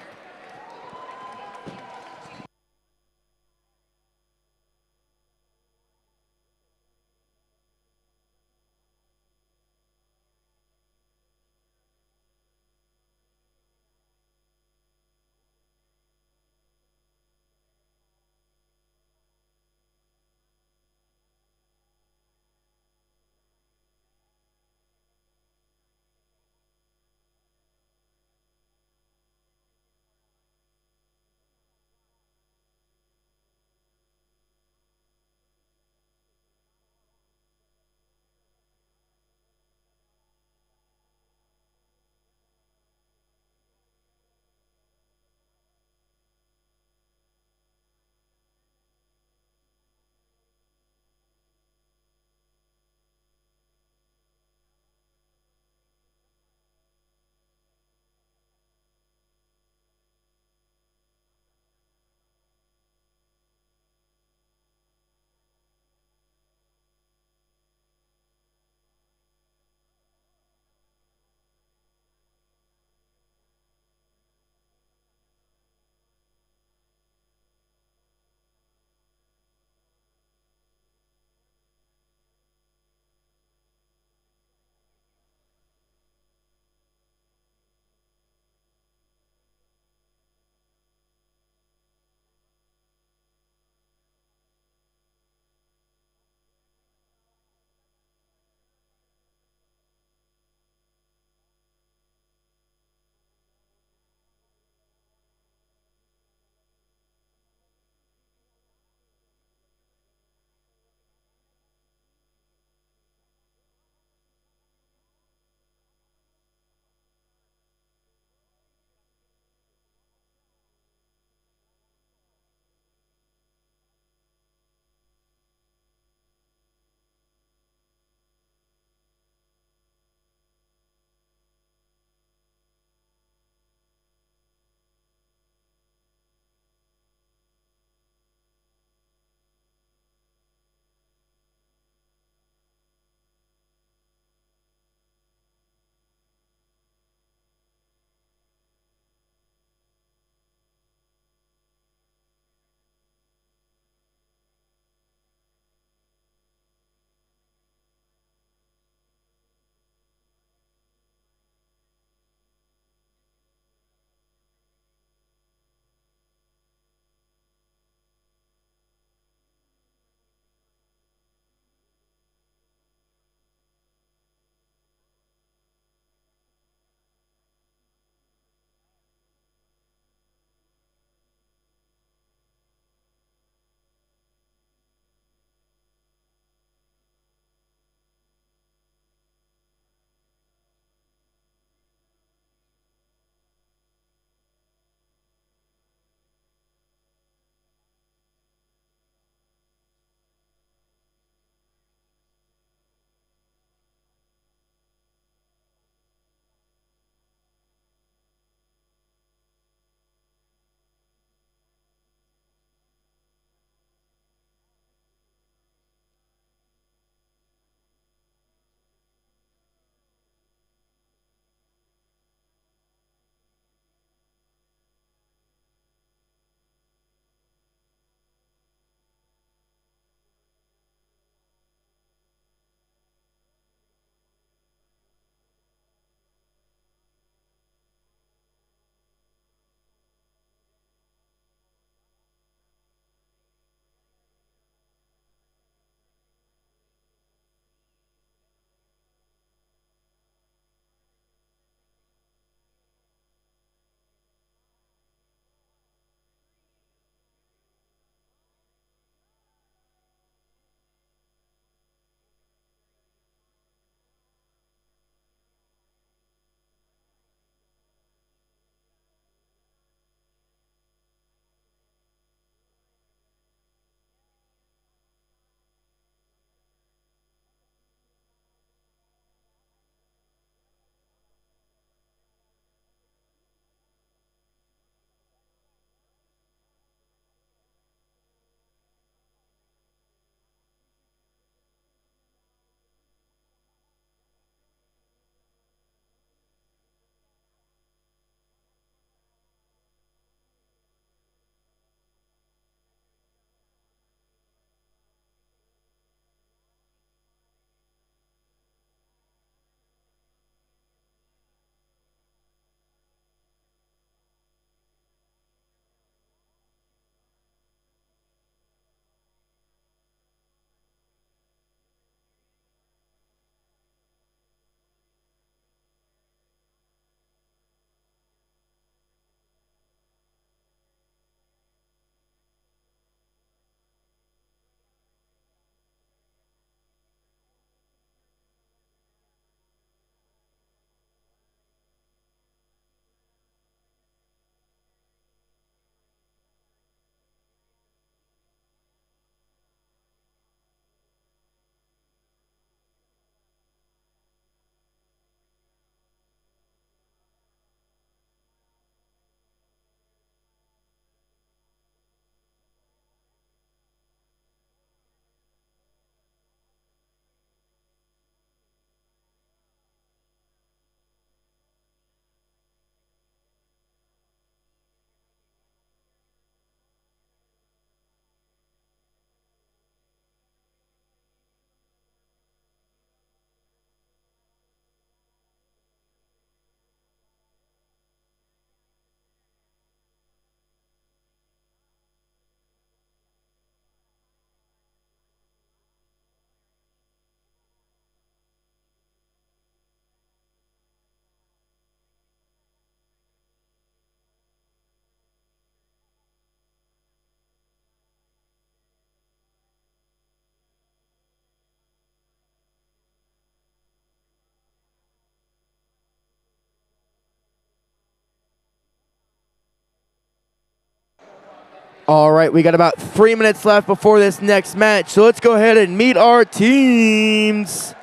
All right, we got about 3 minutes left before this next match, so let's go ahead and meet our teams.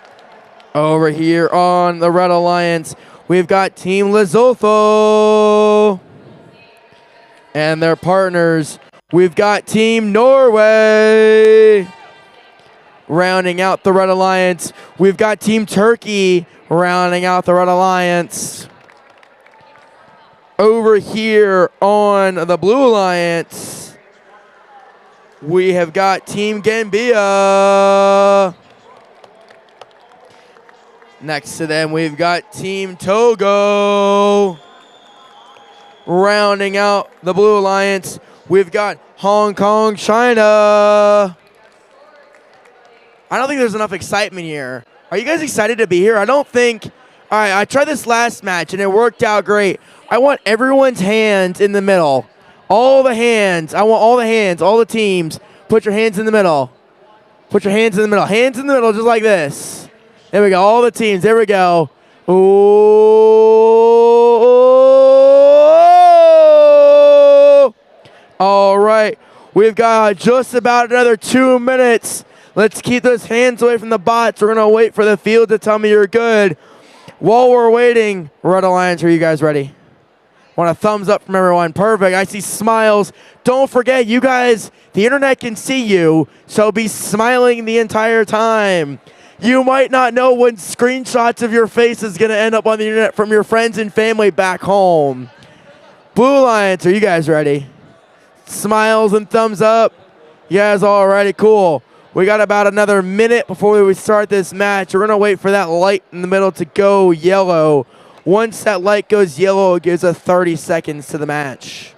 Over here on the Red Alliance, we've got Team Lesotho and their partners. We've got Team Norway. Rounding out the Red Alliance, we've got Team Turkey rounding out the Red Alliance. Over here on the Blue Alliance, we have got Team Gambia. Next to them, we've got Team Togo. Rounding out the Blue Alliance, we've got Hong Kong, China. I don't think there's enough excitement here. Are you guys excited to be here? I don't think. All right, I tried this last match, and it worked out great. I want everyone's hands in the middle. All the hands. I want all the hands, all the teams. Put your hands in the middle. Put your hands in the middle. Hands in the middle, just like this. There we go. All the teams. There we go. Ooh. All right. We've got just about another 2 minutes. Let's keep those hands away from the bots. We're going to wait for the field to tell me you're good. While we're waiting, Red Alliance, are you guys ready? Want a thumbs up from everyone. Perfect. I see smiles. Don't forget, you guys, the internet can see you, so be smiling the entire time. You might not know when screenshots of your face is going to end up on the internet from your friends and family back home. Blue Alliance, are you guys ready? Smiles and thumbs up. You guys all ready? Cool. We got about another minute before we start this match. We're going to wait for that light in the middle to go yellow. Once that light goes yellow, it gives us 30 seconds to the match.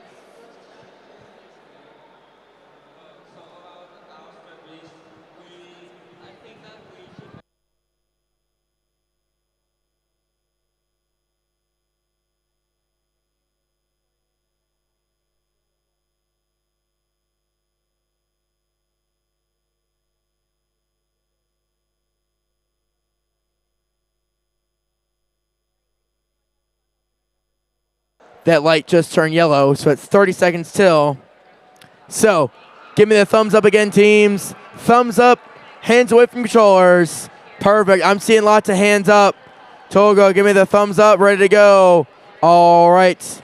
That light just turned yellow, so it's 30 seconds till. So, give me the thumbs up again, teams. Thumbs up, hands away from controllers. Perfect. I'm seeing lots of hands up. Togo, give me the thumbs up, ready to go. All right.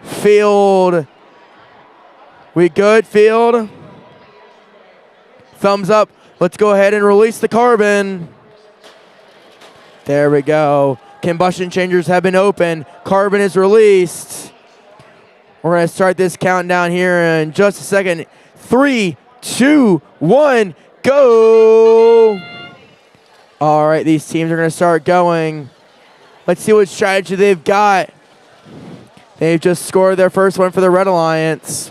Field. We good, field? Thumbs up. Let's go ahead and release the carbon. There we go. Combustion chambers have been opened. Carbon is released. We're going to start this countdown here in just a second. 3, 2, 1, go. All right, these teams are going to start going. Let's see what strategy they've got. They've just scored their first one for the Red Alliance.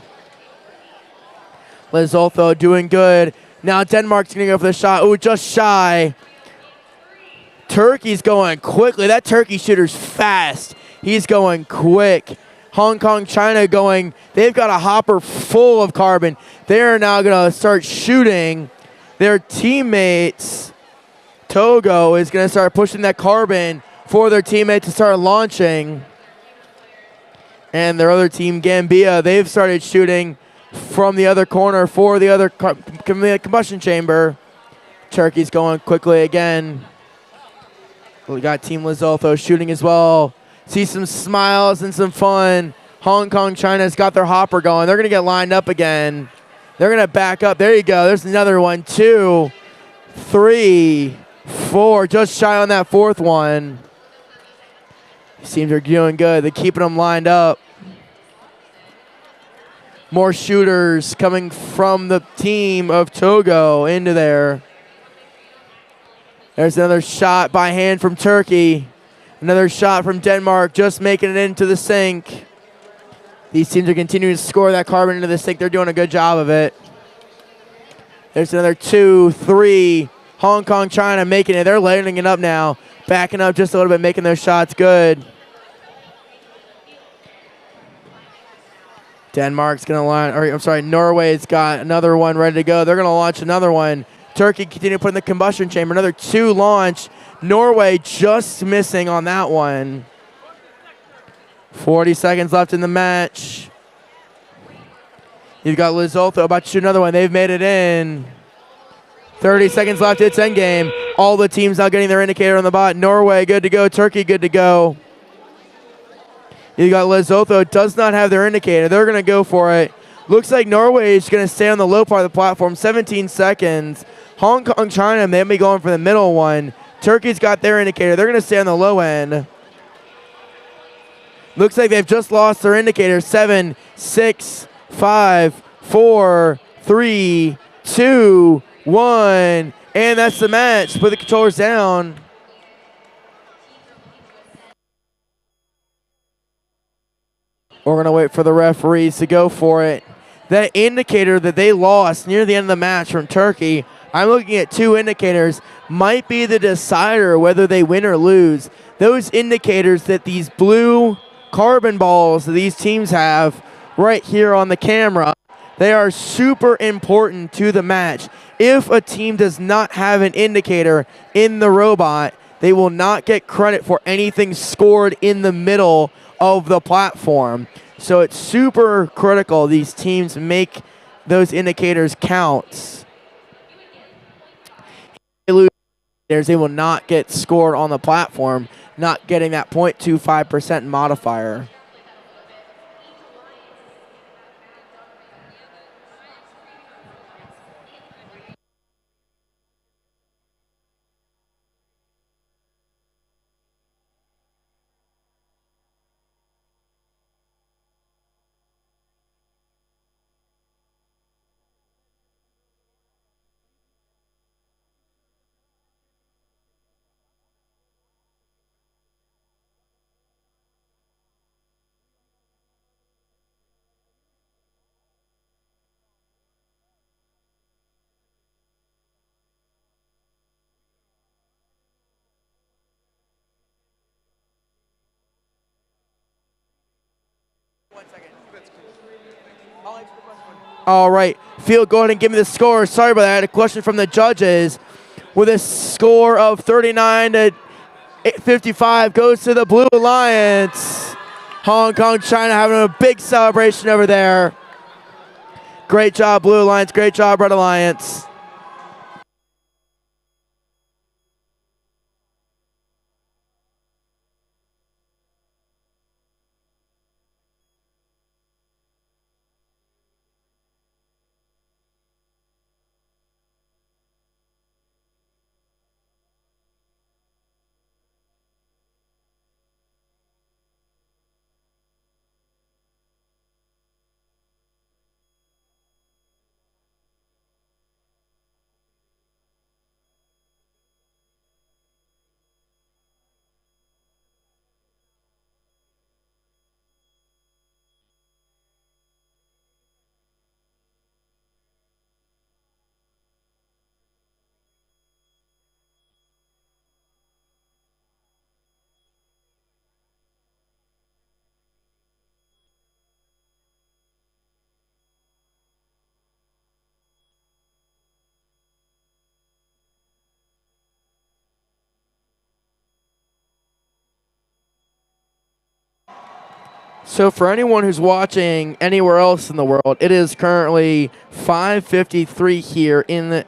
Lesotho doing good. Now Denmark's going to go for the shot. Ooh, just shy. Turkey's going quickly. That Turkey shooter's fast. He's going quick. Hong Kong, China going. They've got a hopper full of carbon. They're now going to start shooting. Their teammates, Togo, is going to start pushing that carbon for their teammate to start launching. And their other team, Gambia, they've started shooting from the other corner for the other combustion chamber. Turkey's going quickly again. We got Team Lesotho shooting as well. See some smiles and some fun. Hong Kong, China's got their hopper going. They're going to get lined up again. They're going to back up. There you go. There's another one. 2, 3, 4. Just shy on that fourth one. These teams are doing good. They're keeping them lined up. More shooters coming from the team of Togo into there. There's another shot by hand from Turkey. Another shot from Denmark, just making it into the sink. These teams are continuing to score that carbon into the sink. They're doing a good job of it. There's another 2, 3. Hong Kong, China making it. They're layering it up now. Backing up just a little bit, making their shots good. Denmark's going to line, or I'm sorry, Norway's got another one ready to go. They're going to launch another one. Turkey continue to put in the combustion chamber. Another 2 launch. Norway just missing on that one. 40 seconds left in the match. You've got Lesotho about to shoot another one. They've made it in. 30 seconds left. It's endgame. All the teams now getting their indicator on the bot. Norway, good to go. Turkey, good to go. You got Lesotho, does not have their indicator. They're going to go for it. Looks like Norway is going to stay on the low part of the platform. 17 seconds. Hong Kong, China, they may be going for the middle one. Turkey's got their indicator. They're going to stay on the low end. Looks like they've just lost their indicator. 7, 6, 5, 4, 3, 2, 1. And that's the match. Put the controllers down. We're going to wait for the referees to go for it. That indicator that they lost near the end of the match from Turkey, I'm looking at 2 indicators, might be the decider whether they win or lose. Those indicators that these blue carbon balls that these teams have right here on the camera, they are super important to the match. If a team does not have an indicator in the robot, they will not get credit for anything scored in the middle of the platform. So it's super critical these teams make those indicators count. They will not get scored on the platform, not getting that 0.25% modifier. All right, Field, go ahead and give me the score. Sorry about that. I had a question from the judges. With a score of 39 to 55, goes to the Blue Alliance. Hong Kong, China having a big celebration over there. Great job, Blue Alliance. Great job, Red Alliance. So for anyone who's watching anywhere else in the world, it is currently 5:53 here in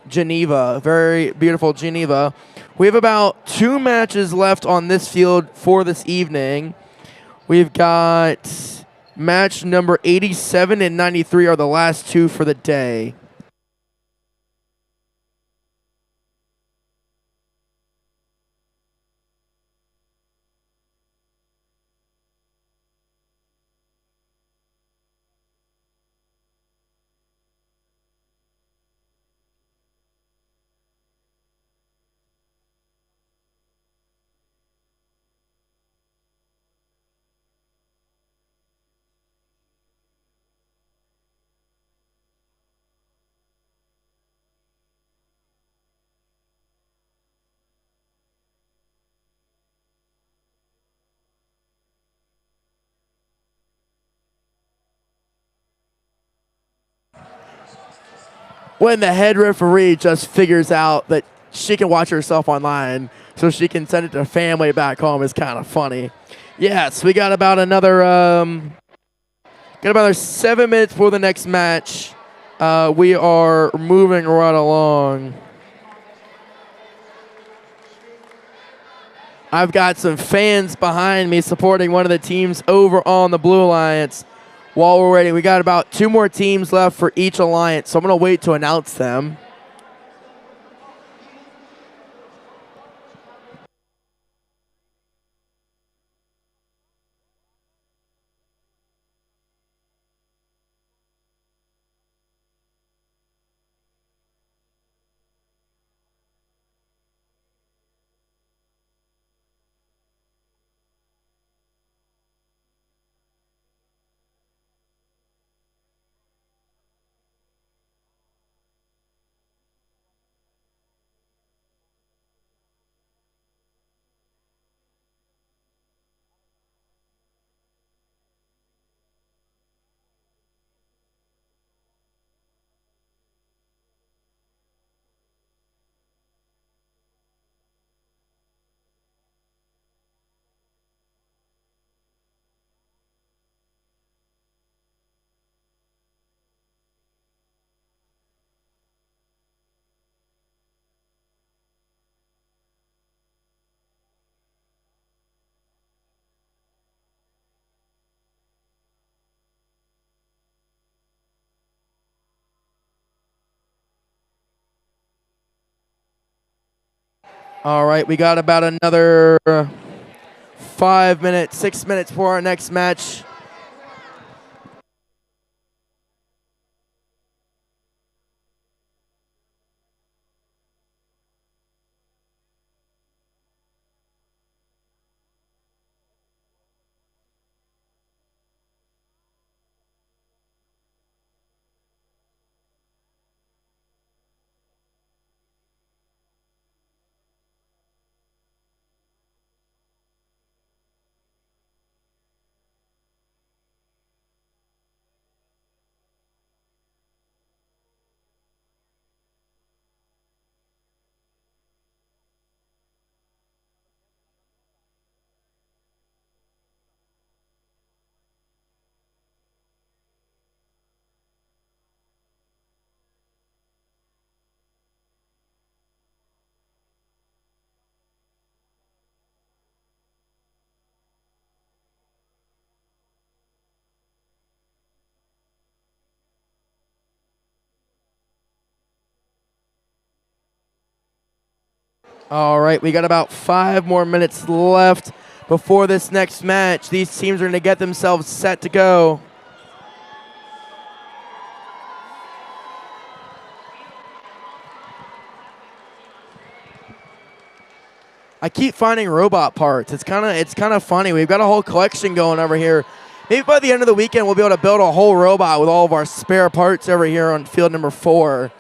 Geneva, very beautiful Geneva. We have about 2 matches left on this field for this evening. We've got match number 87 and 93 are the last 2 for the day. When the head referee just figures out that she can watch herself online so she can send it to family back home is kind of funny. Yes, we got about another Got about 7 minutes for the next match. We are moving right along. I've got some fans behind me supporting one of the teams over on the Blue Alliance. While we're waiting, we got about 2 more teams left for each alliance, so I'm going to wait to announce them. All right, we got about another 5 minutes, 6 minutes for our next match. All right, we got about 5 more minutes left before this next match. These teams are going to get themselves set to go. I keep finding robot parts. It's kind of funny. We've got a whole collection going over here. Maybe by the end of the weekend, we'll be able to build a whole robot with all of our spare parts over here on field number 4.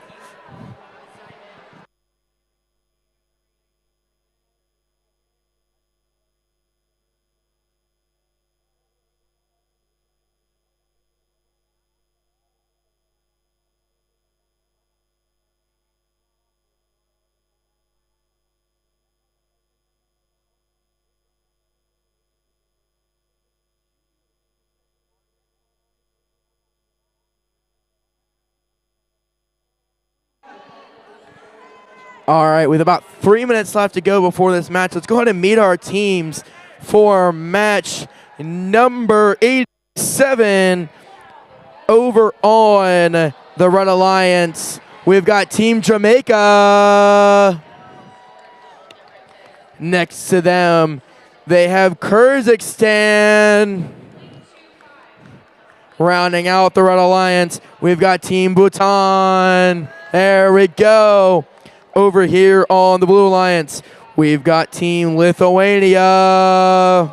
All right, with about 3 minutes left to go before this match, let's go ahead and meet our teams for match number 87 over on the Red Alliance. We've got Team Jamaica. Next to them, they have Kyrgyzstan. Rounding out the Red Alliance, we've got Team Bhutan. There we go. Over here on the Blue Alliance, we've got Team Lithuania.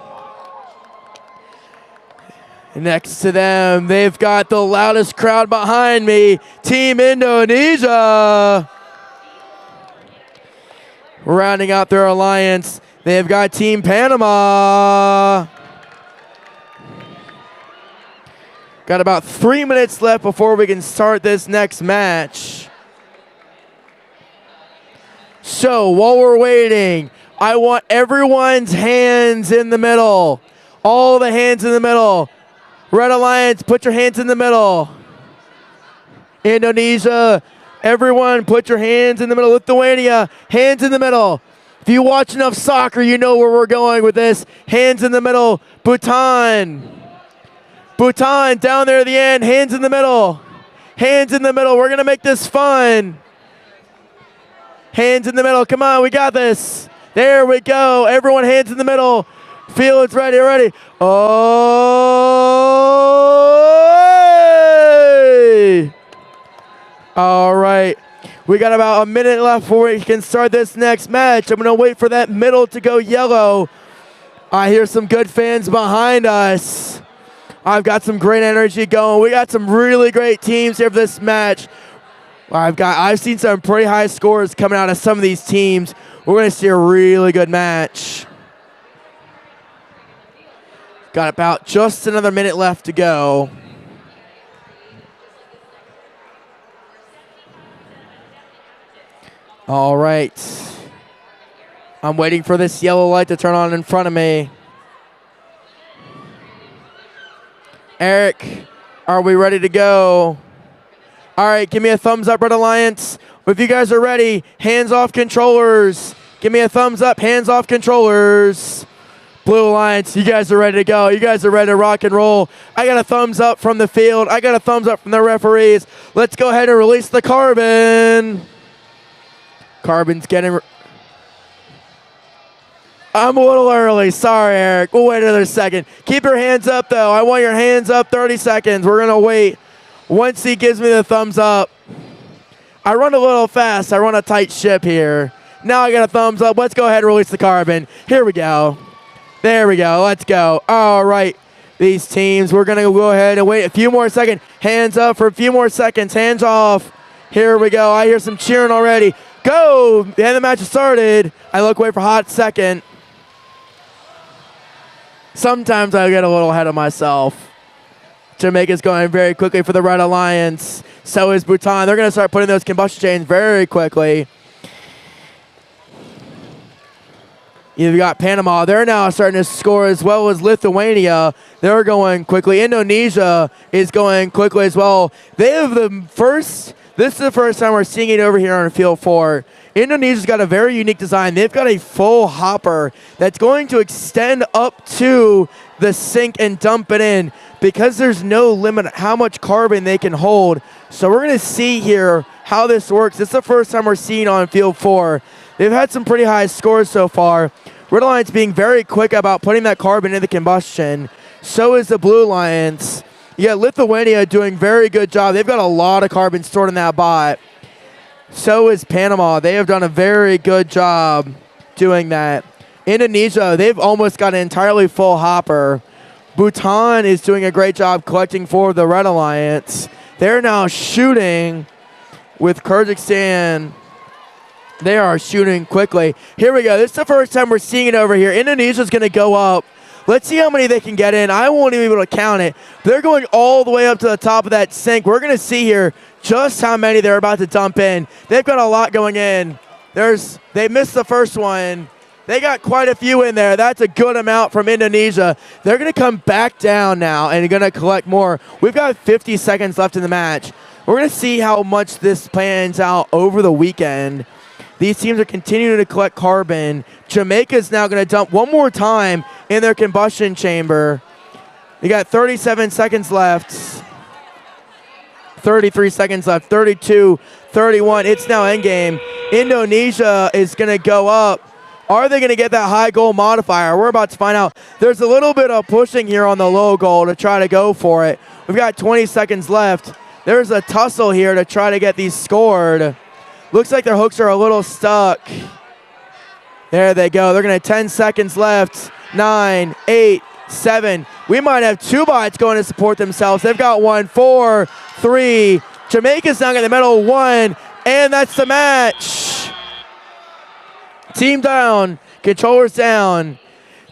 Next to them, they've got the loudest crowd behind me, Team Indonesia. Rounding out their alliance, they've got Team Panama. Got about 3 minutes left before we can start this next match. So while we're waiting, I want everyone's hands in the middle. All the hands in the middle. Red Alliance, put your hands in the middle. Indonesia, everyone put your hands in the middle. Lithuania, hands in the middle. If you watch enough soccer, you know where we're going with this. Hands in the middle. Bhutan. Bhutan down there at the end, hands in the middle. Hands in the middle. We're going to make this fun. Hands in the middle. Come on, we got this. There we go. Everyone hands in the middle. Field's ready, ready. Oh! All right. We got about a minute left before we can start this next match. I'm going to wait for that middle to go yellow. I hear some good fans behind us. I've got some great energy going. We got some really great teams here for this match. I've seen some pretty high scores coming out of some of these teams. We're going to see a really good match. Got about just another minute left to go. All right. I'm waiting for this yellow light to turn on in front of me. Eric, are we ready to go? All right, give me a thumbs up, Red Alliance. If you guys are ready, hands off controllers. Give me a thumbs up, hands off controllers. Blue Alliance, you guys are ready to go. You guys are ready to rock and roll. I got a thumbs up from the field. I got a thumbs up from the referees. Let's go ahead and release the carbon. Carbon's getting... I'm a little early. Sorry, Eric. We'll wait another second. Keep your hands up, though. I want your hands up 30 seconds. We're going to wait. Once he gives me the thumbs up. I run a little fast. I run a tight ship here. Now I got a thumbs up. Let's go ahead and release the carbon. Here we go. There we go. Let's go. All right. These teams, we're going to go ahead and wait a few more seconds. Hands up for a few more seconds. Hands off. Here we go. I hear some cheering already. Go. The end of the match has started. I look away for a hot second. Sometimes I get a little ahead of myself. Jamaica's going very quickly for the Red Alliance. So is Bhutan. They're going to start putting those combustion chains very quickly. You've got Panama. They're now starting to score as well as Lithuania. They're going quickly. Indonesia is going quickly as well. They have the first... This is the first time we're seeing it over here on Field 4. Indonesia's got a very unique design. They've got a full hopper that's going to extend up to the sink and dump it in because there's no limit how much carbon they can hold. So we're going to see here how this works. This is the first time we're seeing on Field 4. They've had some pretty high scores so far. Red Alliance being very quick about putting that carbon into combustion. So is the Blue Alliance. You got Lithuania doing a very good job. They've got a lot of carbon stored in that bot. So is Panama. They have done a very good job doing that. Indonesia, they've almost got an entirely full hopper. Bhutan is doing a great job collecting for the Red Alliance. They're now shooting with Kyrgyzstan. They are shooting quickly. Here we go. This is the first time we're seeing it over here. Indonesia's going to go up. Let's see how many they can get in. I won't even be able to count it. They're going all the way up to the top of that sink. We're going to see here just how many they're about to dump in. They've got a lot going in. They missed the first one. They got quite a few in there. That's a good amount from Indonesia. They're going to come back down now and going to collect more. We've got 50 seconds left in the match. We're going to see how much this plans out over the weekend. These teams are continuing to collect carbon. Jamaica's now going to dump one more time in their combustion chamber. You got 37 seconds left. 33 seconds left. 32, 31. It's now endgame. Indonesia is going to go up. Are they going to get that high goal modifier? We're about to find out. There's a little bit of pushing here on the low goal to try to go for it. We've got 20 seconds left. There's a tussle here to try to get these scored. Looks like their hooks are a little stuck. There they go. They're going to 10 seconds left. 9, 8, 7. We might have two bots going to support themselves. They've got 1, 4, 3. Jamaica's down in the middle. 1. And that's the match. Team down. Controllers down.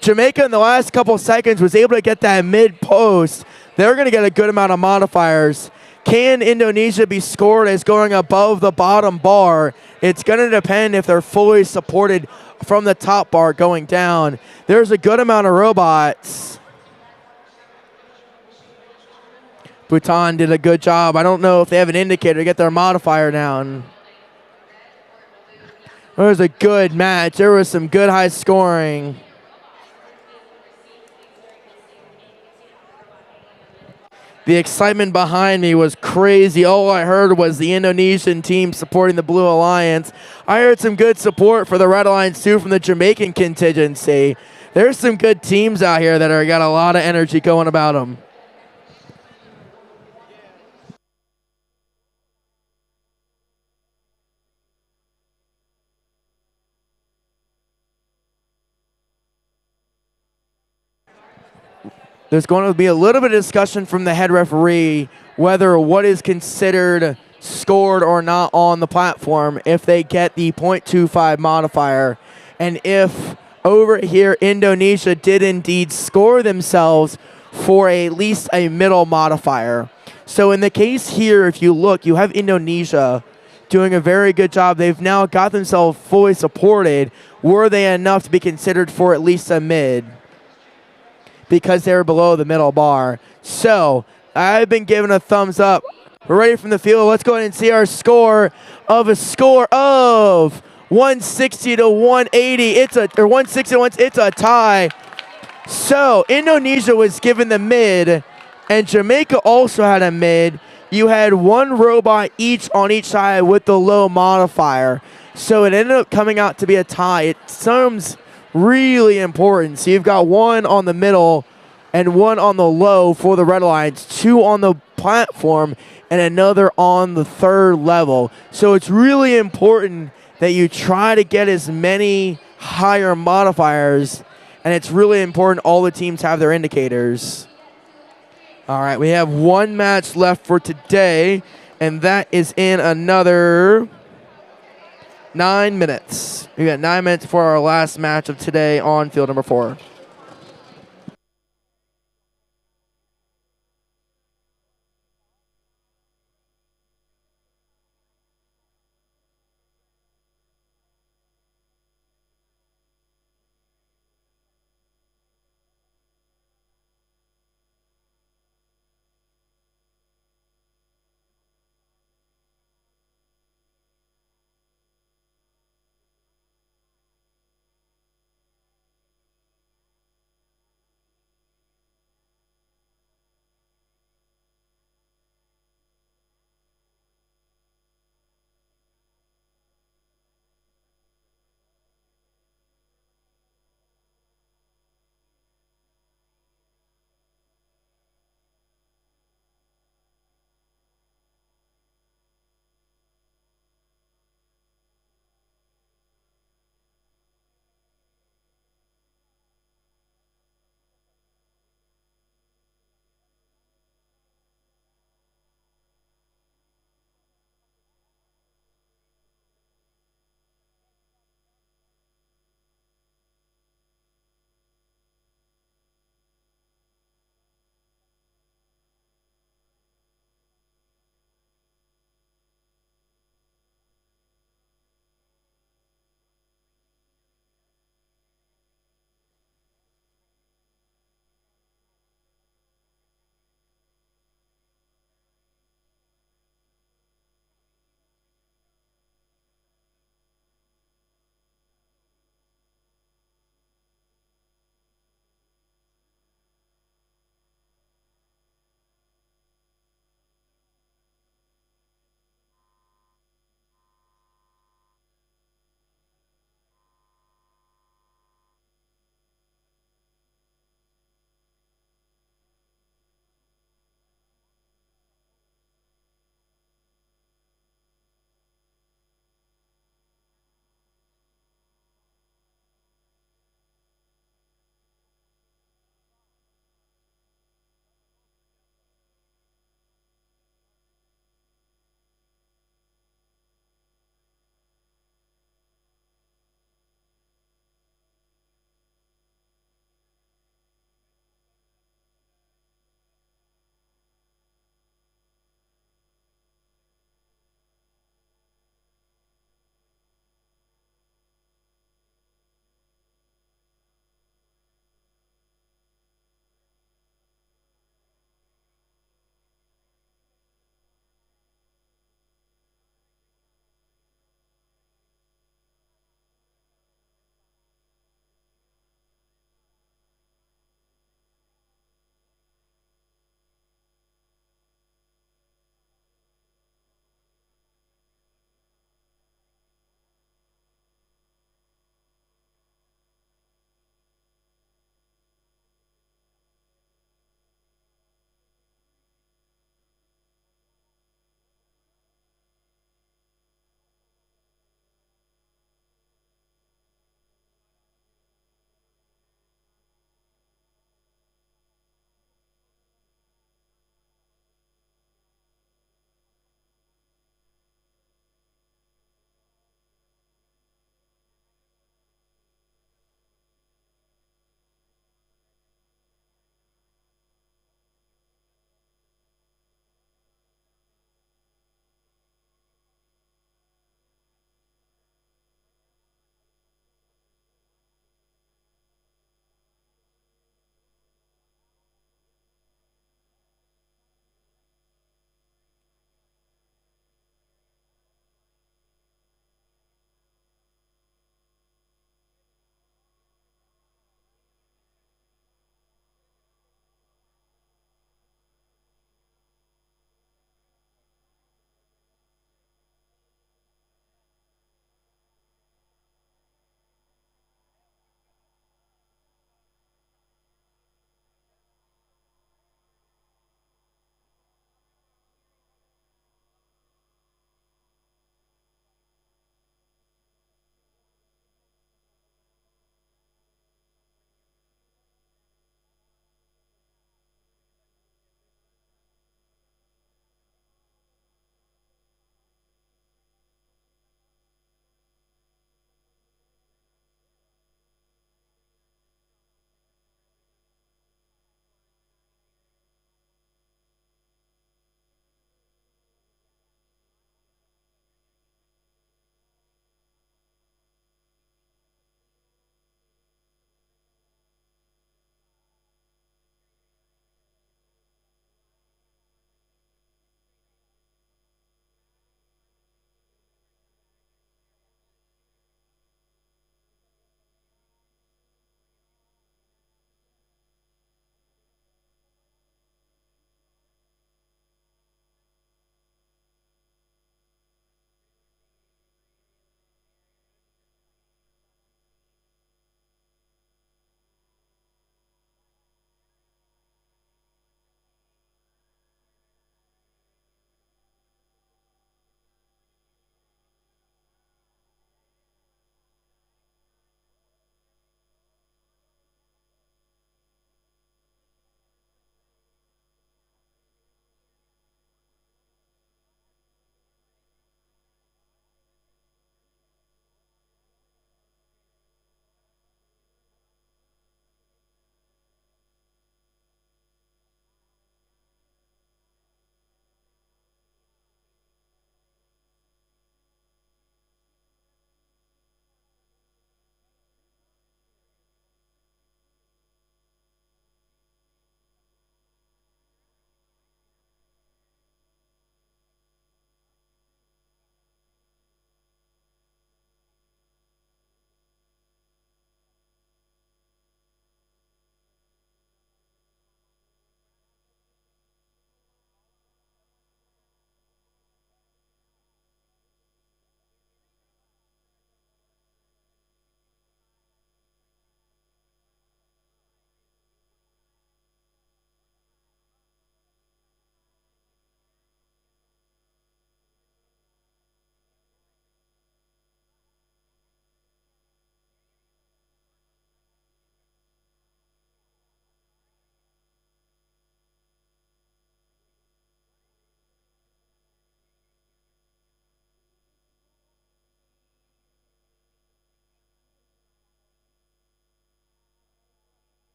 Jamaica in the last couple seconds was able to get that mid post. They're going to get a good amount of modifiers. Can Indonesia be scored as going above the bottom bar? It's going to depend if they're fully supported from the top bar going down. There's a good amount of robots. Bhutan did a good job. I don't know if they have an indicator to get their modifier down. It was a good match. There was some good high scoring. The excitement behind me was crazy. All I heard was the Indonesian team supporting the Blue Alliance. I heard some good support for the Red Alliance too from the Jamaican contingency. There's some good teams out here that are got a lot of energy going about them. There's going to be a little bit of discussion from the head referee whether what is considered scored or not on the platform if they get the .25 modifier. And if over here Indonesia did indeed score themselves for at least a middle modifier. So in the case here, if you look, you have Indonesia doing a very good job. They've now got themselves fully supported. Were they enough to be considered for at least a mid? Because they're below the middle bar. So I've been given a thumbs up. We're ready from the field. Let's go ahead and see our score of 160 to 180. It's a 160 to 180. It's a tie. So Indonesia was given the mid, and Jamaica also had a mid. You had one robot each on each side with the low modifier. So it ended up coming out to be a tie. It sums really important. So you've got one on the middle and one on the low for the Red Alliance, two on the platform, and another on the third level. So it's really important that you try to get as many higher modifiers, and it's really important all the teams have their indicators. All right, we have one match left for today, and that is in another 9 minutes. We got 9 minutes for our last match of today on field number 4.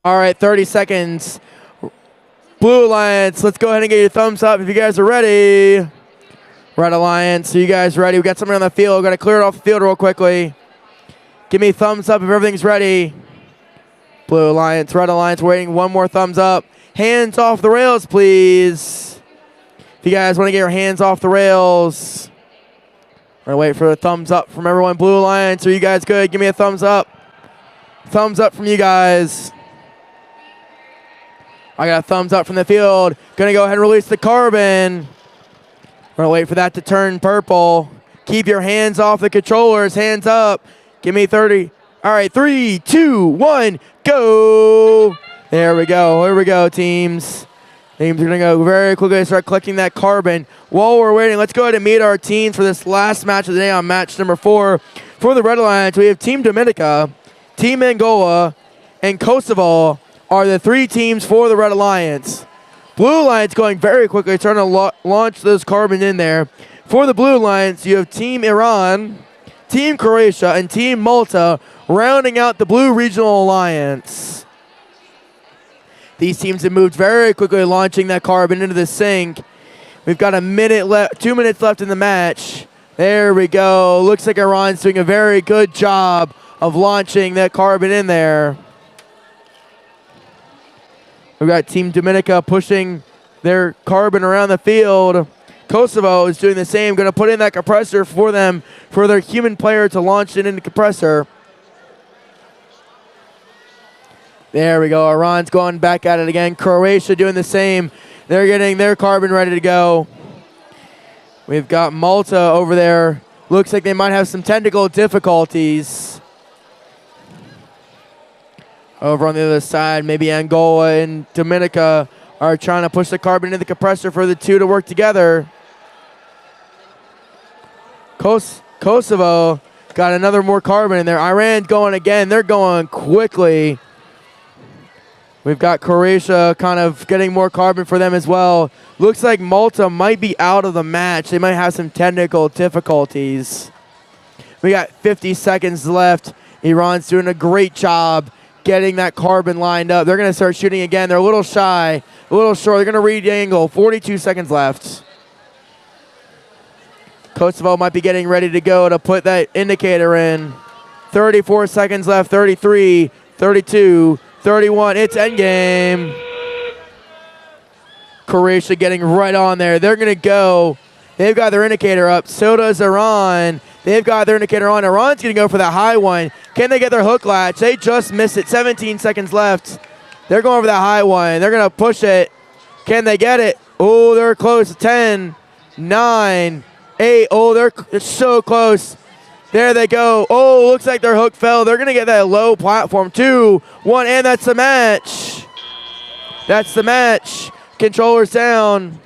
All right, 30 seconds. Blue Alliance, let's go ahead and get your thumbs up if you guys are ready. Red Alliance, are you guys ready? We got somebody on the field. Got to clear it off the field real quickly. Give me a thumbs up if everything's ready. Blue Alliance, Red Alliance waiting. One more thumbs up. Hands off the rails, please. If you guys want to get your hands off the rails. We're going to wait for a thumbs up from everyone. Blue Alliance, are you guys good? Give me a thumbs up. Thumbs up from you guys. I got a thumbs up from the field. Going to go ahead and release the carbon. We're going to wait for that to turn purple. Keep your hands off the controllers. Hands up. Give me 30. All right, 3, 2, 1, go. There we go. Here we go, teams. Teams are going to go very quickly and start collecting that carbon. While we're waiting, let's go ahead and meet our teams for this last match of the day on match number 4. For the Red Alliance, we have Team Dominica, Team Angola, and Kosovo are the 3 teams for the Red Alliance. Blue Alliance going very quickly, trying to launch those carbon in there. For the Blue Alliance, you have Team Iran, Team Croatia, and Team Malta rounding out the Blue Regional Alliance. These teams have moved very quickly, launching that carbon into the sink. We've got 2 minutes left in the match. There we go. Looks like Iran's doing a very good job of launching that carbon in there. We've got Team Dominica pushing their carbon around the field. Kosovo is doing the same, going to put in that compressor for them, for their human player to launch it into the compressor. There we go. Iran's going back at it again. Croatia doing the same. They're getting their carbon ready to go. We've got Malta over there. Looks like they might have some technical difficulties. Over on the other side, maybe Angola and Dominica are trying to push the carbon into the compressor for the two to work together. Kosovo got another more carbon in there. Iran's going again. They're going quickly. We've got Croatia kind of getting more carbon for them as well. Looks like Malta might be out of the match. They might have some technical difficulties. We got 50 seconds left. Iran's doing a great job getting that carbon lined up. They're going to start shooting again. They're a little shy, a little short. They're going to read the angle. 42 seconds left. Kosovo might be getting ready to go to put that indicator in. 34 seconds left. 33, 32, 31. It's endgame. Croatia getting right on there. They're going to go. They've got their indicator up. So does Iran. They've got their indicator on. Iran's going to go for the high one. Can they get their hook latch? They just missed it. 17 seconds left. They're going for the high one. They're going to push it. Can they get it? Oh, they're close. 10, 9, 8. Oh, they're so close. There they go. Oh, looks like their hook fell. They're going to get that low platform. 2, 1, and that's the match. That's the match. Controllers down.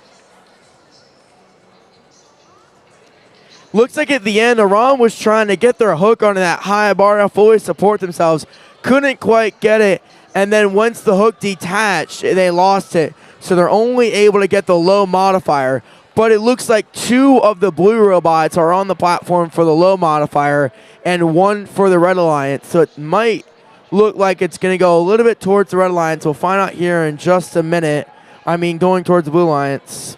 Looks like at the end, Iran was trying to get their hook onto that high bar to fully support themselves. Couldn't quite get it. And then once the hook detached, they lost it. So they're only able to get the low modifier. But it looks like 2 of the blue robots are on the platform for the low modifier and 1 for the Red Alliance. So it might look like it's going to go a little bit towards the Red Alliance. We'll find out here in just a minute. I mean, going towards the Blue Alliance.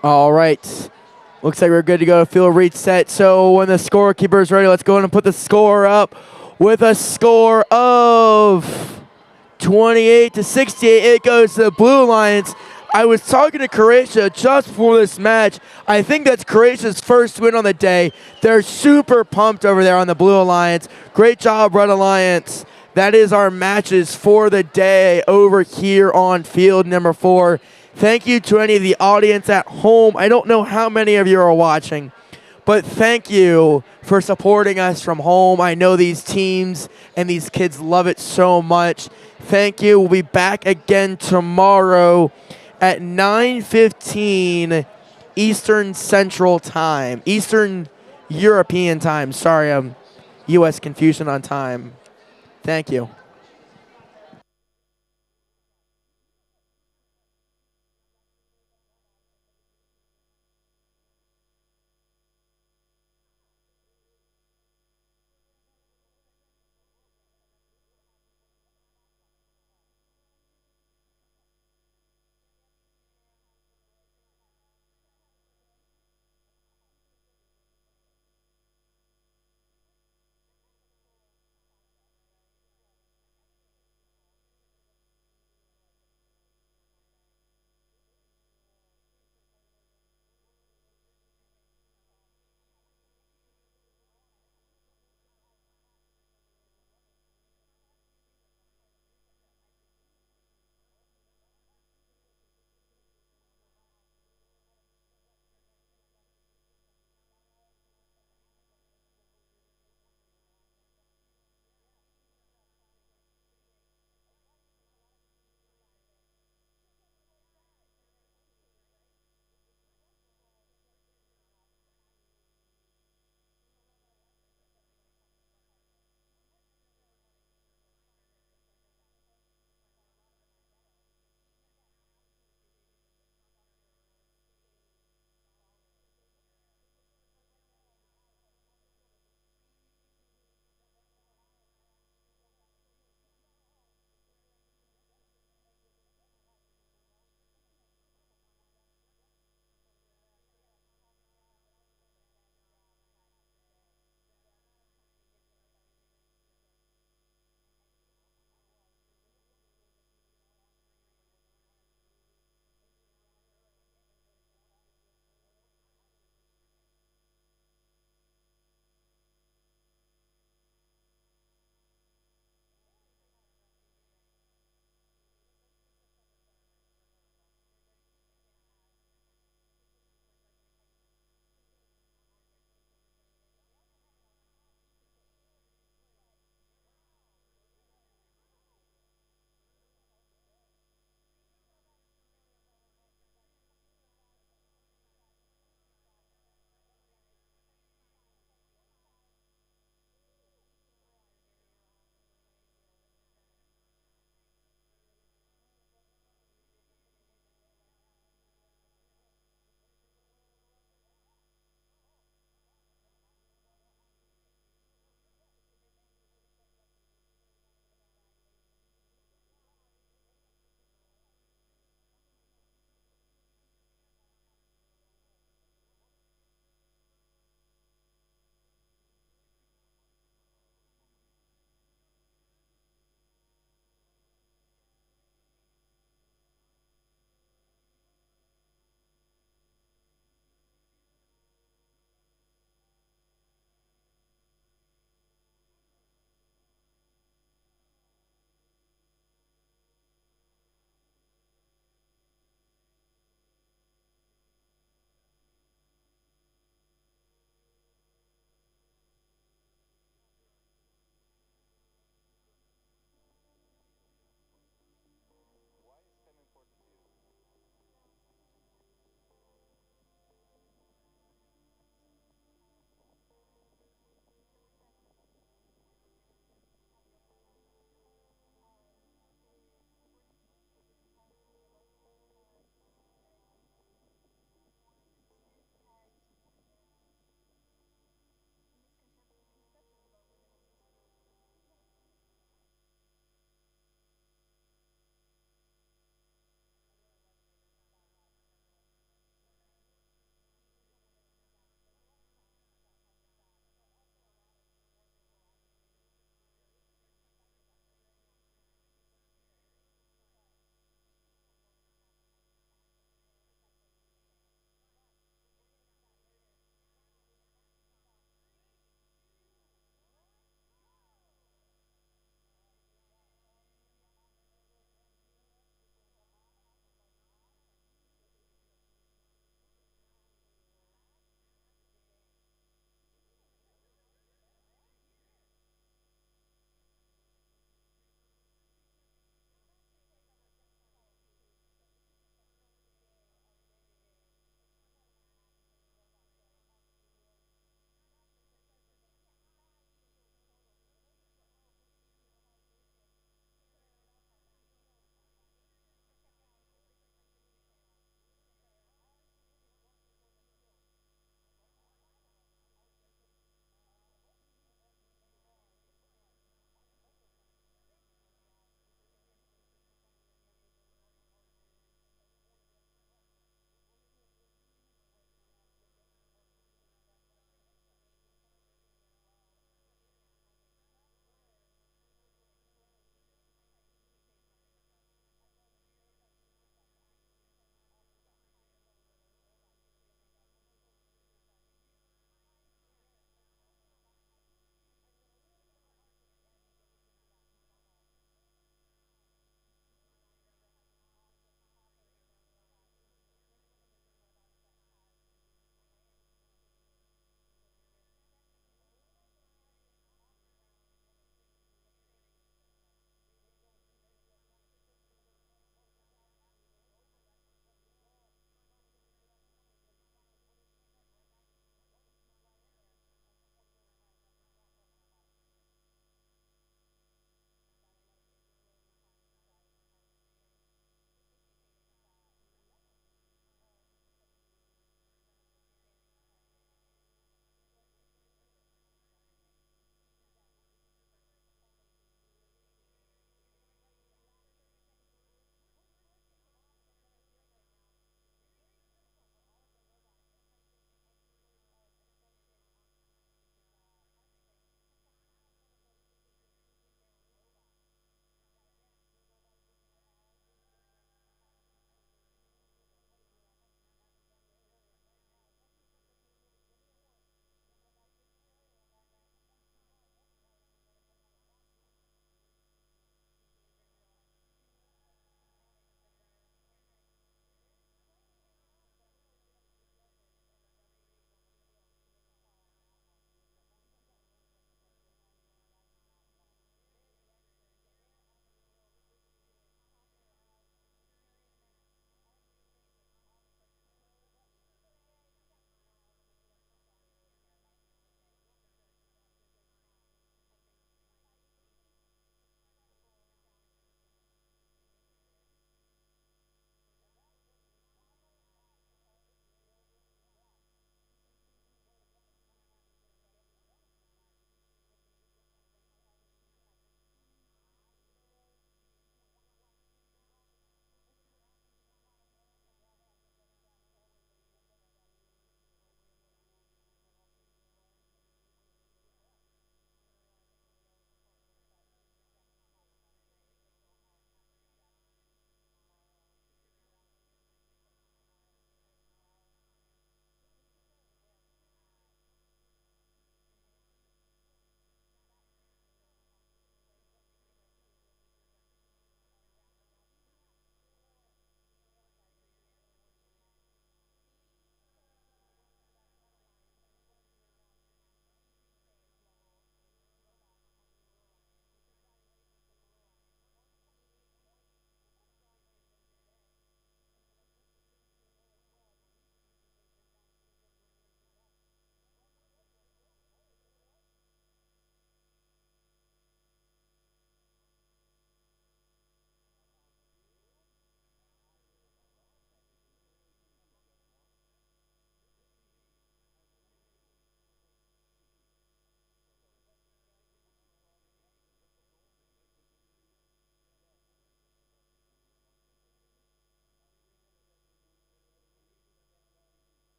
All right. Looks like we're good to go. Field reset. So when the scorekeeper is ready, let's go ahead and put the score up with a score of 28-68. It goes to the Blue Alliance. I was talking to Croatia just before this match. I think that's Croatia's first win on the day. They're super pumped over there on the Blue Alliance. Great job, Red Alliance. That is our matches for the day over here on field number 4. Thank you to any of the audience at home. I don't know how many of you are watching, But thank you for supporting us from home. I know these teams and these kids love it so much. Thank you. We'll be back again tomorrow at 9:15 Eastern Central Time. Eastern European Time. Sorry, I'm U.S. confusion on time. Thank you.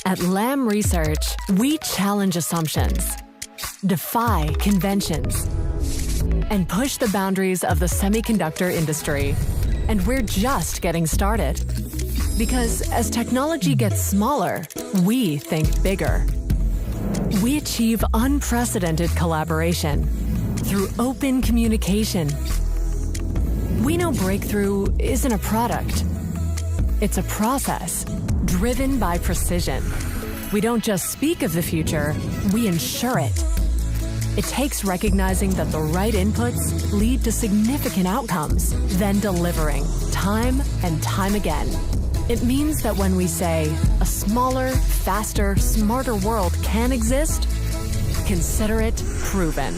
At Lam Research, we challenge assumptions, defy conventions, and push the boundaries of the semiconductor industry. And we're just getting started. Because as technology gets smaller, we think bigger. We achieve unprecedented collaboration through open communication. We know breakthrough isn't a product. It's a process driven by precision. We don't just speak of the future, we ensure it. It takes recognizing that the right inputs lead to significant outcomes, then delivering time and time again. It means that when we say a smaller, faster, smarter world can exist, consider it proven.